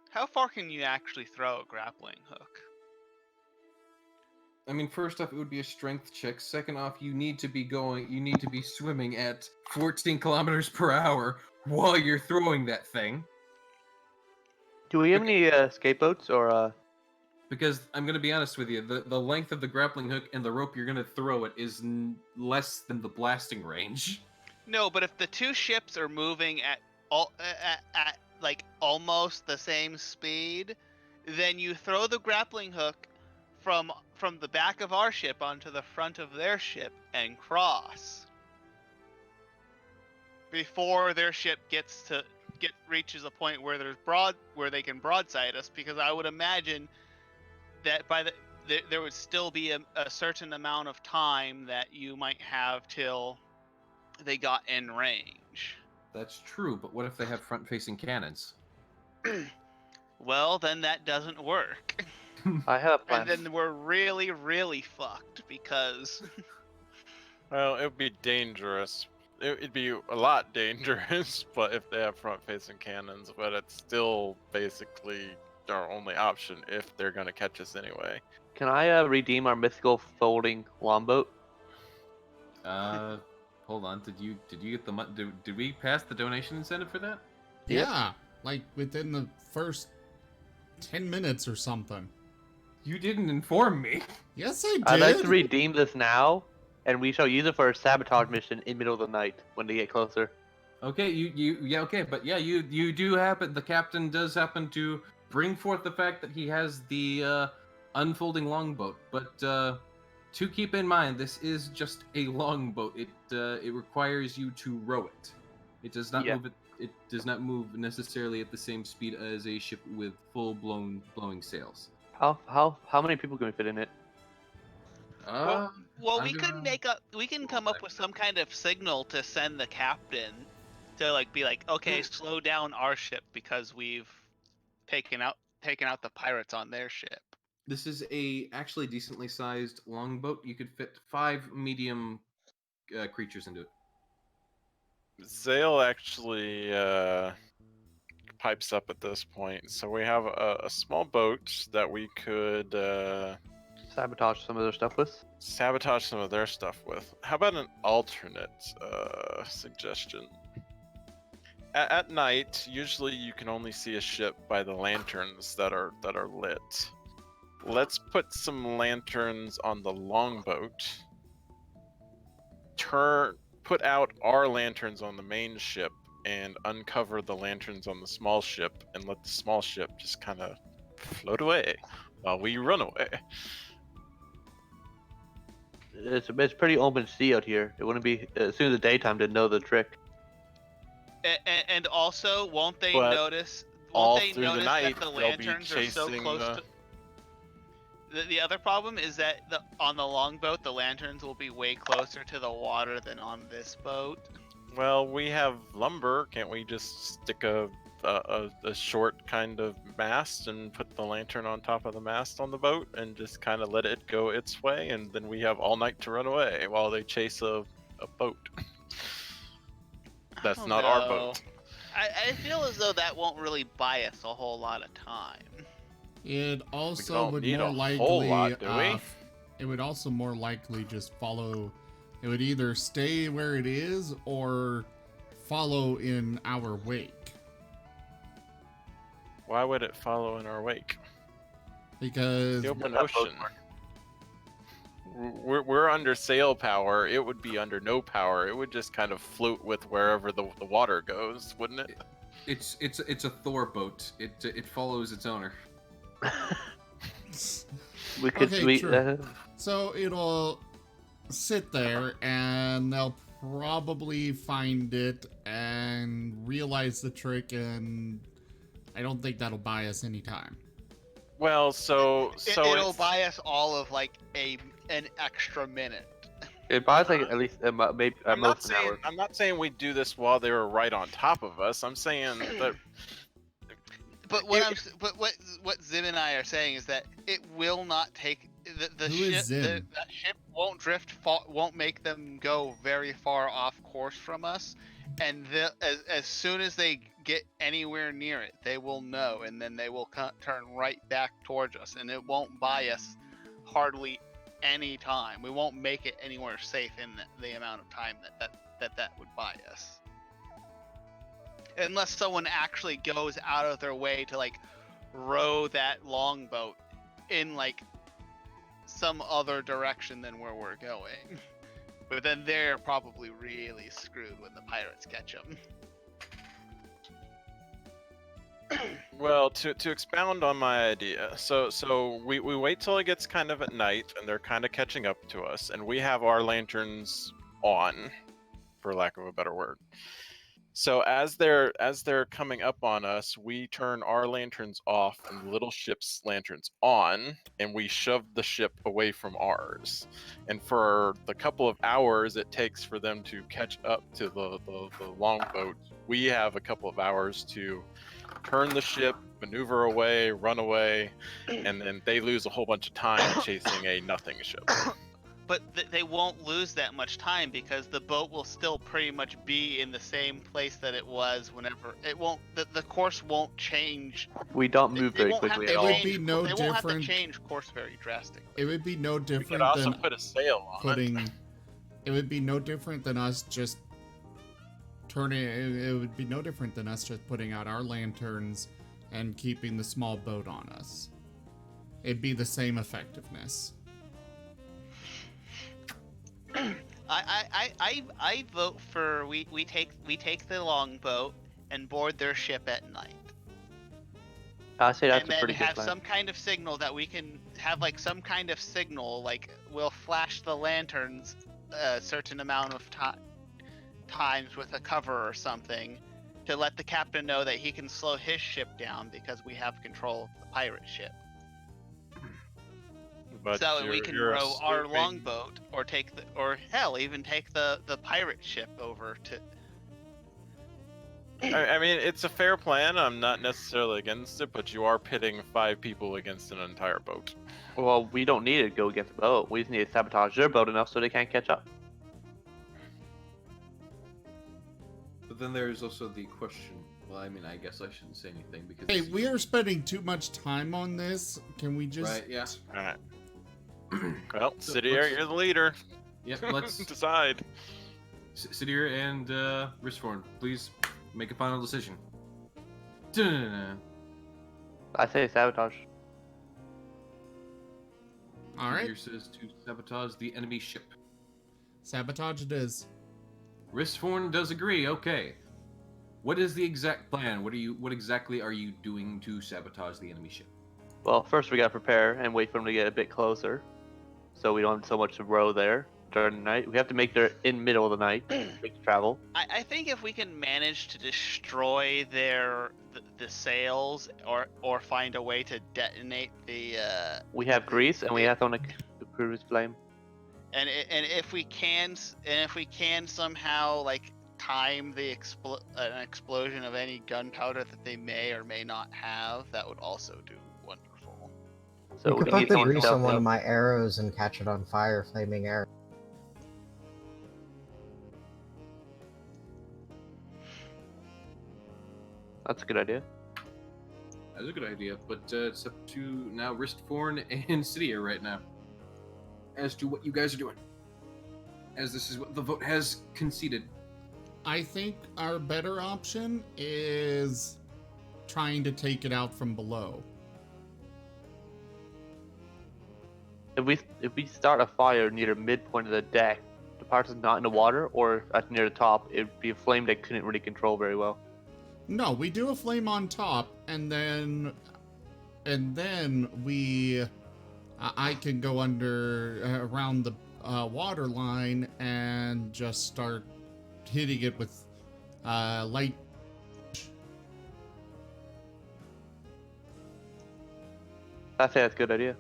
Speaker 1: how far can you actually throw a grappling hook?
Speaker 7: I mean, first off, it would be a strength check. Second off, you need to be swimming at 14 kilometers per hour while you're throwing that thing.
Speaker 5: Do we have any scapegoats or?
Speaker 7: Because I'm going to be honest with you, the length of the grappling hook and the rope you're going to throw it is less than the blasting range.
Speaker 1: No, but if the two ships are moving at like almost the same speed, then you throw the grappling hook from the back of our ship onto the front of their ship and cross before their ship reaches a point where they can broadside us, because I would imagine that there would still be a certain amount of time that you might have till they got in range.
Speaker 7: That's true, but what if they have front-facing cannons?
Speaker 1: Well, then that doesn't work.
Speaker 5: I have a plan.
Speaker 1: And then we're really, really fucked, because
Speaker 2: Well, it would be dangerous. It'd be a lot dangerous, but if they have front-facing cannons, but it's still basically our only option if they're gonna catch us anyway.
Speaker 5: Can I redeem our mythical folding longboat?
Speaker 7: Hold on. Did you get the did we pass the donation incentive for that?
Speaker 6: Yeah, like within the first 10 minutes or something.
Speaker 7: You didn't inform me.
Speaker 6: Yes, I did.
Speaker 5: I'd like to redeem this now, and we shall use it for a sabotage mission in middle of the night when they get closer.
Speaker 7: Okay, you do happen. The captain does happen to bring forth the fact that he has the unfolding longboat, but to keep in mind, this is just a longboat. It requires you to row it. It does not move. It does not move necessarily at the same speed as a ship with full-blown blowing sails.
Speaker 5: How many people can we fit in it?
Speaker 1: Well, we
Speaker 7: I'm
Speaker 1: could
Speaker 7: gonna-
Speaker 1: we can come up with some kind of signal to send the captain to like be like, okay, slow down our ship because we've taken out the pirates on their ship.
Speaker 7: This is a actually decently sized longboat. You could fit 5 medium creatures into it.
Speaker 2: Zale actually pipes up at this point. So we have a small boat that we could
Speaker 5: Sabotage some of their stuff with.
Speaker 2: sabotage some of their stuff with. How about an alternate suggestion? At night, usually you can only see a ship by the lanterns that are lit. Let's put some lanterns on the longboat. Put out our lanterns on the main ship and uncover the lanterns on the small ship and let the small ship just kind of float away while we run away.
Speaker 5: It's pretty open sea out here. It wouldn't be as soon as the daytime to know the trick.
Speaker 1: And also, won't they
Speaker 2: But
Speaker 1: notice?
Speaker 2: all
Speaker 1: Won't they
Speaker 2: through the
Speaker 1: notice
Speaker 2: night,
Speaker 1: that the
Speaker 2: they'll be
Speaker 1: lanterns are so
Speaker 2: chasing
Speaker 1: close
Speaker 2: the-
Speaker 1: to? The other problem is that on the longboat, the lanterns will be way closer to the water than on this boat.
Speaker 2: Well, we have lumber. Can't we just stick a short kind of mast and put the lantern on top of the mast on the boat and just kind of let it go its way, and then we have all night to run away while they chase a boat. That's
Speaker 1: don't
Speaker 2: not our
Speaker 1: know.
Speaker 2: boat.
Speaker 1: I feel as though that won't really buy us a whole lot of time.
Speaker 6: It also
Speaker 2: don't
Speaker 6: would
Speaker 2: need
Speaker 6: more
Speaker 2: a
Speaker 6: likely.
Speaker 2: whole lot, do we?
Speaker 6: It would also more likely just follow. It would either stay where it is or follow in our wake.
Speaker 2: Why would it follow in our wake?
Speaker 6: Because
Speaker 2: The open ocean. We're under sail power. It would be under no power. It would just kind of float with wherever the water goes, wouldn't it?
Speaker 7: It's a Thor boat. It follows its owner.
Speaker 5: We could
Speaker 6: Okay, true. So it'll sit there and they'll probably find it and realize the trick, and I don't think that'll buy us any time.
Speaker 2: Well, so
Speaker 1: It'll
Speaker 2: it's,
Speaker 1: buy us all of like an extra minute.
Speaker 5: It buys like at least maybe at
Speaker 2: I'm not
Speaker 5: most an hour.
Speaker 2: saying I'm not saying we do this while they were right on top of us. I'm saying that.
Speaker 1: But what Zim and I are saying is that it will not take the
Speaker 6: Who is
Speaker 1: ship.
Speaker 6: Zim?
Speaker 1: That ship won't won't make them go very far off course from us, and as soon as they get anywhere near it, they will know, and then they will turn right back towards us, and it won't buy us hardly any time. We won't make it anywhere safe in the amount of time that would buy us. Unless someone actually goes out of their way to like row that longboat in like some other direction than where we're going. But then they're probably really screwed when the pirates catch them.
Speaker 2: Well, to expound on my idea, so we wait till it gets kind of at night and they're kind of catching up to us, and we have our lanterns on, for lack of a better word. So as they're coming up on us, we turn our lanterns off and the little ship's lanterns on, and we shove the ship away from ours. And for the couple of hours it takes for them to catch up to the longboat, we have a couple of hours to turn the ship, maneuver away, run away, and then they lose a whole bunch of time chasing a nothing ship.
Speaker 1: But they won't lose that much time because the boat will still pretty much be in the same place that it was whenever it won't. The course won't change.
Speaker 5: We don't move
Speaker 1: They
Speaker 5: very
Speaker 1: won't have
Speaker 5: quickly
Speaker 1: to
Speaker 5: at all.
Speaker 6: It would be no
Speaker 1: They won't have to
Speaker 6: different.
Speaker 1: change course very drastically.
Speaker 6: It would be no
Speaker 2: We
Speaker 6: different
Speaker 2: could also
Speaker 6: than
Speaker 2: put a sail on
Speaker 6: putting.
Speaker 2: it.
Speaker 6: It would be no different than us just turning. It would be no different than us just putting out our lanterns and keeping the small boat on us. It'd be the same effectiveness.
Speaker 1: I vote for we take the longboat and board their ship at night.
Speaker 5: I say that's
Speaker 1: And
Speaker 5: a
Speaker 1: then
Speaker 5: pretty good
Speaker 1: have
Speaker 5: plan.
Speaker 1: some kind of signal that we can have, like some kind of signal, like we'll flash the lanterns a certain amount of times with a cover or something to let the captain know that he can slow his ship down because we have control of the pirate ship.
Speaker 2: But
Speaker 1: So that way we can
Speaker 2: you're
Speaker 1: row our
Speaker 2: assuming-
Speaker 1: longboat, or even take the pirate ship over to.
Speaker 2: I mean, it's a fair plan. I'm not necessarily against it, but you are pitting 5 people against an entire boat.
Speaker 5: Well, we don't need to go against the boat. We just need to sabotage their boat enough so they can't catch up.
Speaker 7: But then there's also the question. Well, I mean, I guess I shouldn't say anything because.
Speaker 6: Hey, we are spending too much time on this. Can we just...
Speaker 7: Right. Yeah.
Speaker 2: All right. Well,
Speaker 7: So
Speaker 2: City Air,
Speaker 7: let's-
Speaker 2: you're the leader.
Speaker 7: Yep. Let's
Speaker 2: Decide.
Speaker 7: Sidir and Ristforn, please make a final decision. Dun-dun-dun.
Speaker 5: I say sabotage.
Speaker 6: All right.
Speaker 7: Sidir says to sabotage the enemy ship.
Speaker 6: Sabotage it is.
Speaker 7: Ristforn does agree. Okay. What is the exact plan? What exactly are you doing to sabotage the enemy ship?
Speaker 5: Well, first we gotta prepare and wait for them to get a bit closer, so we don't have so much to row there during the night. We have to make there in middle of the night to travel.
Speaker 1: I think if we can manage to destroy the sails, or find a way to detonate the
Speaker 5: We have grease and we have to produce flame.
Speaker 1: and if we can somehow like time the an explosion of any gunpowder that they may or may not have, that would also do wonderful.
Speaker 5: So
Speaker 4: you
Speaker 5: we
Speaker 4: could put
Speaker 5: need
Speaker 4: the
Speaker 5: someone
Speaker 4: grease
Speaker 5: to
Speaker 4: on one
Speaker 5: help.
Speaker 4: of my arrows and catch it on fire, flaming arrow.
Speaker 5: That's a good idea.
Speaker 7: That's a good idea, but it's up to now Ristforn and Sidir right now as to what you guys are doing. As this is what the vote has conceded.
Speaker 6: I think our better option is trying to take it out from below.
Speaker 5: If we start a fire near the midpoint of the deck, the part that's not in the water or at near the top, it'd be a flame they couldn't really control very well.
Speaker 6: No, we do a flame on top, and then we, I can go under around the water line and just start hitting it with light.
Speaker 5: I say that's a good idea.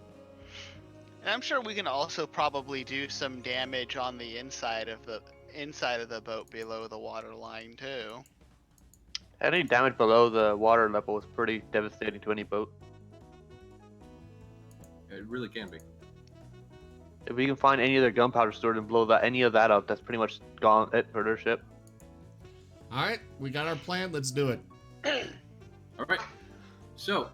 Speaker 1: And I'm sure we can also probably do some damage on the inside of the boat below the water line too.
Speaker 5: Any damage below the water level is pretty devastating to any boat.
Speaker 7: It really can be.
Speaker 5: If we can find any of their gunpowder stored and blow any of that up, that's pretty much gone it for their ship.
Speaker 6: All right, we got our plan. Let's do it.
Speaker 7: All right. So,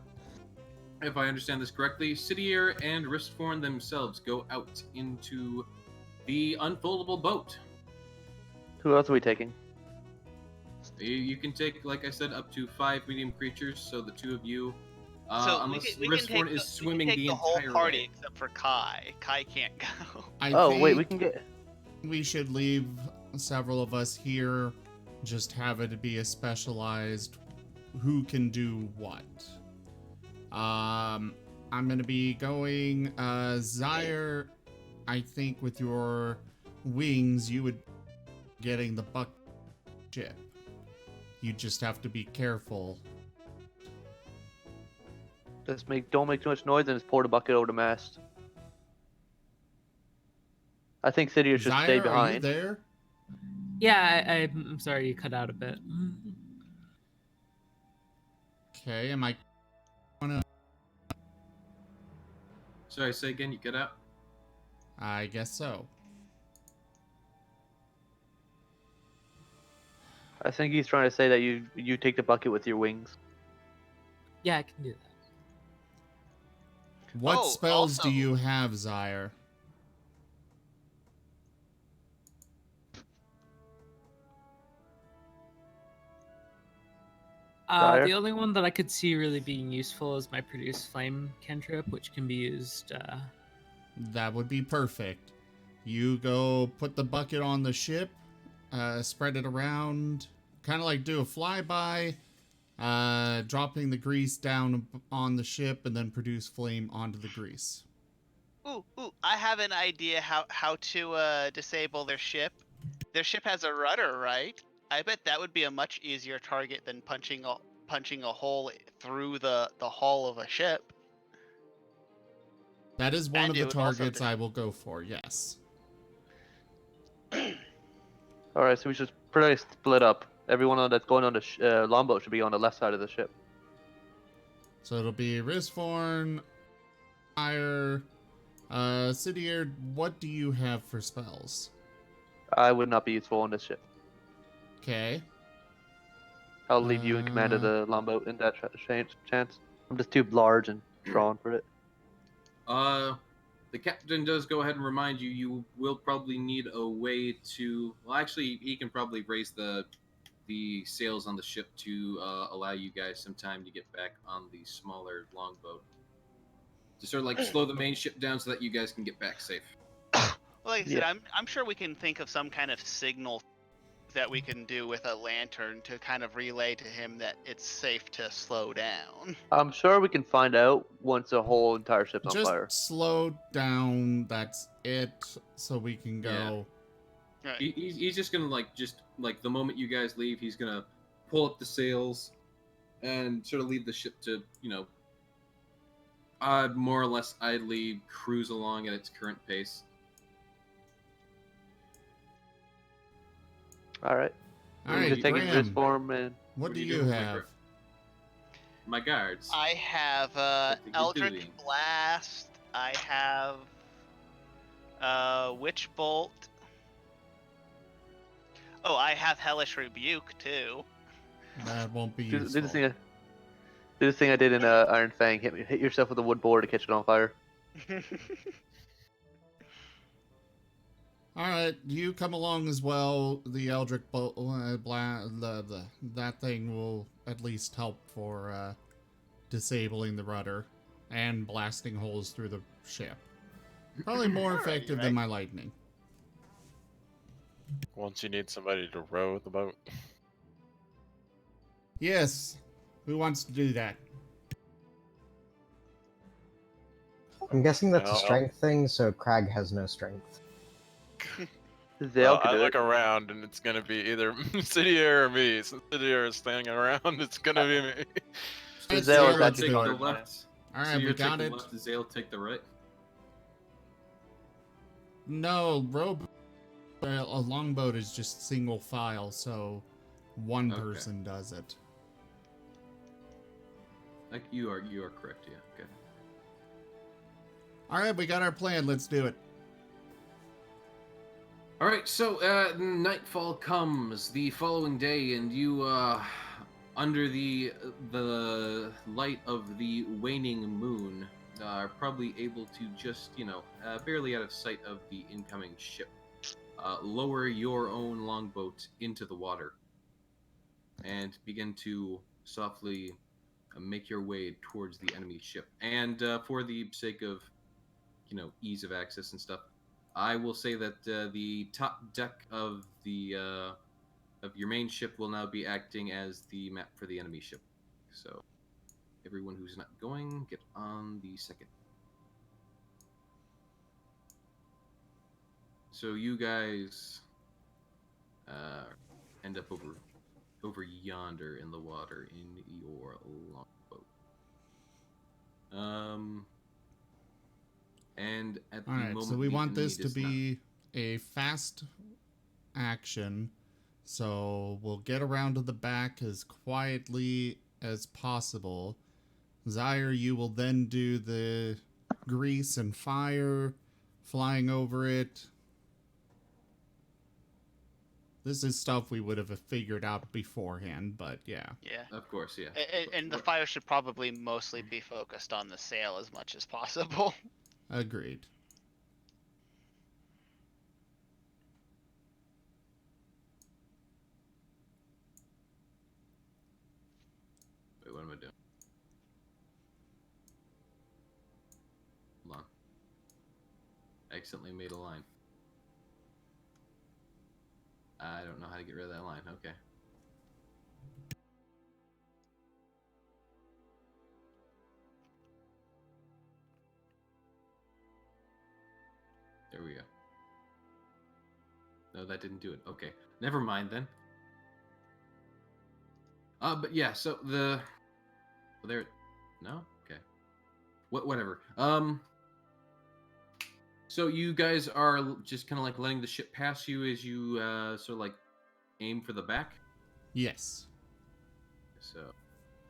Speaker 7: if I understand this correctly, Sidir and Ristforn themselves go out into the unfoldable boat.
Speaker 5: Who else are we taking?
Speaker 7: You can take, like I said, up to 5 medium creatures. So the two of you,
Speaker 1: So
Speaker 7: unless
Speaker 1: we can
Speaker 7: Ristforn
Speaker 1: take
Speaker 7: is swimming
Speaker 1: the whole
Speaker 7: entire
Speaker 1: party
Speaker 7: way.
Speaker 1: except for Kai. Kai can't go.
Speaker 6: I
Speaker 5: Wait, we
Speaker 6: think
Speaker 5: can get.
Speaker 6: we should leave several of us here. Just have it be a specialized who can do what. I'm gonna be going Zyre. I think with your wings you would getting the buck ship. You just have to be careful.
Speaker 5: Don't make too much noise and just pour the bucket over the mast. I think Sidir should
Speaker 6: Zyre,
Speaker 5: stay
Speaker 6: are you
Speaker 5: behind.
Speaker 6: there?
Speaker 8: Yeah, I'm sorry you cut out a bit.
Speaker 6: Okay, am I gonna?
Speaker 7: Sorry, say again. You get out.
Speaker 6: I guess so.
Speaker 5: I think he's trying to say that you take the bucket with your wings.
Speaker 8: Yeah, I can do that.
Speaker 6: What
Speaker 1: Oh,
Speaker 6: spells
Speaker 1: also-
Speaker 6: do you have, Zyre?
Speaker 5: Fire?
Speaker 8: The only one that I could see really being useful is my produce flame cantrip, which can be used.
Speaker 6: That would be perfect. You go put the bucket on the ship, spread it around, kind of like do a flyby, dropping the grease down on the ship, and then produce flame onto the grease.
Speaker 1: Ooh, I have an idea how to disable their ship. Their ship has a rudder, right? I bet that would be a much easier target than punching a hole through the hull of a ship.
Speaker 6: That is one
Speaker 1: And
Speaker 6: of
Speaker 1: it
Speaker 6: the
Speaker 1: would also
Speaker 6: targets
Speaker 1: dis-
Speaker 6: I will go for, yes.
Speaker 5: All right, so we should pretty split up. Everyone that's going on the longboat should be on the left side of the ship.
Speaker 6: So it'll be Risforn, Fire, Sidier, what do you have for spells?
Speaker 5: I would not be useful on this ship.
Speaker 6: Okay.
Speaker 5: I'll leave you in command of the longboat in that chance. I'm just too large and strong for it.
Speaker 7: The captain does go ahead and remind you. You will probably need a way to. Well, actually, he can probably raise the sails on the ship to allow you guys some time to get back on the smaller longboat. To sort of like slow the main ship down so that you guys can get back safe.
Speaker 1: Well, like I said,
Speaker 5: Yeah.
Speaker 1: I'm sure we can think of some kind of signal that we can do with a lantern to kind of relay to him that it's safe to slow down.
Speaker 5: I'm sure we can find out once the whole entire ship's on
Speaker 6: Just
Speaker 5: fire.
Speaker 6: slow down, that's it, so we can go.
Speaker 1: Right.
Speaker 7: He's just gonna like the moment you guys leave, he's gonna pull up the sails and sort of lead the ship to more or less idly cruise along at its current pace.
Speaker 5: All right.
Speaker 6: All
Speaker 5: We're
Speaker 6: right,
Speaker 5: just taking
Speaker 6: Graham,
Speaker 5: this form and
Speaker 6: what do
Speaker 7: you
Speaker 6: you
Speaker 7: doing,
Speaker 6: have?
Speaker 7: My guards.
Speaker 1: I have
Speaker 7: What think you're
Speaker 1: Eldritch
Speaker 7: doing?
Speaker 1: Blast. I have Witch Bolt. Oh, I have Hellish Rebuke too.
Speaker 6: That won't be
Speaker 5: do
Speaker 6: useful.
Speaker 5: do this thing I did in Iron Fang. Hit yourself with a wood board to catch it on fire.
Speaker 6: All right, you come along as well. The Eldritch Bolt, that thing will at least help for disabling the rudder and blasting holes through the ship. Probably more effective than my lightning.
Speaker 2: Once you need somebody to row the boat.
Speaker 6: Yes, who wants to do that?
Speaker 4: I'm guessing that's a
Speaker 2: Well,
Speaker 4: strength thing, so Crag has no strength.
Speaker 5: Zale
Speaker 2: I
Speaker 5: can do
Speaker 2: look
Speaker 5: it.
Speaker 2: around and it's gonna be either Sidier or me. Since Sidier is standing around, it's gonna be me.
Speaker 6: It's
Speaker 5: Zale is
Speaker 6: Zale,
Speaker 5: actually
Speaker 7: take
Speaker 6: do
Speaker 7: the
Speaker 6: it.
Speaker 7: left.
Speaker 6: All right,
Speaker 7: So
Speaker 6: we
Speaker 7: you
Speaker 6: got
Speaker 7: take
Speaker 6: it.
Speaker 7: the left, Zale take the right.
Speaker 6: No, a longboat is just single file, so one
Speaker 7: Okay.
Speaker 6: person does it.
Speaker 7: Like you are correct. Yeah. Okay.
Speaker 6: All right, we got our plan. Let's do it.
Speaker 7: All right, so nightfall comes the following day, and you, under the light of the waning moon, are probably able to just, barely out of sight of the incoming ship, lower your own longboat into the water, and begin to softly make your way towards the enemy ship. And for the sake of, ease of access and stuff, I will say that the top deck of the of your main ship will now be acting as the map for the enemy ship. So everyone who's not going, get on the second. So you guys end up over yonder in the water in your longboat. And at the
Speaker 6: All right,
Speaker 7: moment,
Speaker 6: so we
Speaker 7: the
Speaker 6: want
Speaker 7: enemy
Speaker 6: this to
Speaker 7: does not-
Speaker 6: be a fast action. So we'll get around to the back as quietly as possible. Zaire, you will then do the grease and fire, flying over it. This is stuff we would have figured out beforehand, but yeah.
Speaker 1: Yeah.
Speaker 7: Of course, yeah.
Speaker 1: And the fire should probably mostly be focused on the sail as much as possible.
Speaker 6: Agreed.
Speaker 7: Wait, what am I doing? Hold on. I accidentally made a line. I don't know how to get rid of that line. Okay. There we go. No, that didn't do it. Okay. Never mind then. But yeah, so the... Well, there... No? Okay. Whatever. So you guys are just kind of like letting the ship pass you as you sort of like aim for the back.
Speaker 6: Yes.
Speaker 7: So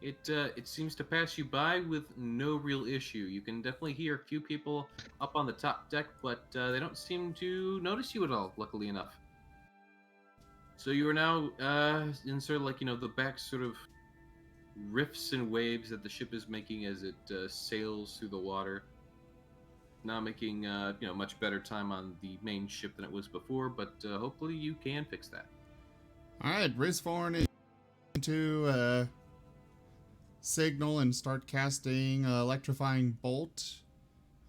Speaker 7: it seems to pass you by with no real issue. You can definitely hear a few people up on the top deck, but they don't seem to notice you at all. Luckily enough. So you are now in sort of like the back sort of rifts and waves that the ship is making as it sails through the water. Now making much better time on the main ship than it was before, but hopefully you can fix that.
Speaker 6: All right, Rizforn is to signal and start casting electrifying bolt.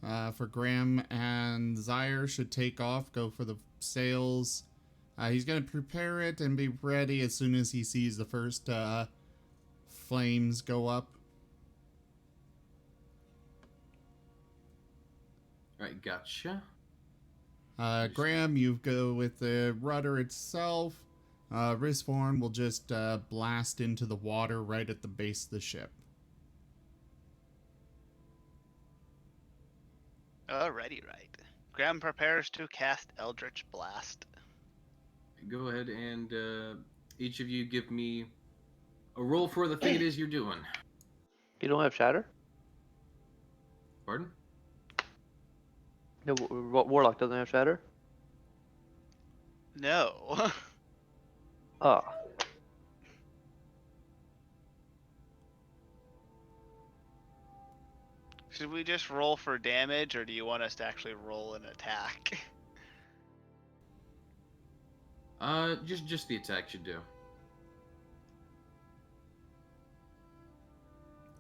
Speaker 6: For Graham and Zyre should take off, go for the sails. He's going to prepare it and be ready as soon as he sees the first flames go up.
Speaker 7: Alright, gotcha.
Speaker 6: Graham, you go with the rudder itself. Rizforn will just blast into the water right at the base of the ship.
Speaker 1: Alrighty, right. Graham prepares to cast Eldritch Blast.
Speaker 7: Go ahead and each of you give me a roll for the thing it is you're doing.
Speaker 5: You don't have Shatter?
Speaker 7: Pardon?
Speaker 5: No, Warlock doesn't have Shatter?
Speaker 1: No.
Speaker 5: Ah.
Speaker 1: Should we just roll for damage, or do you want us to actually roll an attack?
Speaker 7: Just the attack should do.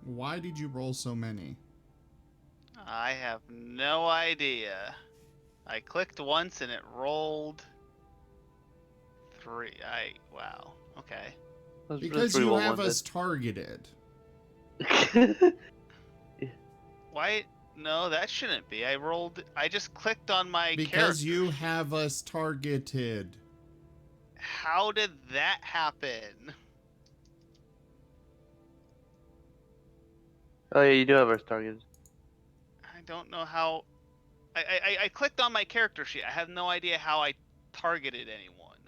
Speaker 6: Why did you roll so many?
Speaker 1: I have no idea. I clicked once and it rolled 3. Wow. Okay.
Speaker 6: Because you have us targeted.
Speaker 1: Why? No, that shouldn't be. I just clicked on my
Speaker 6: Because
Speaker 1: character.
Speaker 6: you have us targeted.
Speaker 1: How did that happen?
Speaker 5: Oh yeah, you do have us targeted.
Speaker 1: I don't know how. I clicked on my character sheet. I have no idea how I targeted anyone.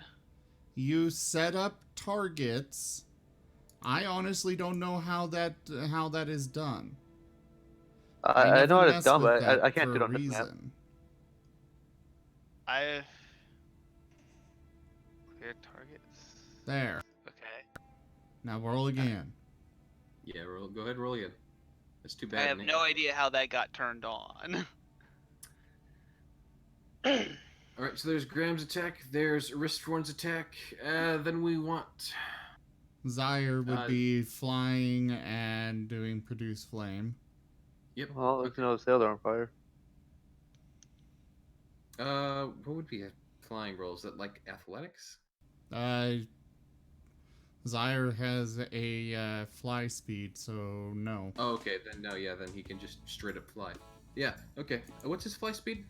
Speaker 6: You set up targets. I honestly don't know how that is done.
Speaker 5: I know
Speaker 6: never
Speaker 5: how it's
Speaker 6: mess
Speaker 5: done,
Speaker 6: with
Speaker 5: but
Speaker 6: that
Speaker 5: I can't
Speaker 6: for
Speaker 5: do it
Speaker 6: a
Speaker 5: on this map.
Speaker 6: reason.
Speaker 1: Clear targets.
Speaker 6: There.
Speaker 1: Okay.
Speaker 6: Now roll again.
Speaker 7: Yeah, roll. Go ahead, roll again. That's too
Speaker 1: I
Speaker 7: bad.
Speaker 1: have
Speaker 7: Nate.
Speaker 1: no idea how that got turned on.
Speaker 7: All right, so there's Graham's attack. There's Rizforn's attack. Then we want.
Speaker 6: Zyre would be flying and doing produce flame.
Speaker 7: Yep.
Speaker 5: Well, there's no sails are on fire.
Speaker 7: What would be a flying roll? Is that like athletics?
Speaker 6: Zyre has a fly speed, so no.
Speaker 7: Oh, okay. Then no, yeah. Then he can just straight up fly. Yeah. Okay. What's his fly speed?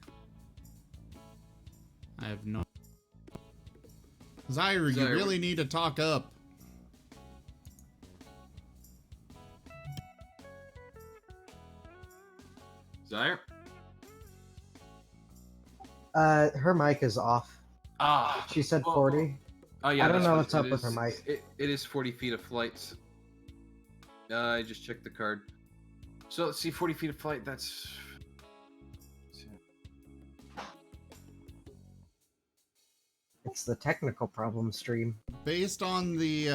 Speaker 6: I have no. Zyre, you really need to talk up.
Speaker 7: Zyre?
Speaker 4: Her mic is off.
Speaker 7: Ah.
Speaker 4: She said 40.
Speaker 7: Oh yeah.
Speaker 4: I don't
Speaker 7: that's
Speaker 4: know
Speaker 7: right.
Speaker 4: what's up with her mic.
Speaker 7: It is 40 feet of flight. I just checked the card. So let's see, 40 feet of flight. That's.
Speaker 4: It's the technical problem stream.
Speaker 6: Based on the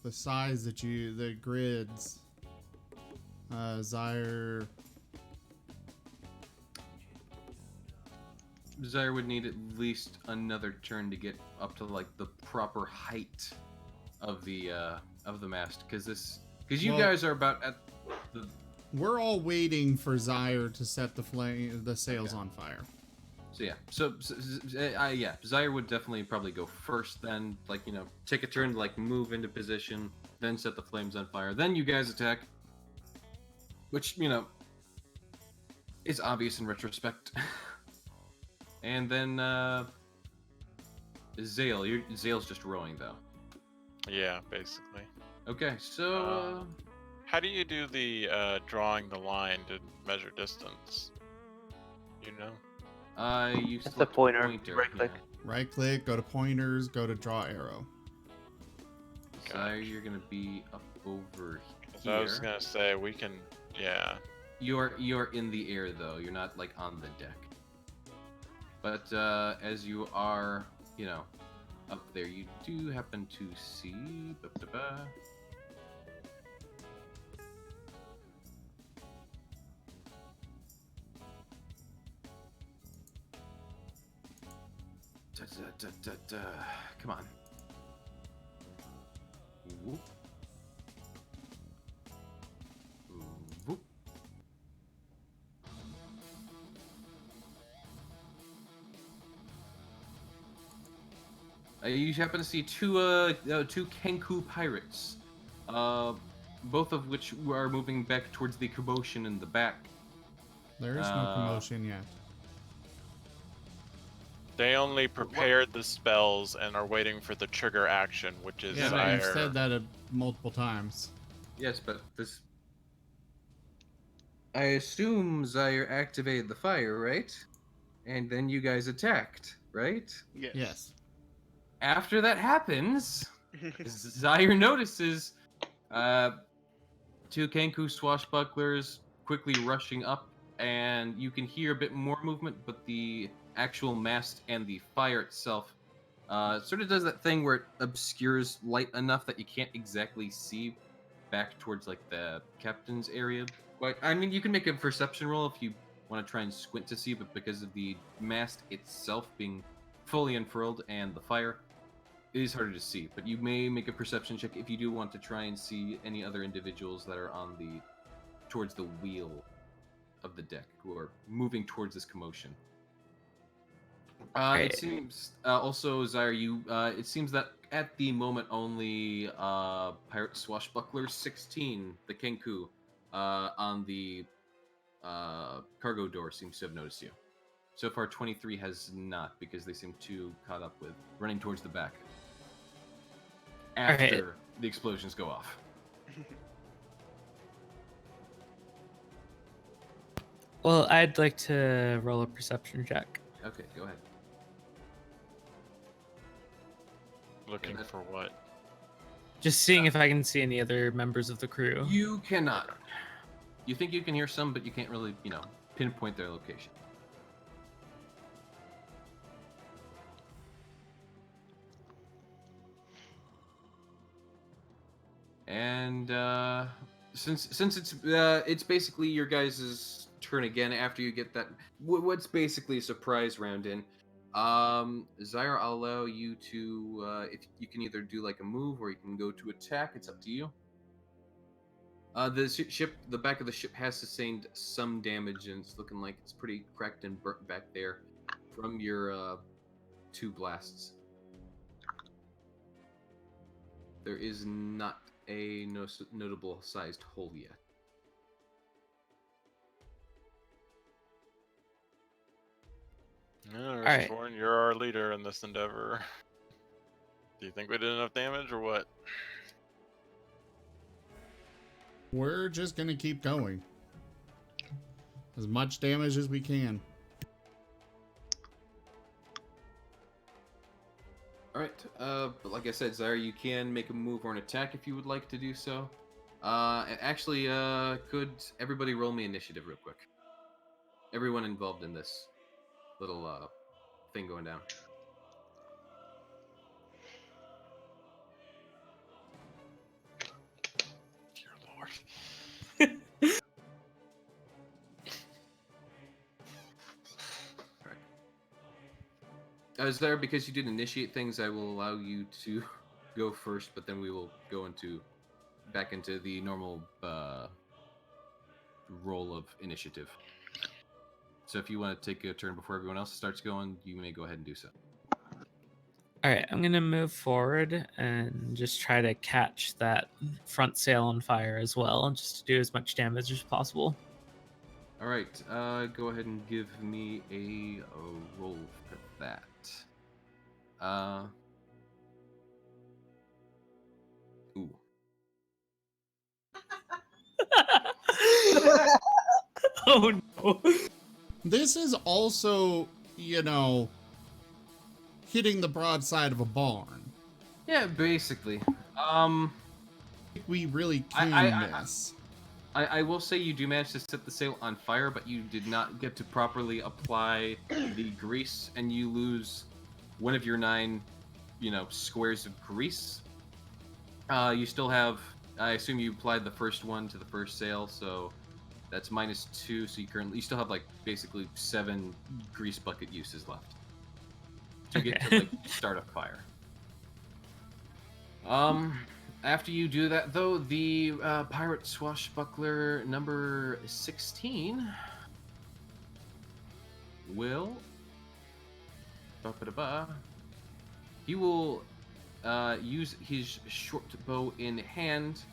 Speaker 6: the size that the grids, Zyre
Speaker 7: would need at least another turn to get up to like the proper height of the mast, because you guys are about at the.
Speaker 6: We're all waiting for Zyre to set the sails on fire.
Speaker 7: So yeah, Zyre would definitely probably go first, then take a turn to move into position, then set the flames on fire, then you guys attack, which is obvious in retrospect. And then Zale's just rowing though.
Speaker 2: Yeah, basically.
Speaker 7: Okay, so
Speaker 2: How do you do the drawing the line to measure distance? You know?
Speaker 7: You
Speaker 5: That's a
Speaker 7: select
Speaker 5: pointer.
Speaker 7: pointer.
Speaker 5: Right click.
Speaker 6: Right click, go to pointers, go to draw arrow.
Speaker 7: Yeah. Sire, you're gonna be up over
Speaker 2: So
Speaker 7: here.
Speaker 2: I was gonna say we can, yeah.
Speaker 7: You're in the air though. You're not like on the deck. But as you are, you know, up there, you do happen to see. Come on. Whoop. Whoop. You happen to see two Kenku pirates, both of which are moving back towards the commotion in the back.
Speaker 6: There is no commotion yet.
Speaker 2: They only prepared the spells and are waiting for the trigger action, which is
Speaker 6: Yeah,
Speaker 2: Zaire.
Speaker 6: you've said that multiple times.
Speaker 7: Yes, but this. I assume Zaire activated the fire, right? And then you guys attacked, right?
Speaker 6: Yes.
Speaker 7: After that happens, Zaire notices two Kenku swashbucklers quickly rushing up, and you can hear a bit more movement, but the actual mast and the fire itself sort of does that thing where it obscures light enough that you can't exactly see back towards like the captain's area. But I mean, you can make a perception roll if you want to try and squint to see, but because of the mast itself being fully unfurled and the fire, it is harder to see. But you may make a perception check if you do want to try and see any other individuals that are on the towards the wheel of the deck who are moving towards this commotion. It seems also, Zaire, you it seems that at the moment only Pirate Swashbuckler 16, the Kenku, on the cargo door seems to have noticed you. So far, 23 has not, because they seem too caught up with running towards the back after the explosions go off.
Speaker 8: Well, I'd like to roll a perception check.
Speaker 7: Okay, go ahead.
Speaker 2: Looking for what?
Speaker 8: Just seeing if I can see any other members of the crew.
Speaker 7: You cannot. You think you can hear some, but you can't really, you know, pinpoint their location. And since it's basically your guys' turn again after you get that what's basically a surprise round in. Zaire, I'll allow you to if you can either do like a move or you can go to attack. It's up to you. The ship, the back of the ship has sustained some damage, and it's looking like it's pretty cracked and burnt back there from your two blasts. There is not a notable sized hole yet.
Speaker 2: Yeah, Rishborn, you're our leader in this endeavor. Do you think we did enough damage or what?
Speaker 6: We're just gonna keep going. As much damage as we can.
Speaker 7: Alright, but like I said, Zaire, you can make a move or an attack if you would like to do so. And actually, could everybody roll me initiative real quick? Everyone involved in this little thing going down.
Speaker 2: Dear Lord.
Speaker 7: Zaire, because you did initiate things, I will allow you to go first, but then we will go back into the normal role of initiative. So if you want to take a turn before everyone else starts going, you may go ahead and do so.
Speaker 8: All right, I'm gonna move forward and just try to catch that front sail on fire as well, just to do as much damage as possible.
Speaker 7: All right, go ahead and give me a roll for that. Ooh.
Speaker 8: Oh no.
Speaker 6: This is also, hitting the broadside of a barn.
Speaker 7: Yeah, basically.
Speaker 6: We really can miss.
Speaker 7: I will say you do manage to set the sail on fire, but you did not get to properly apply the grease, and you lose one of your 9, squares of grease. You still have, I assume you applied the first one to the first sail, so that's -2. So you still have basically 7 grease bucket uses left to get to start a fire. After you do that, though, the pirate swashbuckler number 16 will. He will use his short bow in hand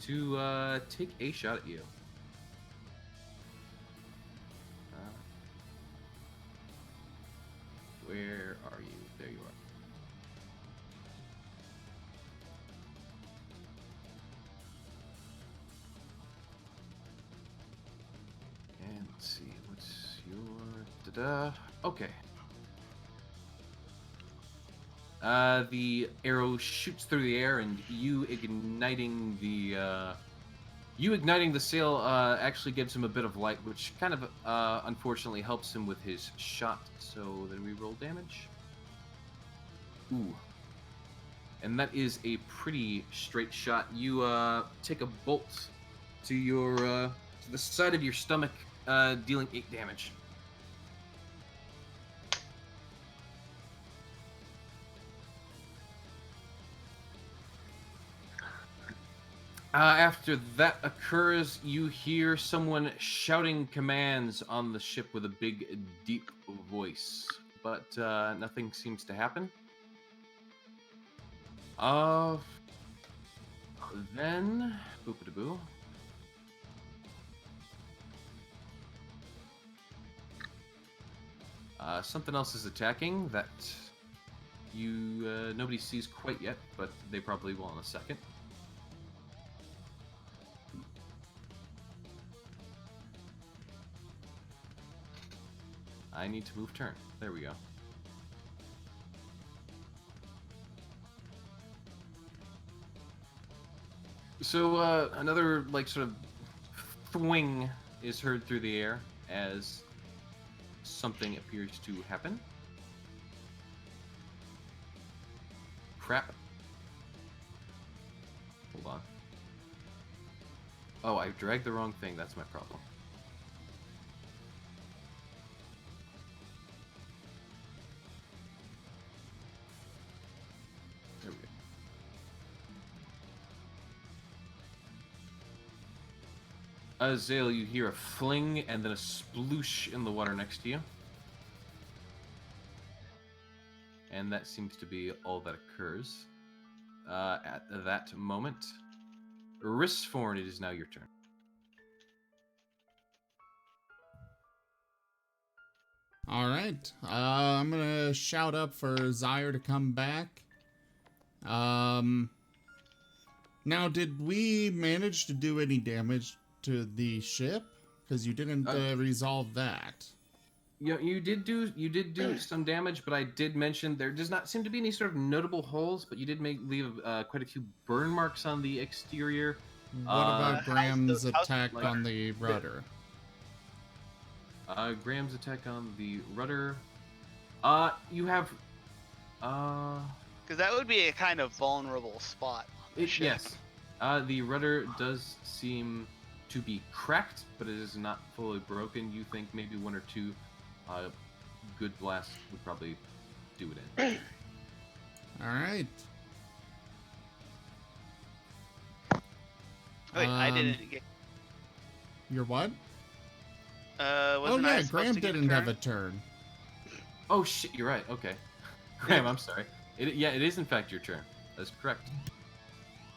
Speaker 7: to take a shot at you. Where are you? There you are. And let's see, what's your... Okay. The arrow shoots through the air, and you igniting the sail actually gives him a bit of light, which kind of unfortunately helps him with his shot. So then we roll damage. Ooh. And that is a pretty straight shot. You take a bolt to your to the side of your stomach, dealing 8 damage. After that occurs, you hear someone shouting commands on the ship with a big, deep voice, but nothing seems to happen. Then, boop-a-da-boo. Something else is attacking that you nobody sees quite yet, but they probably will in a second. I need to move turn. There we go. So another sort of thwing is heard through the air as something appears to happen. Crap. Hold on. Oh, I dragged the wrong thing. That's my problem. There we go. Azale, you hear a fling and then a sploosh in the water next to you. And that seems to be all that occurs at that moment. Risforn, it is now your turn.
Speaker 6: All right. I'm gonna shout up for Zyre to come back. Now, did we manage to do any damage to the ship? Because you didn't resolve that.
Speaker 7: Yeah, you did do some damage, but I did mention there does not seem to be any sort of notable holes, but you did leave quite a few burn marks on the exterior.
Speaker 6: What about Graham's
Speaker 1: how's
Speaker 6: attack on the rudder?
Speaker 7: Graham's attack on the rudder. You have.
Speaker 1: Because that would be a kind of vulnerable spot on the ship.
Speaker 7: Yes. The rudder does seem to be cracked, but it is not fully broken. You think maybe 1 or 2 good blasts would probably do it in.
Speaker 6: All right.
Speaker 1: Wait, I didn't get.
Speaker 6: Your what?
Speaker 1: Wasn't I supposed
Speaker 6: Graham
Speaker 1: to get
Speaker 6: didn't
Speaker 1: a
Speaker 6: have
Speaker 1: turn?
Speaker 6: a turn.
Speaker 7: Oh shit, you're right. Okay. Graham, I'm sorry. It is in fact your turn. That's correct.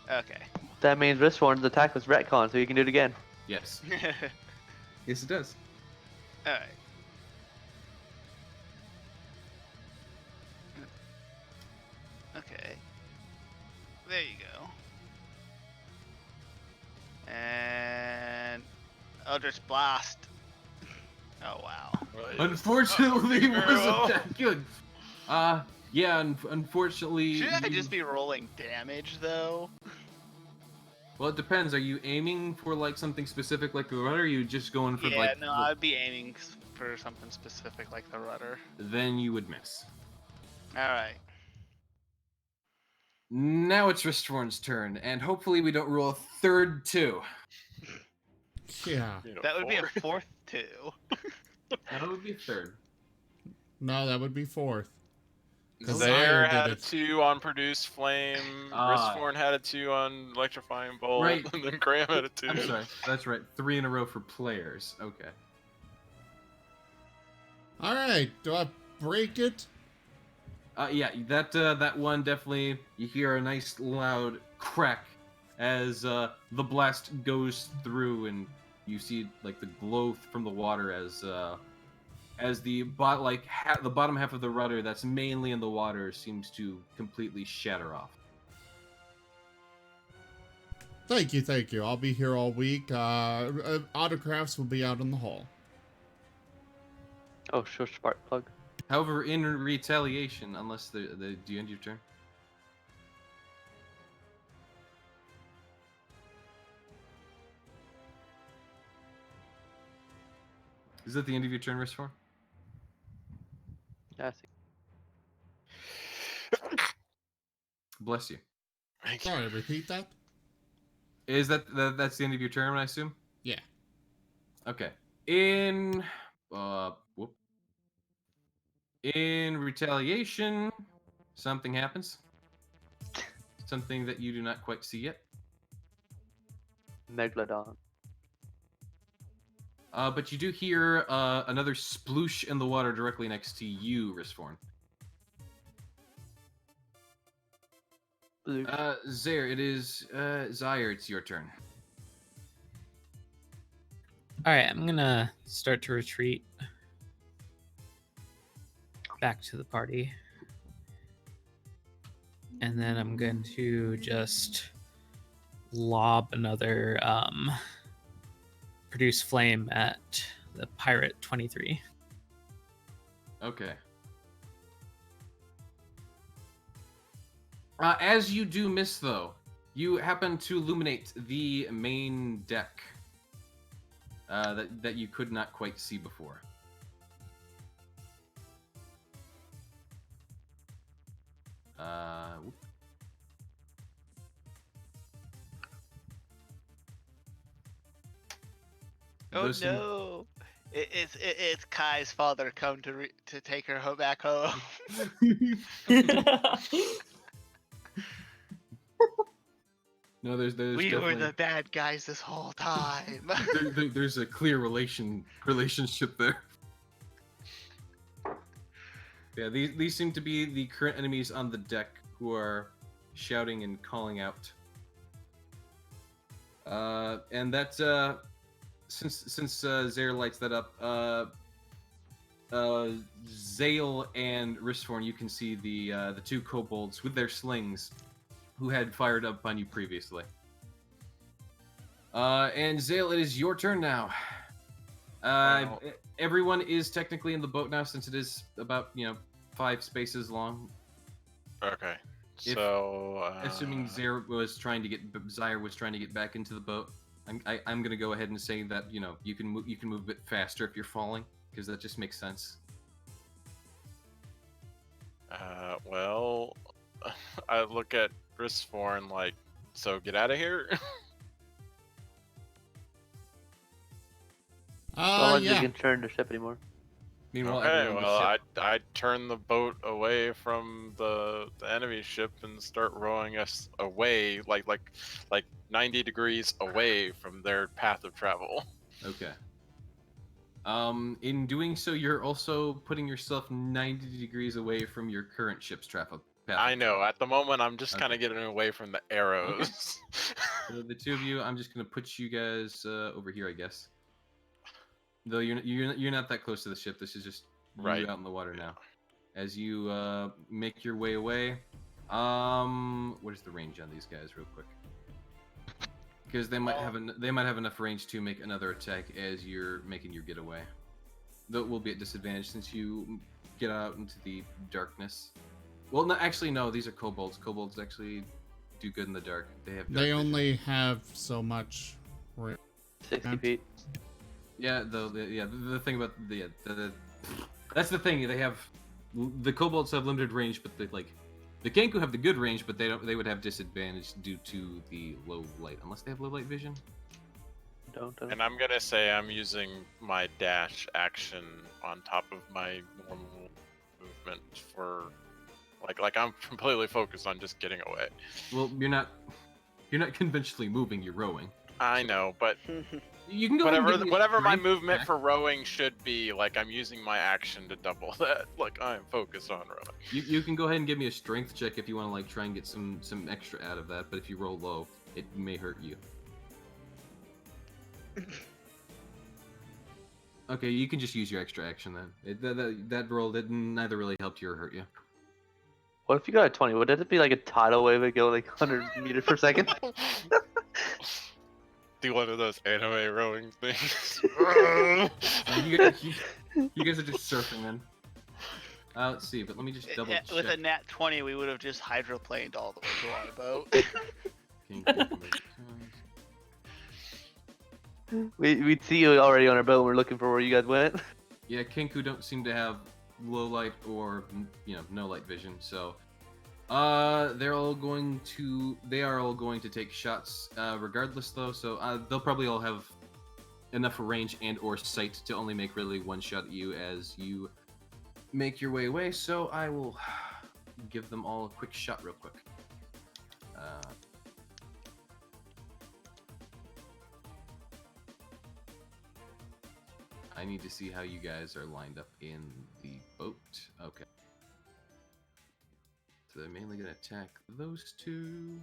Speaker 1: Okay.
Speaker 5: That means Risforn's attack was retcon, so you can do it again.
Speaker 7: Yes. Yes, it does.
Speaker 1: Alright. Okay. There you go. And Eldritch Blast. Oh wow.
Speaker 7: Unfortunately, it
Speaker 2: Very
Speaker 7: wasn't
Speaker 2: well.
Speaker 7: that good. Yeah, unfortunately.
Speaker 1: Should I just be rolling damage though?
Speaker 7: Well, it depends. Are you aiming for like something specific like the rudder, or are you just going for
Speaker 1: Yeah,
Speaker 7: like?
Speaker 1: no, I'd be aiming for something specific like the rudder.
Speaker 7: Then you would miss.
Speaker 1: All right.
Speaker 7: Now it's Ristvorn's turn, and hopefully we don't roll a third 2.
Speaker 6: Yeah.
Speaker 1: That would be a
Speaker 2: 4.
Speaker 1: 4th too.
Speaker 7: That would be a third.
Speaker 6: No, that would be 4th. Because
Speaker 2: Zaire
Speaker 6: Zaire
Speaker 2: had
Speaker 6: did
Speaker 2: a
Speaker 6: it.
Speaker 2: 2 on Produce Flame,
Speaker 7: Ah.
Speaker 2: Ristforn had a 2 on Electrifying Bolt,
Speaker 7: Right.
Speaker 2: and then Graham had a 2.
Speaker 7: I'm sorry. That's right. 3 in a row for players. Okay.
Speaker 6: Alright, do I break it?
Speaker 7: Yeah, that one definitely. You hear a nice loud crack as the blast goes through, and you see like the glow from the water as the the bottom half of the rudder that's mainly in the water seems to completely shatter off.
Speaker 6: Thank you. I'll be here all week. Autographs will be out in the hall.
Speaker 5: Oh, sure, spark plug.
Speaker 7: However, in retaliation, unless do you end your turn? Is that the end of your turn, Ristforn?
Speaker 5: Yeah, I think.
Speaker 7: Bless you.
Speaker 2: Thank you.
Speaker 6: Sorry, repeat that?
Speaker 7: Is that's the end of your turn, I assume?
Speaker 6: Yeah.
Speaker 7: Okay. In In retaliation, something happens. Something that you do not quite see yet.
Speaker 5: Megalodon.
Speaker 7: But you do hear another sploosh in the water directly next to you, Ristforn.
Speaker 5: Blue.
Speaker 7: Zaire, it is Zaire, it's your turn.
Speaker 8: Alright, I'm gonna start to retreat back to the party. And then I'm going to just lob another produce flame at the pirate 23.
Speaker 7: Okay. As you do miss, though, you happen to illuminate the main deck that you could not quite see before. Whoop.
Speaker 1: Oh
Speaker 7: Those who-
Speaker 1: no! It's Kai's father come to take her back home.
Speaker 7: No, there's
Speaker 1: We
Speaker 7: definitely,
Speaker 1: were the bad guys this whole time.
Speaker 7: there's a clear relationship there. Yeah, these seem to be the current enemies on the deck who are shouting and calling out. And that since Zaire lights that up, Zale and Ristforn, you can see the two kobolds with their slings, who had fired up on you previously. And Zale, it is your turn now.
Speaker 2: Wow.
Speaker 7: Everyone is technically in the boat now, since it is about 5 spaces long.
Speaker 2: Okay.
Speaker 7: If-
Speaker 2: So
Speaker 7: Assuming Zaire was trying to get back into the boat, I'm gonna go ahead and say that you can move a bit faster if you're falling, because that just makes sense.
Speaker 2: well, I look at Ristforn like, so get out of here.
Speaker 5: Well,
Speaker 6: Yeah.
Speaker 5: you can turn the ship anymore.
Speaker 7: Meanwhile,
Speaker 2: Okay,
Speaker 7: everyone on the
Speaker 2: well,
Speaker 7: ship-
Speaker 2: I turn the boat away from the enemy ship and start rowing us away, like 90 degrees away from their path of travel.
Speaker 7: Okay. In doing so, you're also putting yourself 90 degrees away from your current ship's traffic path.
Speaker 2: I know. At the moment, I'm just kind
Speaker 7: Okay.
Speaker 2: of getting away from the arrows.
Speaker 7: So the two of you, I'm just gonna put you guys over here, I guess. Though you're not that close to the ship. This is just you
Speaker 2: Right.
Speaker 7: out in the water now. As you make your way away, what is the range on these guys, real quick? Because they might have enough range to make another attack as you're making your getaway. That will be at disadvantage since you get out into the darkness. Well, no, actually, no. These are kobolds. Kobolds actually do good in the dark. They have.
Speaker 6: They only have so much.
Speaker 5: 60 feet.
Speaker 7: Yeah, the thing about that's the thing. They have the kobolds have limited range, but the Kenku have the good range, but they would have disadvantage due to the low light, unless they have low light vision.
Speaker 5: Don't.
Speaker 2: And I'm gonna say I'm using my dash action on top of my normal movement for like I'm completely focused on just getting away.
Speaker 7: Well, you're not conventionally moving. You're rowing.
Speaker 2: I know, but
Speaker 7: You can go ahead and give me a
Speaker 2: whatever my
Speaker 7: strength
Speaker 2: movement
Speaker 7: check.
Speaker 2: for rowing should be, like I'm using my action to double that. Like I'm focused on rowing.
Speaker 7: You can go ahead and give me a strength check if you want to like try and get some extra out of that. But if you roll low, it may hurt you. Okay, you can just use your extra action then. That roll did neither really helped you or hurt you.
Speaker 5: What if you got a 20? Would it be like a tidal wave that go like 100 meters per second?
Speaker 2: Do one of those anime rowing things.
Speaker 7: You guys are just surfing then. Let's see, but let me just double check.
Speaker 1: With a nat 20, we would have just hydroplaned all the way to our boat.
Speaker 5: We'd see you already on our boat. We're looking for where you guys went.
Speaker 7: Yeah, Kenku don't seem to have low light or no light vision, so they are all going to take shots regardless though, so they'll probably all have enough range and or sight to only make really one shot at you as you make your way away, so I will give them all a quick shot real quick. I need to see how you guys are lined up in the boat. Okay. So they're mainly going to attack those two.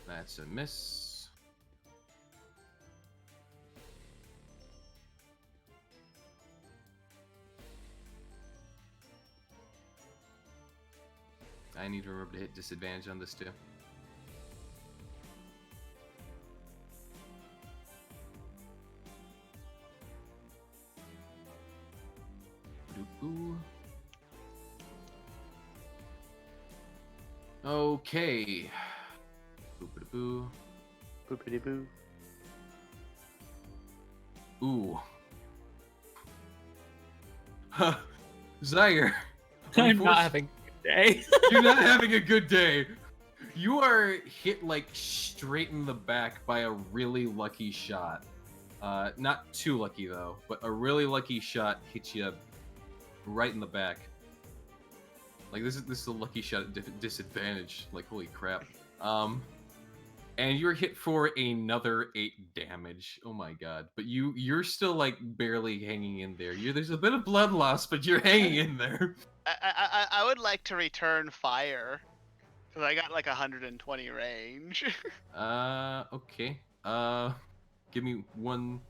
Speaker 7: That's a miss. I need to remember to hit disadvantage on this too. Ooh. Okay. Boop-a-da-boo.
Speaker 5: Boopity-boo.
Speaker 7: Ooh. Zaire.
Speaker 8: I'm not having a good day.
Speaker 7: You're not having a good day. You are hit like straight in the back by a really lucky shot. Not too lucky though, but a really lucky shot hits you right in the back. Like this is a lucky shot at disadvantage. Like holy crap. And you're hit for another 8 damage. Oh my god. But you're still like barely hanging in there. There's a bit of blood loss, but you're hanging in there.
Speaker 1: I would like to return fire. Because I got like 120 range.
Speaker 7: Okay. Give me one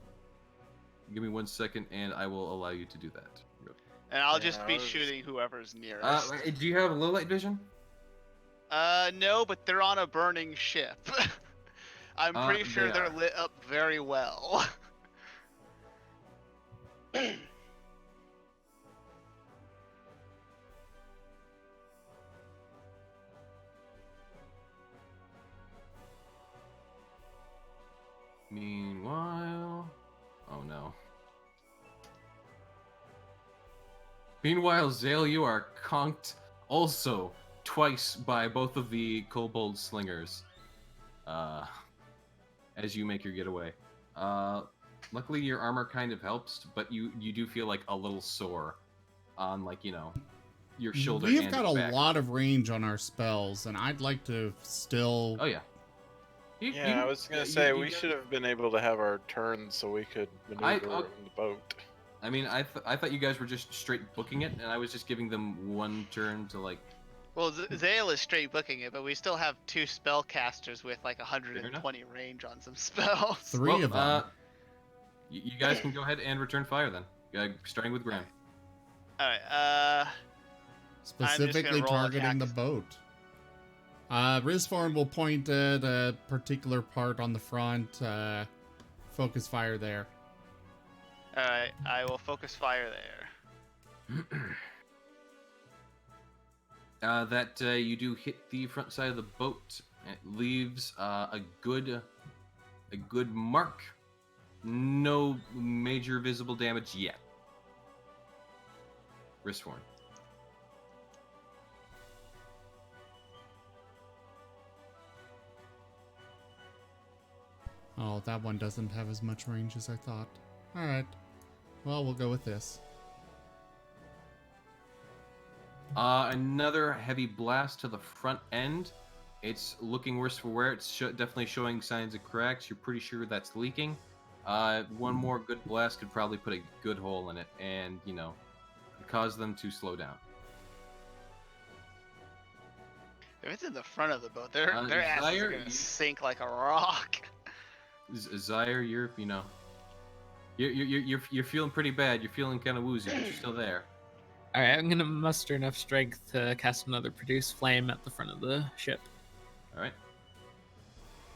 Speaker 7: second and I will allow you to do that.
Speaker 1: And I'll just be shooting whoever's nearest.
Speaker 7: Do you have low light vision?
Speaker 1: No, but they're on a burning ship. I'm pretty sure they're lit up very well.
Speaker 7: Meanwhile... Oh no. Meanwhile, Zale, you are conked also twice by both of the kobold slingers. As you make your getaway. Luckily your armor kind of helps, but you do feel like a little sore on like, your shoulder and
Speaker 6: We've got a
Speaker 7: back.
Speaker 6: lot of range on our spells, and I'd like to still...
Speaker 7: Oh yeah.
Speaker 2: I was gonna say we should have been able to have our turn so we could maneuver in the boat.
Speaker 7: I mean, I thought you guys were just straight booking it, and I was just giving them one turn to like...
Speaker 1: Well, Zale is straight booking it, but we still have 2 spellcasters with like 120 range on some spells.
Speaker 6: 3 of them.
Speaker 7: You guys can go ahead and return fire then, starting with Graham.
Speaker 1: Alright,
Speaker 6: Specifically
Speaker 1: roll
Speaker 6: targeting the
Speaker 1: attacks.
Speaker 6: boat. Rizforn will point at a particular part on the front. Focus fire there.
Speaker 1: Alright, I will focus fire there.
Speaker 7: You do hit the front side of the boat. And it leaves a good mark. No major visible damage yet. Wristforn.
Speaker 6: Oh, that one doesn't have as much range as I thought. Alright. Well, we'll go with this.
Speaker 7: Another heavy blast to the front end. It's looking worse for wear. It's definitely showing signs of cracks. You're pretty sure that's leaking. One more good blast could probably put a good hole in it and, cause them to slow down.
Speaker 1: If it's in the front of the boat, their ass is
Speaker 7: Zaire,
Speaker 1: gonna sink like a rock.
Speaker 7: Zaire, you're feeling pretty bad. You're feeling kind of woozy, but you're still there.
Speaker 8: All right, I'm gonna muster enough strength to cast another produce flame at the front of the ship.
Speaker 7: All right,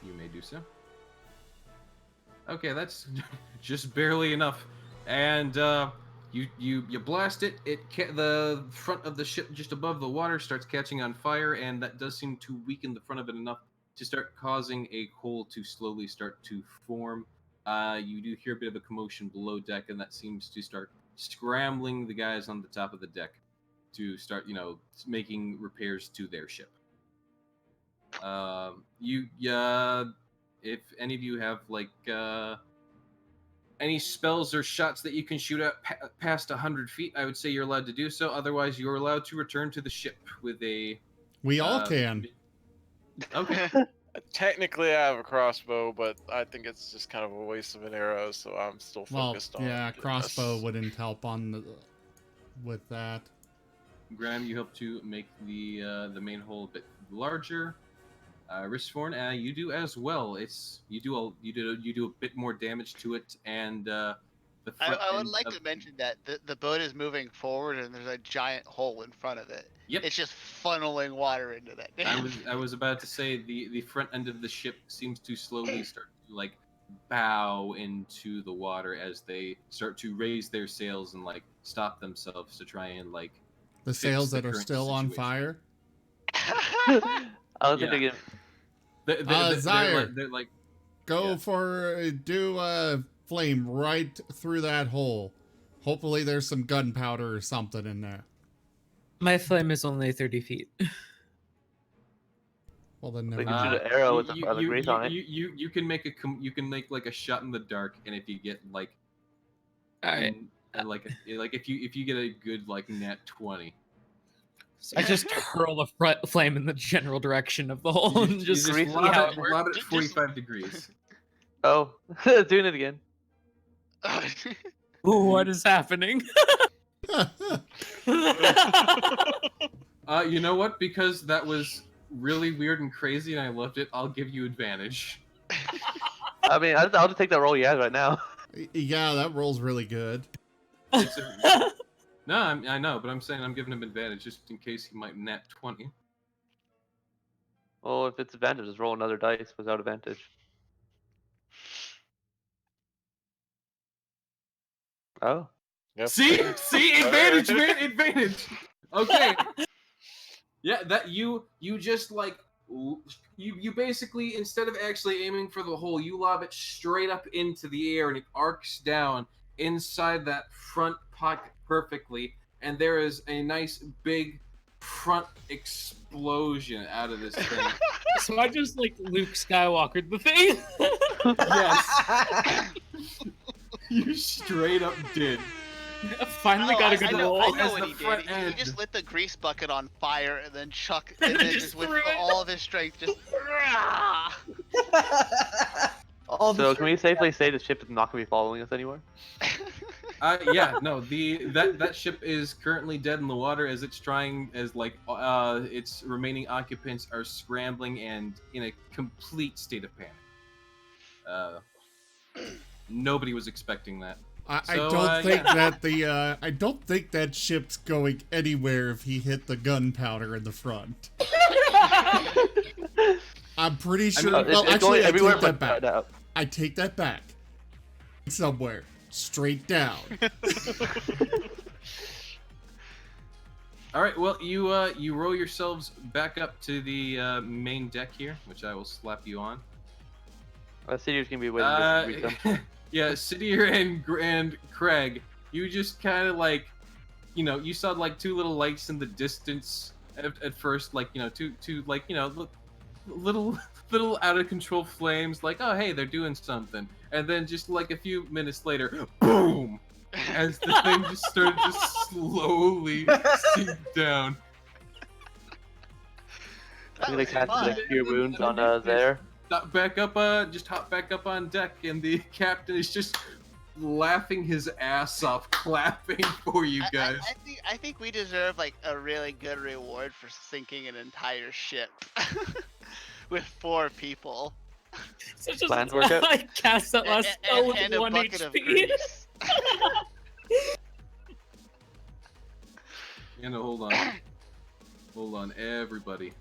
Speaker 7: you may do so. Okay, that's just barely enough, and you blast it. The front of the ship just above the water starts catching on fire, and that does seem to weaken the front of it enough to start causing a hole to slowly start to form. You do hear a bit of a commotion below deck, and that seems to start scrambling the guys on the top of the deck to start, making repairs to their ship. If any of you have any spells or shots that you can shoot at past 100 feet, I would say you're allowed to do so. Otherwise, you're allowed to return to the ship with a.
Speaker 6: We all can.
Speaker 7: Okay.
Speaker 2: Technically, I have a crossbow, but I think it's just kind of a waste of an arrow, so I'm still focused on.
Speaker 6: Yeah,
Speaker 2: getting
Speaker 6: crossbow
Speaker 2: this.
Speaker 6: wouldn't help with that.
Speaker 7: Graham, you help to make the main hole a bit larger. Wristforn, you do as well. You do a bit more damage to it, and
Speaker 1: I would like to mention that the boat is moving forward, and there's a giant hole in front of it.
Speaker 7: Yep.
Speaker 1: It's just funneling water into that.
Speaker 7: I was about to say the front end of the ship seems to slowly start to bow into the water as they start to raise their sails and stop themselves to try and
Speaker 6: the
Speaker 7: fix
Speaker 6: sails
Speaker 7: the
Speaker 6: that are
Speaker 7: current
Speaker 6: still on
Speaker 7: situation.
Speaker 6: fire.
Speaker 5: I was thinking.
Speaker 6: Zaire,
Speaker 7: they're
Speaker 6: go for do a flame right through that hole. Hopefully, there's some gunpowder or something in there.
Speaker 8: My flame is only 30 feet.
Speaker 6: Well, then
Speaker 5: We
Speaker 6: never
Speaker 5: can shoot
Speaker 6: mind.
Speaker 5: an arrow with the grease on it.
Speaker 7: You can make a shot in the dark, and if you get
Speaker 8: All right.
Speaker 7: if you get a good nat 20.
Speaker 8: So I just hurl the flame in the general direction of the hole and just see how it works.
Speaker 7: lob it at 45 degrees.
Speaker 5: Oh, doing it again.
Speaker 8: Ooh, what is happening?
Speaker 7: You know what? Because that was really weird and crazy, and I loved it. I'll give you advantage.
Speaker 5: I mean, I'll just take that roll you have right now.
Speaker 6: Yeah, that roll's really good.
Speaker 7: No, I know, but I'm saying I'm giving him advantage just in case he might nat 20.
Speaker 5: Well, if it's advantage, just roll another dice without advantage. Oh.
Speaker 2: Yep.
Speaker 7: See, advantage, man, advantage. Okay. Yeah, that you just you basically, instead of actually aiming for the hole, you lob it straight up into the air and it arcs down inside that front pocket perfectly, and there is a nice big front explosion out of this thing.
Speaker 8: So I just Luke Skywalkered the thing.
Speaker 7: Yes. You straight up did.
Speaker 8: Finally got a good roll.
Speaker 1: I know
Speaker 7: as
Speaker 1: what
Speaker 7: the
Speaker 1: he did.
Speaker 7: front
Speaker 1: He
Speaker 7: end.
Speaker 1: just lit the grease bucket on fire and then and then just with
Speaker 8: threw it.
Speaker 1: all of his strength, just.
Speaker 5: So can we safely say the ship is not going to be following us anymore?
Speaker 7: Yeah, no. That ship is currently dead in the water as its remaining occupants are scrambling and in a complete state of panic. Nobody was expecting that.
Speaker 6: I
Speaker 7: So,
Speaker 6: don't think
Speaker 7: yeah.
Speaker 6: that I don't think that ship's going anywhere if he hit the gunpowder in the front. I'm pretty sure.
Speaker 7: mean,
Speaker 6: well,
Speaker 5: it's
Speaker 6: actually,
Speaker 5: going
Speaker 6: I
Speaker 5: everywhere
Speaker 6: take that
Speaker 5: but
Speaker 6: back.
Speaker 5: out.
Speaker 6: I take that back. Somewhere straight down.
Speaker 7: All right. Well, you row yourselves back up to the main deck here, which I will slap you on.
Speaker 5: Sidier's gonna be waiting to read them.
Speaker 7: Yeah, Sidier and Craig, you just kind of like, you saw like two little lights in the distance at first, like two like little out of control flames, like, oh hey, they're doing something, and then just like a few minutes later, boom, as the thing just started to slowly sink down.
Speaker 5: I'm gonna cast the Cure Wounds on there.
Speaker 7: Hop back up on deck, and the captain is just laughing his ass off, clapping for you guys.
Speaker 1: I think we deserve like a really good reward for sinking an entire ship with 4 people.
Speaker 8: So just
Speaker 5: Plans work out.
Speaker 8: I cast that last spell with
Speaker 1: And a
Speaker 8: 1
Speaker 1: bucket of
Speaker 8: HP.
Speaker 1: grease.
Speaker 7: Hold on, everybody.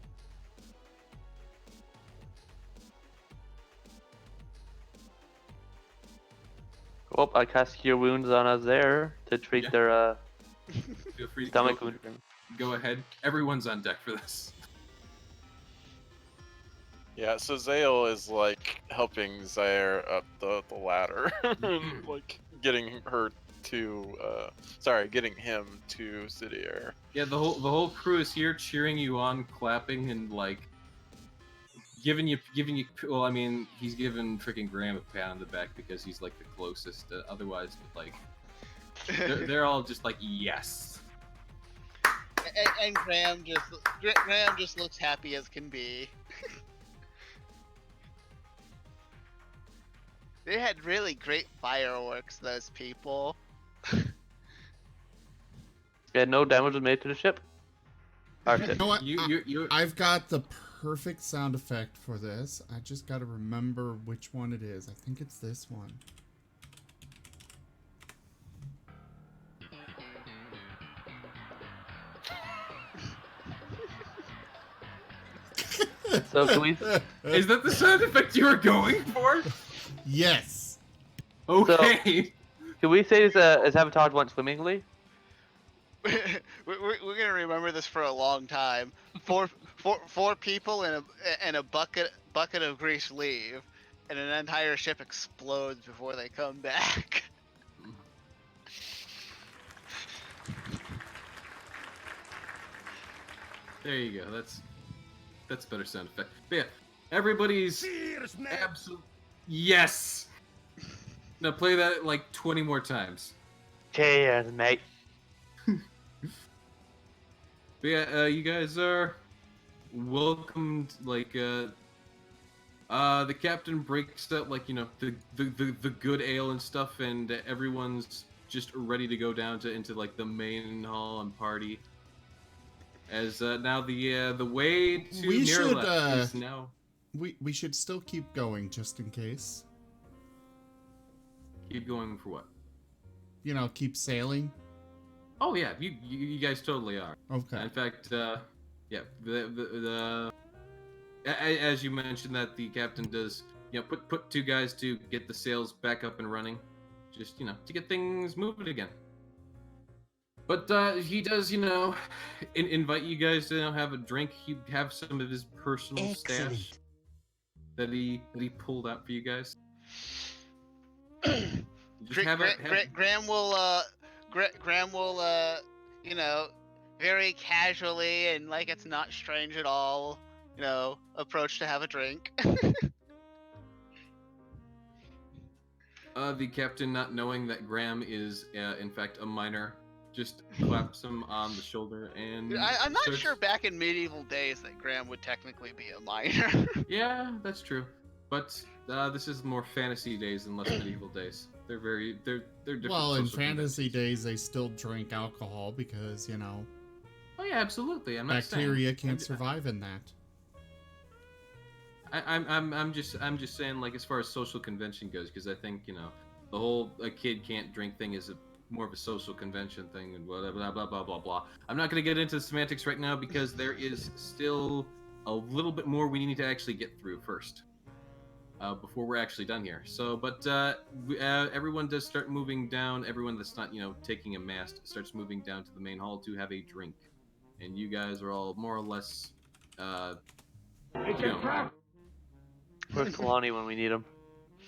Speaker 5: Oh, I cast Cure Wounds on us there to treat
Speaker 7: Yeah.
Speaker 5: their
Speaker 7: Feel free to
Speaker 5: stomach
Speaker 7: go,
Speaker 5: wound.
Speaker 7: go ahead. Everyone's on deck for this.
Speaker 2: Yeah, so Zale is like helping Zaire up the ladder, and, like getting getting him to Sidier.
Speaker 7: Yeah, the whole crew is here cheering you on, clapping, and like giving you. Well, I mean, he's giving freaking Graham a pat on the back because he's like the closest. Otherwise, like they're all just like yes.
Speaker 1: And Graham just looks happy as can be. They had really great fireworks, those people.
Speaker 5: Yeah, no damage was made to the ship. Our ship.
Speaker 6: You know what?
Speaker 7: You
Speaker 6: I've got the perfect sound effect for this. I just got to remember which one it is. I think it's this one.
Speaker 5: So can we?
Speaker 7: is that the sound effect you were going for?
Speaker 6: Yes.
Speaker 7: Okay.
Speaker 5: Can we say sabotage went swimmingly?
Speaker 1: We're gonna remember this for a long time. Four people and a bucket of grease leave, and an entire ship explodes before they come back.
Speaker 7: There you go. That's better sound effect. But yeah, everybody's absolute. Yes. Now play that like 20 more times.
Speaker 5: Cheers, mate.
Speaker 7: But yeah, you guys are welcomed. Like, the captain breaks out like the good ale and stuff, and everyone's just ready to go down into like the main hall and party. As now the way to
Speaker 6: We should,
Speaker 7: Miraleth is now.
Speaker 6: We should still keep going just in case.
Speaker 7: Keep going for what?
Speaker 6: You know, keep sailing.
Speaker 7: Oh yeah, you guys totally are.
Speaker 6: Okay.
Speaker 7: In fact, yeah, as you mentioned that the captain does, put 2 guys to get the sails back up and running, just to get things moving again. But he does, invite you guys to have a drink. He have some of his personal stash that he pulled out for you guys.
Speaker 1: Graham will very casually and like it's not strange at all, approach to have a drink.
Speaker 7: The captain, not knowing that Graham is in fact a minor, just claps him on the shoulder and.
Speaker 1: I'm not sure back in medieval days that Graham would technically be a minor.
Speaker 7: Yeah, that's true. But this is more fantasy days than less medieval days. They're different.
Speaker 6: Well, in
Speaker 7: social
Speaker 6: fantasy
Speaker 7: conventions.
Speaker 6: days, they still drink alcohol because,
Speaker 7: Oh yeah, absolutely. I'm not saying.
Speaker 6: bacteria can't survive in that.
Speaker 7: I'm just saying, like, as far as social convention goes, because I think The whole a kid can't drink thing is more of a social convention thing and blah blah blah blah blah blah. I'm not going to get into the semantics right now because there is still a little bit more we need to actually get through first before we're actually done here. So, but everyone does start moving down. Everyone that's not, taking a mast starts moving down to the main hall to have a drink, and you guys are all more or less,
Speaker 5: Where's Kalani when we need him?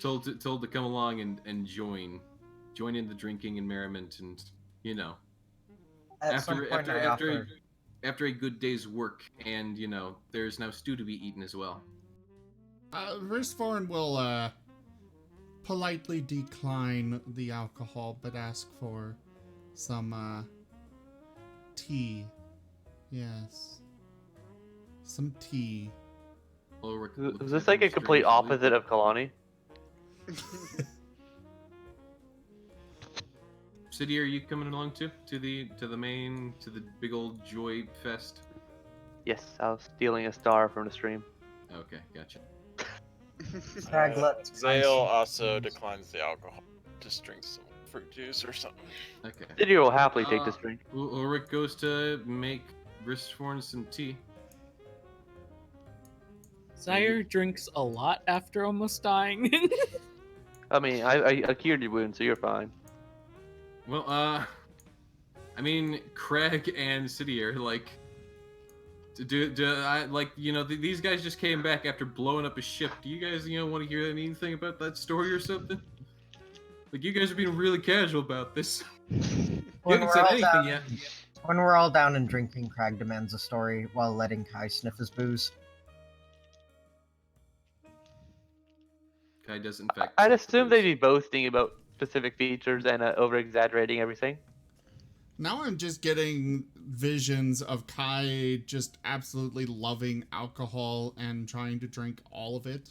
Speaker 7: told to come along and join in the drinking and merriment, and
Speaker 4: At some point I offer.
Speaker 7: after a good day's work, and there's now stew to be eaten as well.
Speaker 6: Ristforn will politely decline the alcohol, but ask for some tea. Yes, some tea.
Speaker 5: Is this like a complete opposite of Kalani?
Speaker 7: City, are you coming along too to the big old joy fest?
Speaker 5: Yes, I was stealing a star from the stream.
Speaker 7: Okay, gotcha.
Speaker 2: Zale also declines the alcohol. Just drinks some fruit juice or something.
Speaker 7: Okay.
Speaker 5: Didier will happily take this drink.
Speaker 7: Ulrich goes to make Ristforn some tea.
Speaker 8: Zaire drinks a lot after almost dying.
Speaker 5: I mean, I cured your wound, so you're fine.
Speaker 7: Well, I mean, Craig and City are like, these guys just came back after blowing up a ship. Do you guys, want to hear anything about that story or something? Like, you guys are being really casual about this. You haven't said anything yet.
Speaker 4: When we're all down and drinking, Crag demands a story while letting Kai sniff his booze.
Speaker 7: Kai does, in fact.
Speaker 5: I'd assume they'd be boasting about specific features and over-exaggerating everything.
Speaker 6: Now I'm just getting visions of Kai just absolutely loving alcohol and trying to drink all of it.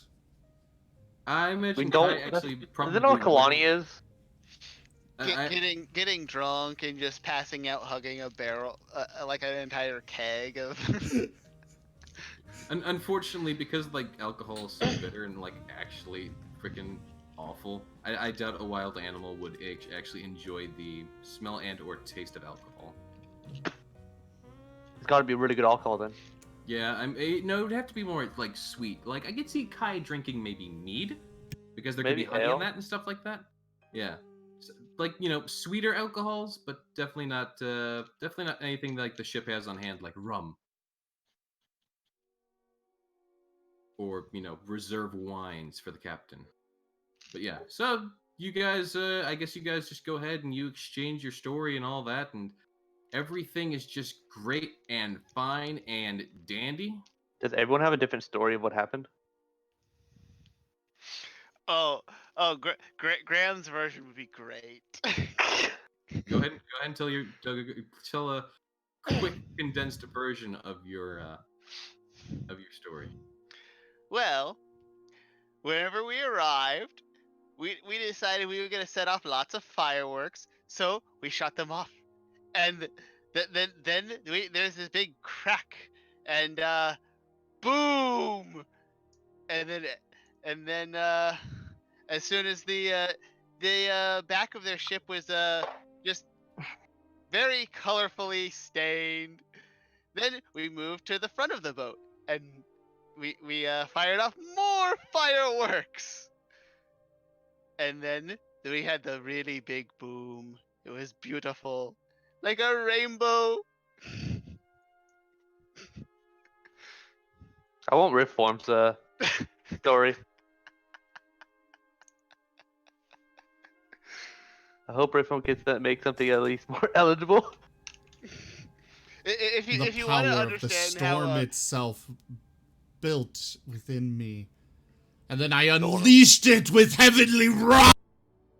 Speaker 7: I imagine Kai actually probably.
Speaker 5: Is that all Kalani is?
Speaker 1: Getting drunk and just passing out, hugging a barrel, like an entire keg of.
Speaker 7: Unfortunately, because alcohol is so bitter and actually freaking awful, I doubt a wild animal would actually enjoy the smell and or taste of alcohol.
Speaker 5: It's got to be really good alcohol then.
Speaker 7: Yeah, no, it would have to be more sweet. I could see Kai drinking maybe mead, because there could be honey in that and stuff like that. Yeah, sweeter alcohols, but definitely not anything like the ship has on hand, like rum. Or, reserve wines for the captain. But yeah, so you guys, I guess you guys just go ahead and you exchange your story and all that, and everything is just great and fine and dandy.
Speaker 5: Does everyone have a different story of what happened?
Speaker 1: Graham's version would be great.
Speaker 7: Go ahead and tell a quick condensed version of your story.
Speaker 1: Well, whenever we arrived, we decided we were gonna set off lots of fireworks, so we shot them off, and then there's this big crack, and boom, and then as soon as the back of their ship was just very colorfully stained, then we moved to the front of the boat, and we fired off more fireworks, and then we had the really big boom. It was beautiful, like a rainbow.
Speaker 5: I want Riftform's story. I hope Riftform gets that, make something at least more eligible.
Speaker 1: If you
Speaker 6: the
Speaker 1: want to
Speaker 6: power of
Speaker 1: understand
Speaker 6: the storm
Speaker 1: how
Speaker 6: itself built within me, and then I unleashed it with heavenly wrath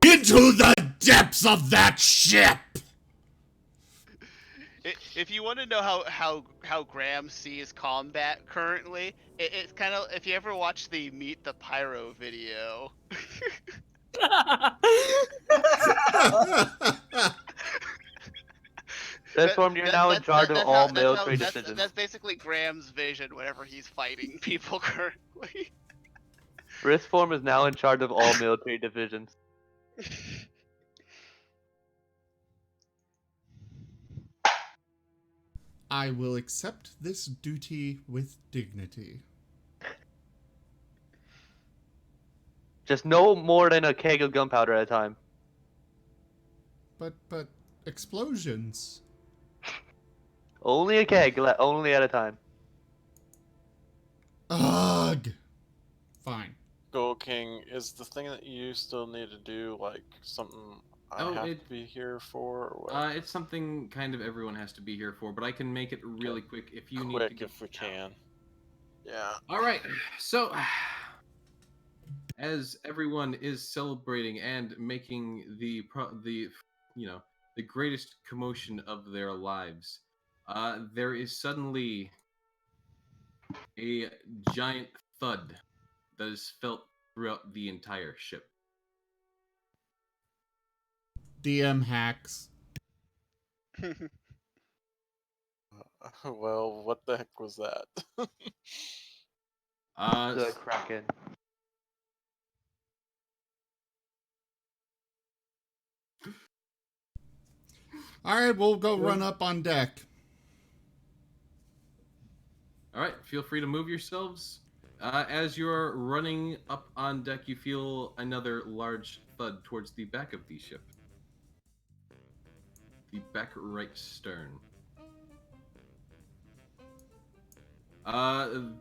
Speaker 6: into the depths of that ship.
Speaker 1: If you want to know how Graham sees combat currently, it's kind of, if you ever watch the Meet the Pyro video.
Speaker 5: Riftform, you're now in charge of all military decisions.
Speaker 1: That's basically Graham's vision whenever he's fighting people currently.
Speaker 5: Riftform is now in charge of all military divisions.
Speaker 6: I will accept this duty with dignity.
Speaker 5: Just no more than a keg of gunpowder at a time.
Speaker 6: But explosions.
Speaker 5: Only a keg, only at a time.
Speaker 6: Ugh. Fine.
Speaker 2: Gold King, is the thing that you still need to do like something I have to be here for? Or what?
Speaker 7: It's something kind of everyone has to be here for, but I can make it really quick if you need to.
Speaker 2: If we can. Yeah.
Speaker 7: All right. So, as everyone is celebrating and making the greatest commotion of their lives, there is suddenly a giant thud that is felt throughout the entire ship.
Speaker 6: DM hacks.
Speaker 2: Well, what the heck was that?
Speaker 5: The Kraken.
Speaker 6: All right, we'll go run up on deck.
Speaker 7: All right, feel free to move yourselves. As you're running up on deck, you feel another large thud towards the back of the ship. The back right stern.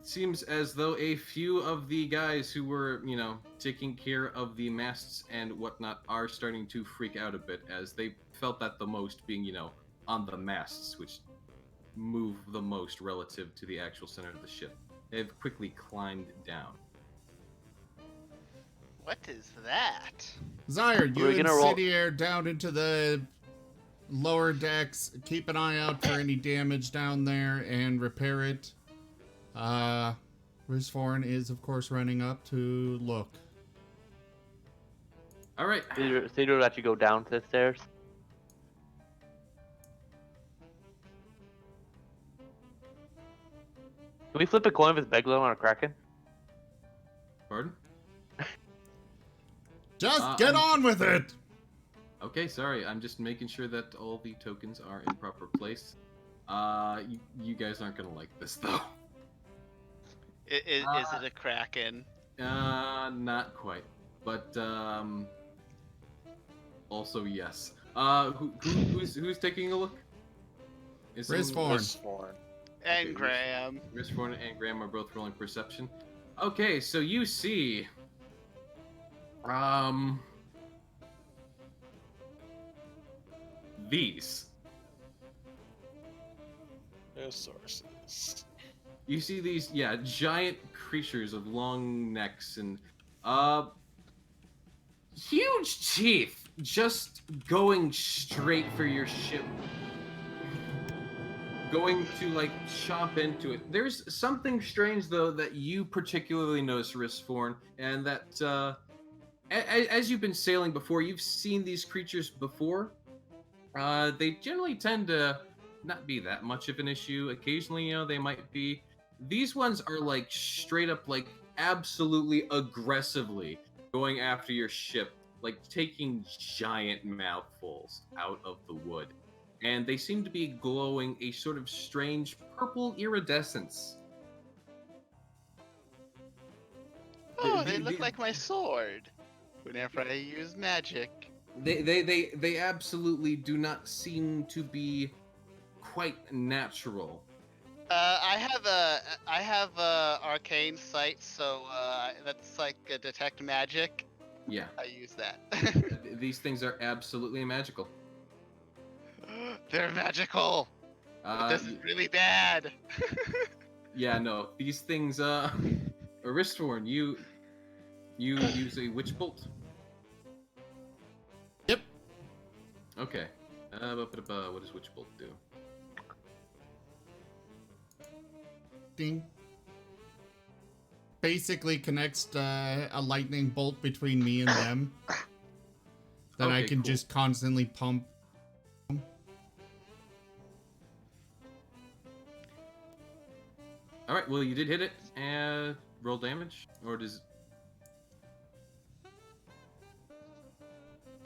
Speaker 7: Seems as though a few of the guys who were, taking care of the masts and whatnot are starting to freak out a bit as they felt that the most being, on the masts, which move the most relative to the actual center of the ship. They've quickly climbed down.
Speaker 1: What is that?
Speaker 6: Zyre, you
Speaker 5: We're
Speaker 6: and
Speaker 5: gonna roll-
Speaker 6: City down into the lower decks. Keep an eye out for any damage down there and repair it. Rizforn is, of course, running up to look.
Speaker 7: All right.
Speaker 5: Cedar let you go down to the stairs. Can we flip a coin if it's Beglo on a Kraken?
Speaker 7: Pardon?
Speaker 6: Just get on with it!
Speaker 7: Okay, sorry. I'm just making sure that all the tokens are in proper place. You guys aren't gonna like this though.
Speaker 1: Is it a Kraken?
Speaker 7: Not quite, but also yes. Who's taking a look? Is someone-
Speaker 6: Rizforn.
Speaker 1: And
Speaker 7: Okay,
Speaker 1: Graham.
Speaker 7: Rizforn and Graham are both rolling perception. Okay, so you see, these.
Speaker 2: No sources.
Speaker 7: You see these, giant creatures of long necks and huge teeth, just going straight for your ship. Going to chomp into it. There's something strange though that you particularly notice, Rizforn, and that as you've been sailing before, you've seen these creatures before. They generally tend to not be that much of an issue. Occasionally, they might be. These ones are straight up, absolutely aggressively going after your ship, taking giant mouthfuls out of the wood. And they seem to be glowing a sort of strange purple iridescence.
Speaker 1: Oh, they look like my sword. Whenever I use magic.
Speaker 7: They absolutely do not seem to be quite natural.
Speaker 1: I have a arcane sight, so that's like a detect magic.
Speaker 7: Yeah.
Speaker 1: I use that.
Speaker 7: These things are absolutely magical.
Speaker 1: They're magical. But this is really bad.
Speaker 7: Yeah, no. These things, Aristorn, you use a witch bolt?
Speaker 6: Yep.
Speaker 7: Okay. What does witch bolt do?
Speaker 6: Ding. Basically connects a lightning bolt between me and them. That I
Speaker 7: Okay,
Speaker 6: can
Speaker 7: cool.
Speaker 6: just constantly pump.
Speaker 7: All right. Well, you did hit it. And roll damage, or does?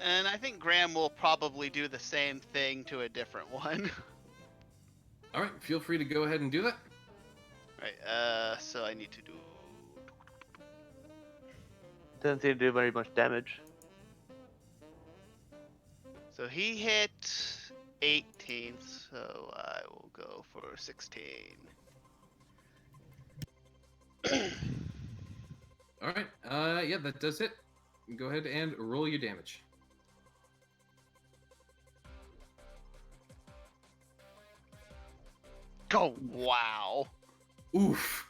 Speaker 1: And I think Graham will probably do the same thing to a different one.
Speaker 7: All right, feel free to go ahead and do that.
Speaker 1: Right, so I need to do...
Speaker 5: Doesn't seem to do very much damage.
Speaker 1: So he hit 18, so I will go for 16.
Speaker 7: All right, yeah, that does it. Go ahead and roll your damage.
Speaker 1: Oh, wow.
Speaker 7: Oof.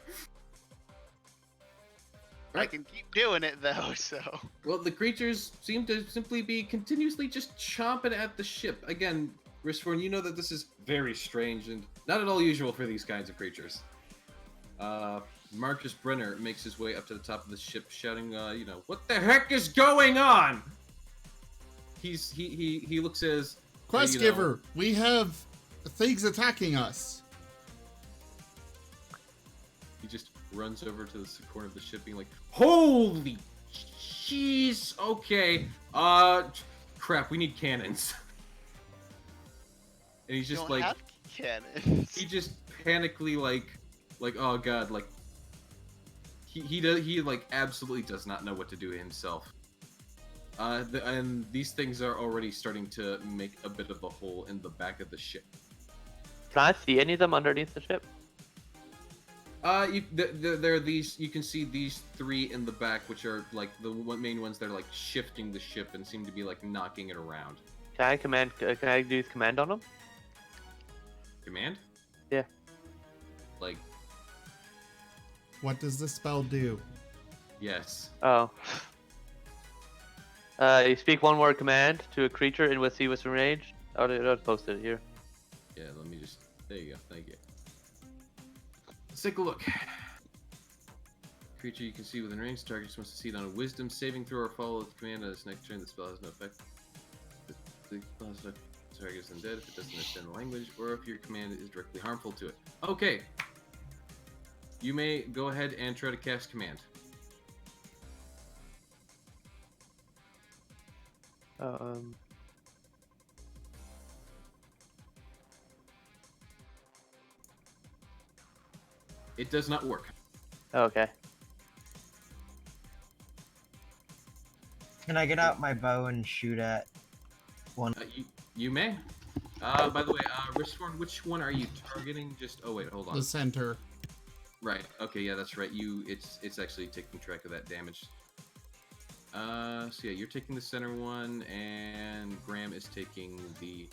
Speaker 1: I can keep doing it though, so...
Speaker 7: Well, the creatures seem to simply be continuously just chomping at the ship. Again, Risforn, you know that this is very strange and not at all usual for these kinds of creatures. Marcus Brenner makes his way up to the top of the ship, shouting, what the heck is going on? He looks as
Speaker 6: Quest giver, we have things attacking us.
Speaker 7: He just runs over to the corner of the ship, being like, "Holy jeez, okay, crap, we need cannons." And he's just
Speaker 1: don't
Speaker 7: like,
Speaker 1: have cannons.
Speaker 7: he just panically like, oh god, like he like absolutely does not know what to do himself. And these things are already starting to make a bit of a hole in the back of the ship.
Speaker 5: Can I see any of them underneath the ship?
Speaker 7: There are these. You can see these three in the back, which are like the main ones that are like shifting the ship and seem to be like knocking it around.
Speaker 5: Can I command? Can I do command on them?
Speaker 7: Command?
Speaker 5: Yeah.
Speaker 7: Like,
Speaker 6: What does the spell do?
Speaker 7: yes.
Speaker 5: Oh. You speak one word command to a creature in within range. I'll post it here.
Speaker 7: Yeah. Let me just. There you go. Thank you. Let's take a look. Creature you can see within range. Target just wants to succeed on a Wisdom saving throw or follow the command on its next turn. The spell has no effect. The target is undead if it doesn't understand the language, or if your command is directly harmful to it. Okay. You may go ahead and try to cast command. It does not work.
Speaker 5: Okay.
Speaker 4: Can I get out my bow and shoot at one?
Speaker 7: You may. By the way, Risforn, which one are you targeting? Just oh wait, hold on.
Speaker 6: The center.
Speaker 7: Right. Okay. Yeah, that's right. It's actually taking track of that damage. So yeah, you're taking the center one, and Graham is taking the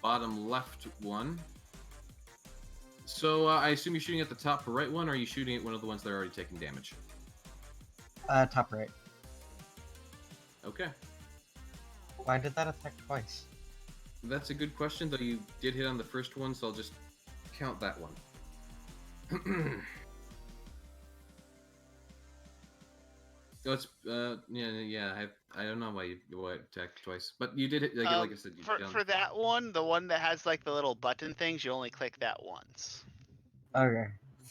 Speaker 7: bottom left one. So I assume you're shooting at the top right one, or are you shooting at one of the ones that are already taking damage?
Speaker 4: Top right.
Speaker 7: Okay.
Speaker 4: Why did that attack twice?
Speaker 7: That's a good question, though you did hit on the first one, so I'll just count that one. Oh, it's yeah. I don't know why you attacked twice, but you did hit. Like I said,
Speaker 1: for that one, the one that has like the little button things, you only click that once.
Speaker 4: Okay.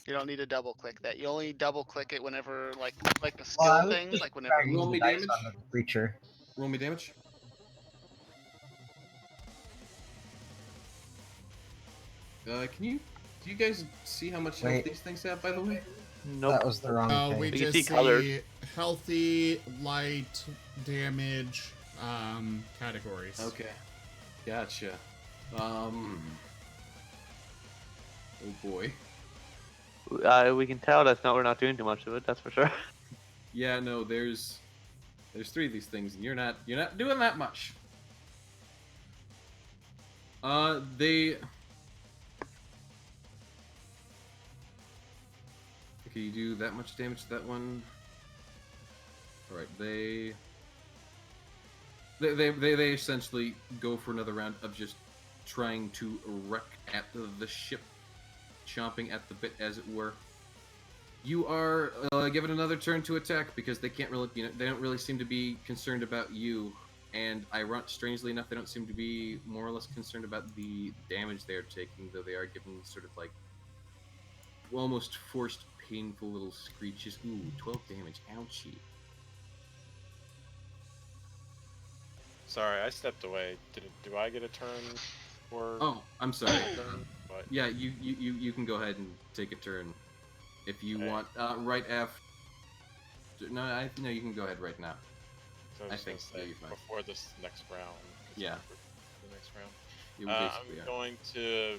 Speaker 1: You don't need to double click that. You only double click it whenever like the skill
Speaker 4: Well, I was
Speaker 1: things,
Speaker 4: just
Speaker 1: like whenever.
Speaker 4: dragging
Speaker 7: Roll
Speaker 4: the
Speaker 7: me
Speaker 4: dice
Speaker 7: damage.
Speaker 4: on the creature.
Speaker 7: Roll me damage. Do you guys see how much health
Speaker 4: Wait.
Speaker 7: these things have, by the way?
Speaker 5: Nope.
Speaker 4: That was the wrong page.
Speaker 6: We
Speaker 5: You can
Speaker 6: just
Speaker 5: see
Speaker 6: see
Speaker 5: colors.
Speaker 6: healthy, light, damage, categories.
Speaker 7: Okay. Gotcha. Oh boy.
Speaker 5: We can tell we're not doing too much of it. That's for sure.
Speaker 7: Yeah, no, there's three of these things, and you're not doing that much. Okay, you do that much damage to that one. All right, they essentially go for another round of just trying to wreck at the ship, chomping at the bit, as it were. You are given another turn to attack because they can't really, they don't really seem to be concerned about you, and strangely enough, they don't seem to be more or less concerned about the damage they are taking, though they are given sort of like almost forced, painful little screeches. Ooh, 12 damage, ouchie.
Speaker 2: Sorry, I stepped away. Do I get a turn? Or
Speaker 7: Oh, I'm sorry.
Speaker 2: what?
Speaker 7: Yeah, you can go ahead and take a turn if you
Speaker 2: Okay.
Speaker 7: want. Right after. No, you can go ahead right now.
Speaker 2: So I
Speaker 7: I
Speaker 2: was
Speaker 7: think
Speaker 2: gonna say
Speaker 7: you're fine.
Speaker 2: before this next round. 'cause
Speaker 7: Yeah.
Speaker 2: The next round.
Speaker 7: You basically
Speaker 2: I'm
Speaker 7: are.
Speaker 2: going to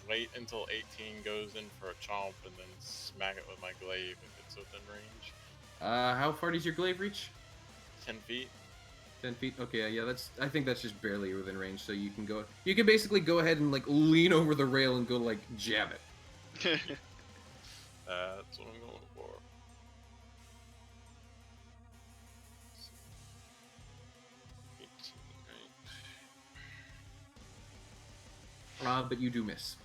Speaker 2: wait until 18 goes in for a chomp and then smack it with my glaive if it's within range.
Speaker 7: How far does your glaive reach?
Speaker 2: 10 feet.
Speaker 7: 10 feet. Okay, yeah, I think that's just barely within range. So you can go. You can basically go ahead and like lean over the rail and go like jab it.
Speaker 2: That's what I'm going for.
Speaker 7: But you do miss.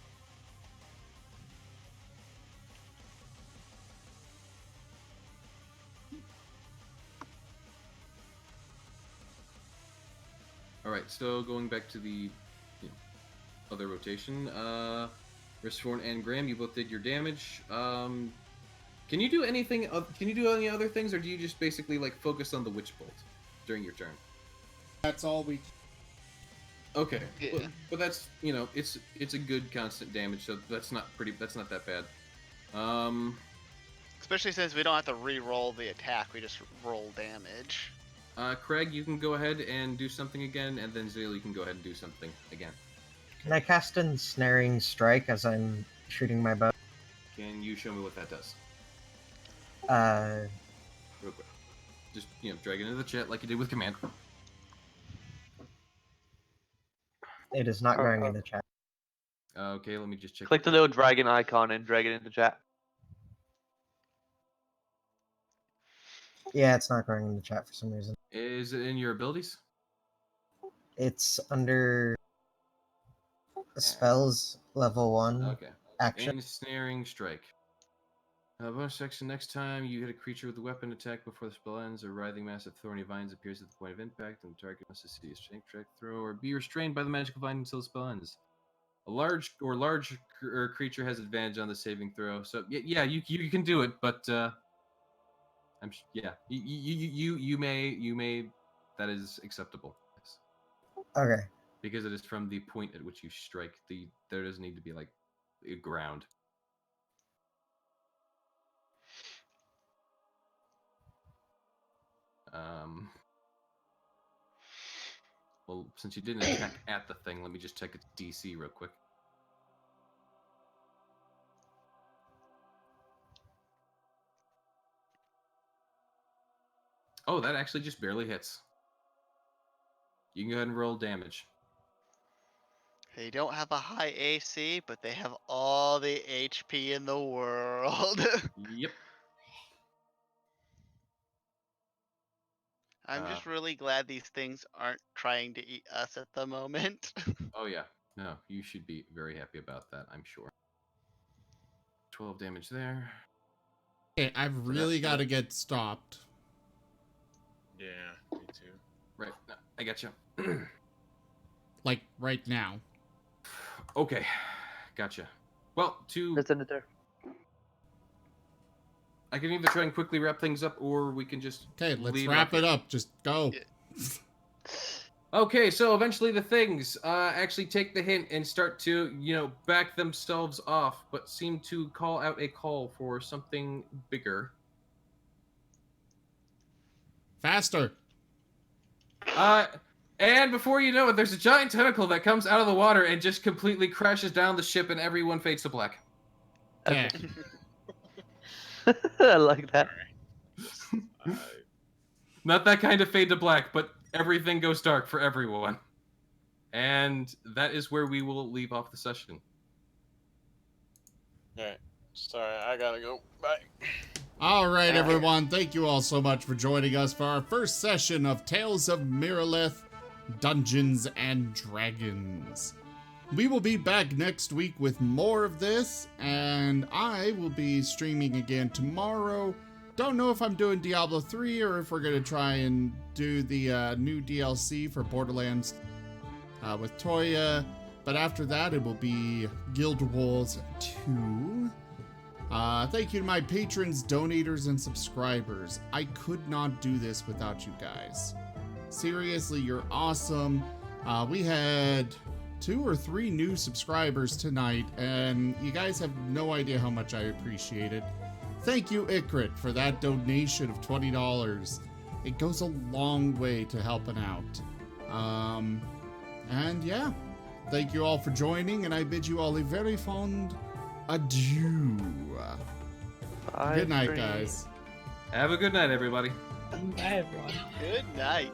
Speaker 7: All right, so going back to the other rotation, Ristforn and Graham, you both did your damage. Can you do anything? Can you do any other things, or do you just basically like focus on the Witch Bolt during your turn?
Speaker 6: That's all we.
Speaker 7: Okay,
Speaker 1: Yeah.
Speaker 7: but that's it's a good constant damage, so that's not that bad.
Speaker 1: Especially since we don't have to re-roll the attack, we just roll damage.
Speaker 7: Craig, you can go ahead and do something again, and then Zale, you can go ahead and do something again.
Speaker 4: Can I cast Ensnaring Strike as I'm shooting my bow?
Speaker 7: Can you show me what that does? Real quick. Just, drag it into the chat like you did with command.
Speaker 4: It is not going into chat.
Speaker 7: Okay, let me just check.
Speaker 5: Click the little dragon icon and drag it into chat.
Speaker 4: Yeah, it's not going into chat for some reason.
Speaker 7: Is it in your abilities?
Speaker 4: It's under spells level 1
Speaker 7: Okay.
Speaker 4: action.
Speaker 7: Ensnaring Strike. Bonus action: next time you hit a creature with a weapon attack before the spell ends, a writhing mass of thorny vines appears at the point of impact, and the target must succeed a strength check, throw, or be restrained by the magical vine until the spell ends. A large creature has advantage on the saving throw. So yeah, you can do it, but you may that is acceptable. Yes.
Speaker 4: Okay.
Speaker 7: Because it is from the point at which you strike. There doesn't need to be like a ground. Well, since you didn't attack at the thing, let me just check its DC real quick. Oh, that actually just barely hits. You can go ahead and roll damage.
Speaker 1: They don't have a high AC, but they have all the HP in the world.
Speaker 7: Yep.
Speaker 1: I'm just really glad these things aren't trying to eat us at the moment.
Speaker 7: Oh yeah. No, you should be very happy about that, I'm sure. 12 damage there.
Speaker 6: Okay, I've really got to get stopped.
Speaker 2: Yeah, me too.
Speaker 7: Right. No, I got you.
Speaker 6: Like, right now.
Speaker 7: Okay. Gotcha. Well,
Speaker 5: Let's end it there.
Speaker 7: I can either try and quickly wrap things up, or we can just
Speaker 6: Okay, let's
Speaker 7: leave
Speaker 6: wrap
Speaker 7: off
Speaker 6: it up. Just go.
Speaker 1: Yeah.
Speaker 7: Okay, so eventually the things actually take the hint and start to, back themselves off, but seem to call out a call for something bigger.
Speaker 6: Faster.
Speaker 7: And before you know it, there's a giant tentacle that comes out of the water and just completely crashes down the ship, and everyone fades to black.
Speaker 6: Yeah.
Speaker 5: I like that.
Speaker 7: Not that kind of fade to black, but everything goes dark for everyone. And that is where we will leave off the session.
Speaker 2: Alright. Sorry, I gotta go. Bye.
Speaker 6: All right, everyone. Thank you all so much for joining us for our first session of Tales of Miraleth, Dungeons and Dragons. We will be back next week with more of this, and I will be streaming again tomorrow. Don't know if I'm doing Diablo 3 or if we're going to try and do the new DLC for Borderlands with Toya, but after that it will be Guild Wars 2. Thank you to my patrons, donators, and subscribers. I could not do this without you guys. Seriously, you're awesome. We had 2 or 3 new subscribers tonight, and you guys have no idea how much I appreciate it. Thank you, Ikrit, for that donation of $20. It goes a long way to helping out. And yeah, thank you all for joining, and I bid you all a very fond adieu.
Speaker 5: Bye,
Speaker 6: Good night,
Speaker 5: stream.
Speaker 6: guys.
Speaker 7: Have a good night, everybody.
Speaker 8: Bye, everyone.
Speaker 1: Good night.